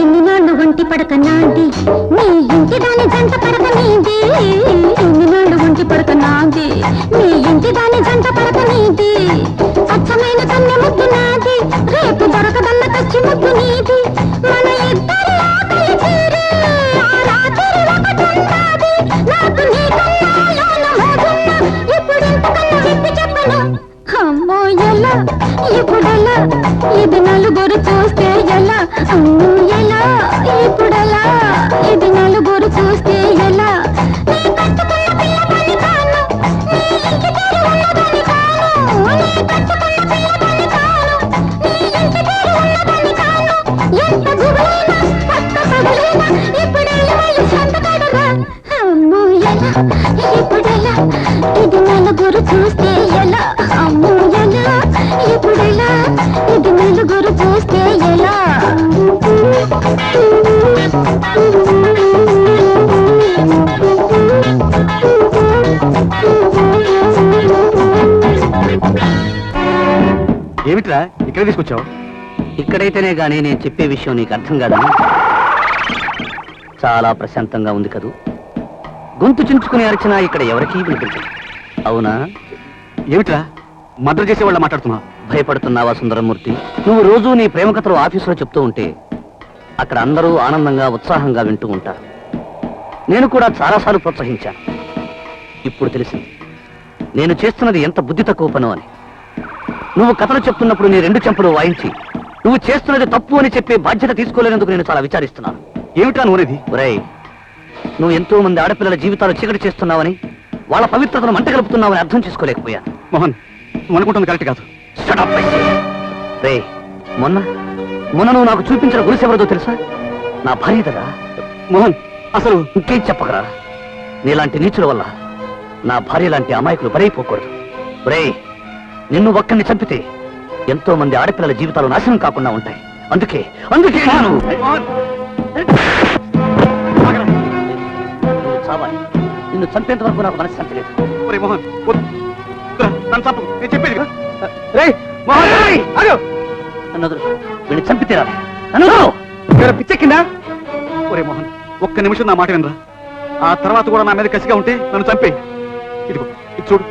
[SPEAKER 12] ఎన్ని నాళ్ళు ఒంటి పడక నాది, నీ ఇంటి దాని జంట పడక నీది. ఎన్ని నాళ్ళు ఒంటి పడక నాది, నీ ఇంటి దాని జంట పడక నీది. అచ్చమైన కన్నె ముద్దు నాది, రేపు దొరకదన్న కచ్చి ముద్దు నీది. మన ఇద్దరి ఆకలి తీరే ఆ రాత్రి ఒకటున్నది. నాకు నీ కన్నాలోన మోజున్నా, ఇప్పుడు ఇంతకన్నా విప్పి చెప్పను. అమ్మో ఎలా ఇప్పుడెలా, ఇది నలుగురు చూస్తే ఎలా. అమ్మో ఎలా ఇప్పుడెలా, ఇది నలుగురు చూస్తే ఎలా. నీ కట్టుకున్న పిల్లదాన్ని కాను, నీ ఇంటి పేరు ఉన్నదాన్ని కాను. నీ కట్టుకున్న పిల్లదాన్ని కాను, నీ ఇంటి పేరు ఉన్నదాన్ని కాను. ఎంత గుబులైనా పక్క పగలైనా ఇప్పుడెళ్ళి వాళ్ళు సంతకాడరా. అమ్మో ఎలా ఇప్పుడెలా, ఇది నలుగురు చూస్తే ఎలా. అమ్మో ఎలా ఇప్పుడెలా, ఇది నలుగురు చూస్తే ఎలా.
[SPEAKER 6] ఏమిట్రా ఇక్కడ తీసుకొచ్చావు?
[SPEAKER 1] ఇక్కడైతేనే గానీ నేను చెప్పే విషయం నీకు అర్థం కాదా? చాలా ప్రశాంతంగా ఉంది కదూ. గొంతు చించుకుని అరిచినా ఇక్కడ ఎవరికీ వినిపించదు. అవునా?
[SPEAKER 6] ఏమిట్రా మర్డర్ చేసే వాళ్ళ మాట్లాడుతున్నావు?
[SPEAKER 1] భయపడుతున్నావా సుందరమూర్తి? నువ్వు రోజూ నీ ప్రేమ కథలు ఆఫీసులో చెప్తూ ఉంటే అక్కడ అందరూ ఆనందంగా ఉత్సాహంగా వింటూ ఉంటారు. నేను కూడా చాలాసార్లు ప్రోత్సహించాను. ఇప్పుడు తెలిసింది నేను చేస్తున్నది ఎంత బుద్ధి తక్కువ పను అని. నువ్వు కథలు చెప్తున్నప్పుడు నీ రెండు చెంపలు వాయించి నువ్వు చేస్తున్నది తప్పు అని చెప్పే బాధ్యత తీసుకోలేనందుకు నేను చాలా విచారిస్తున్నాను.
[SPEAKER 6] ఏమిట్రా నువ్వునేది?
[SPEAKER 1] ఒరేయ్, నువ్వు ఎంతో మంది ఆడపిల్లల జీవితాలు చీకటి చేస్తున్నావని, వాళ్ళ పవిత్రతను మంట కలుపుతున్నావని అర్థం చేసుకోలేకపోయాను.
[SPEAKER 6] మోహన్, నువ్వు అనుకుంటుంది కరెక్ట్ కాదు.
[SPEAKER 1] రే, మొన్న నువ్వు నాకు చూపించిన గురిసె ఎవరిదో తెలుసా? నా భార్య కదా.
[SPEAKER 6] మోహన్, అసలు
[SPEAKER 1] ఇంకేం చెప్పగరా? నీలాంటి నీచుల వల్ల నా భార్య లాంటి అమాయకులు బరైపోకూడదు. రే, నిన్ను ఒక్కడిని చంపితే ఎంతో మంది ఆడపిల్లల జీవితాలు నాశనం కాకుండా ఉంటాయి. అందుకే నువ్వు చావాలి. నిన్ను చంపేంత వరకు నాకు మనశ్శాంతి లేదు.
[SPEAKER 6] మోహన్, నన్ను చంపు, నేను చెప్పేది కదా. రేయ్ మోహన్, ఆగు.
[SPEAKER 1] నన్ను వదులు. వీడిని చంపితే రాలే. నన్ను
[SPEAKER 6] పిచ్చెక్కిందా? ఒరే మోహన్, ఒక్క నిమిషం నా మాట వినరా. ఆ తర్వాత కూడా నా మీద కసిగా ఉంటే నన్ను చంపే. ఇదిగో ఇది చూడు.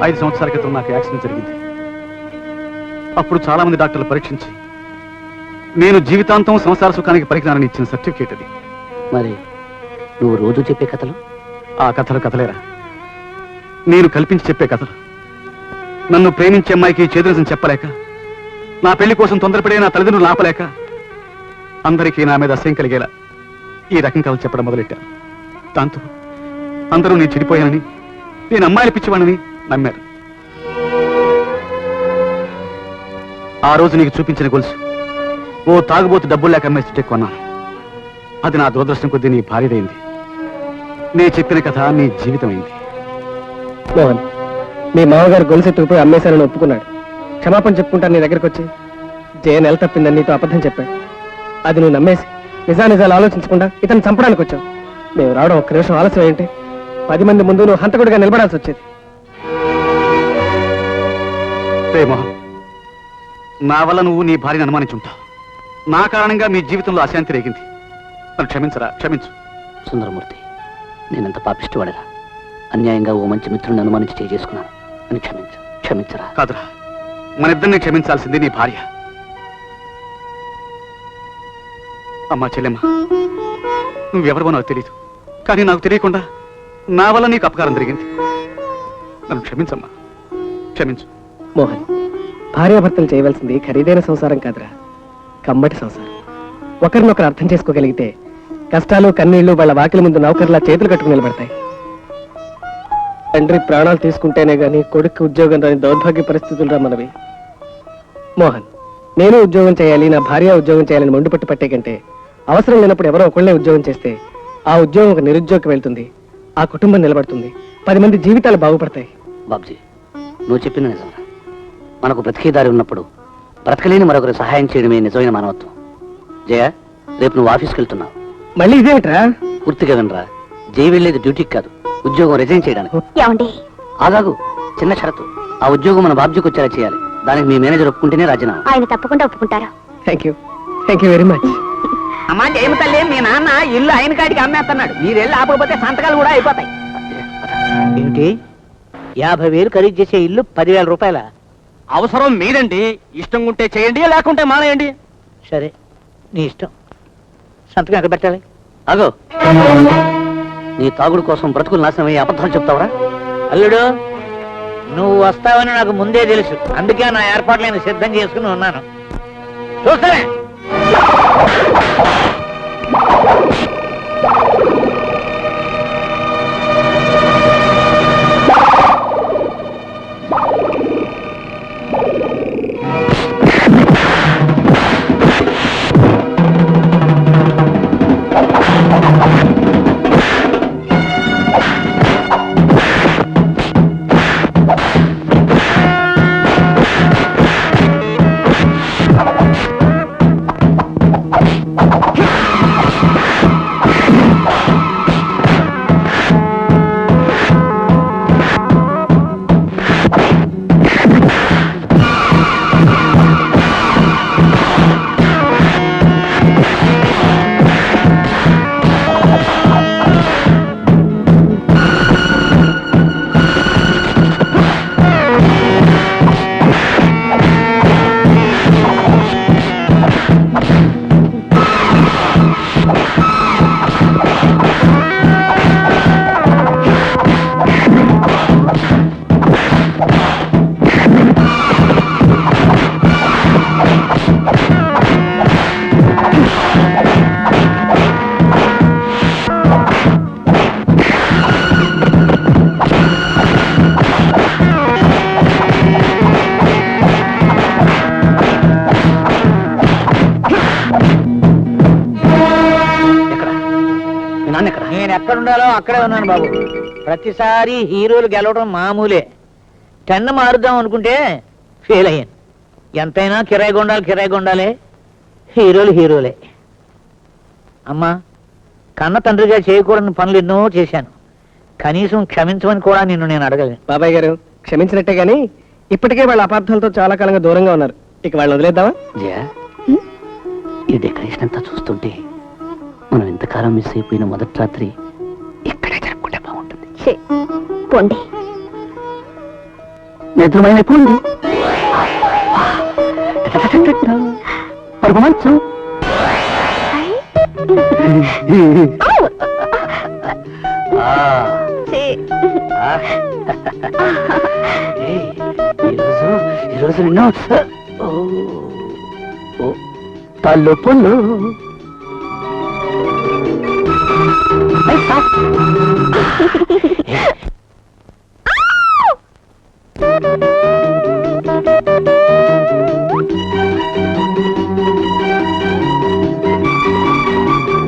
[SPEAKER 6] ఐదు సంవత్సరాల క్రితం నాకు యాక్సిడెంట్ జరిగింది. అప్పుడు చాలా మంది డాక్టర్లు పరీక్షించి నేను జీవితాంతం సంసార సుఖానికి పరిజ్ఞానాన్ని ఇచ్చిన సర్టిఫికేట్ అది.
[SPEAKER 1] మరి నువ్వు రోజు చెప్పే కథలు?
[SPEAKER 6] ఆ కథలు కథలేరా, నేను కల్పించి చెప్పే కథలు. నన్ను ప్రేమించే అమ్మాయికి చేదురసం చెప్పలేక, నా పెళ్లి కోసం తొందరపడే నా తల్లిదండ్రులు ఆపలేక, అందరికీ నా మీద అసహ్యం కలిగేలా ఈ రకం కథలు చెప్పడం మొదలెట్టాను. దాంతో అందరూ నేను చెడిపోయానని, నేను అమ్మాయిలు పిచ్చివాణని నమ్మారు. ఆ రోజు నీకు చూపించిన గొలుసు ఓ తాగుబోతు డబ్బులు లేక అమ్మేసి కొన్నాను. అది నా దురదృష్టం కొద్దీ నీ భార్యదైంది. నే చెప్పిన కథ నీ జీవితమైంది.
[SPEAKER 11] మోహన్, మీ మామగారు గొలుసెత్తుకుపోయి అమ్మేశానని ఒప్పుకున్నాడు. క్షమాపణ చెప్పుకుంటాను నీ దగ్గరికి వచ్చి. జయ నెల తప్పిందని నీతో అబద్ధం చెప్పాడు. అది నువ్వు నమ్మేసి నిజానిజాలు ఆలోచించకుండా ఇతను చంపడానికి వచ్చావు. మేము రావడం ఒక్క నిమిషం ఆలస్యం ఏంటి? 10 మంది ముందు నువ్వు హంతకుడిగా నిలబడాల్సి వచ్చేది.
[SPEAKER 6] మోహన్, నా వల్ల నువ్వు నీ భార్యను అనుమానించుంటావు. నా కారణంగా మీ జీవితంలో అశాంతి రేగింది. నన్ను క్షమించరా, క్షమించు.
[SPEAKER 1] సుందరమూర్తి, నేనెంత పాపిష్టివాడరా. అన్యాయంగా ఓ మంచి మిత్రుడిని అనుమానించి చేసుకున్నాను అని క్షమించరా.
[SPEAKER 6] కాదురా, మన ఇద్దరిని క్షమించాల్సింది నీ భార్య. అమ్మా చెల్లెమ్మ, నువ్వెవరివో నాకు తెలియదు, కానీ నాకు తెలియకుండా నా వల్ల నీకు అపకారం జరిగింది. నన్ను క్షమించమ్మా, క్షమించు.
[SPEAKER 11] మోహన్, భార్యాభర్తలు చేయవలసింది ఖరీదైన సంసారం కాదురా, కమ్మటి సంసారం. ఒకరినొకరు అర్థం చేసుకోగలిగితే కష్టాలు కన్నీళ్లు వాళ్ళ వాకిలి ముందు నౌకర్లా చేతులు కట్టుకుని నిలబడతాయి. తండ్రి ప్రాణాలు తీసుకుంటేనే గాని కొడుకు ఉద్యోగం రాని దౌర్భాగ్య పరిస్థితులు రా మనవి. మోహన్, నేను ఉద్యోగం చేయాలి, నా భార్య ఉద్యోగం చేయాలని మొండుపట్టు పట్టే కంటే అవసరం లేనప్పుడు ఎవరో ఒకళ్ళే ఉద్యోగం చేస్తే ఆ ఉద్యోగం ఒక నిరుద్యోగం వెళ్తుంది, ఆ కుటుంబం నిలబడుతుంది, 10 మంది జీవితాలు బాగుపడతాయి.
[SPEAKER 1] బాబ్జీ, నువ్వు చెప్పిన నిజంరా. మనకు బ్రతికేదారి ఉన్నప్పుడు బ్రతకలేని మరొకరు సహాయం చేయడమే నిజమైన మానవత్వం. జయ, రేపు నువ్వు ఆఫీస్కి వెళ్తున్నావు.
[SPEAKER 11] మళ్ళీ ఇదేమిట్రా?
[SPEAKER 1] పూర్తిగా వినరా. జై వెళ్ళేది డ్యూటీకి కాదు, ఉద్యోగం రిజైన్ చేయడానికి.
[SPEAKER 7] ఏమండి?
[SPEAKER 1] ఆగాగు, చిన్న షరతు. ఆ ఉద్యోగం మన బాబ్జీకి వచ్చేలా చేయాలి. దానికి మీ మేనేజర్ ఒప్పుకుంటేనే రాజీనామా.
[SPEAKER 7] ఆయన తప్పకుండా ఒప్పుకుంటారు.
[SPEAKER 11] Thank you very much.
[SPEAKER 2] అమ్మా జయమ తల్లి, మీ నాన్న ఇల్లు ఆయన కాడికి అమ్మేస్తున్నాడు. మీరు వెళ్ళి ఆపకపోతే సంతకాలు కూడా అయిపోతాయి.
[SPEAKER 10] ఏమిటి 50,000 ఖరీదు చేసే ఇల్లు 10,000 రూపాయల?
[SPEAKER 5] అవసరం మీదండి. ఇష్టం ఉంటే చేయండి, లేకుంటే మానేయండి.
[SPEAKER 10] సరే, నీ ఇష్టం. సంతకం ఎక్కడ పెట్టాలి?
[SPEAKER 1] అగో, నీ తాగుడు కోసం బ్రతుకులు నాశనమయ్యే అబద్ధాలు చెప్తావరా?
[SPEAKER 10] అల్లుడు, నువ్వు వస్తావని నాకు ముందే తెలుసు. అందుకే నా ఏర్పాట్లను సిద్ధం చేసుకుని ఉన్నాను. చూస్తానే. నేను ఎక్కడుండాలో అక్కడే ఉన్నాను బాబు. ప్రతిసారి హీరోలు గెలవడం మామూలే. టెన్న మారుద్దాం అనుకుంటే ఫెయిల్ అయ్యాను. ఎంతైనా కిరాయి కొండాలే, హీరోలు హీరోలే. అమ్మా, కన్న తండ్రిగా చేయకూడని పనులు ఎన్నో చేశాను. కనీసం క్షమించమని కూడా నిన్ను నేను అడగలేను.
[SPEAKER 11] బాబాయ్ గారు, క్షమించినట్టే గాని ఇప్పటికే వాళ్ళ అపార్థాలతో చాలా కాలంగా దూరంగా ఉన్నారు. ఇక వాళ్ళని వదిలేద్దామా?
[SPEAKER 1] జయ, ఈ డెకరేషన్ అంతా చూస్తుంటే మనం ఇంతకాలం మిస్ అయిపోయిన మొదటి రాత్రి ఇక్కడే జరుపుకుంటే బాగుంటుంది.
[SPEAKER 7] పోండి,
[SPEAKER 1] నిద్రమైన పోండి. పరమంచం ఈరోజు నిన్ను తల్లు పొల్లు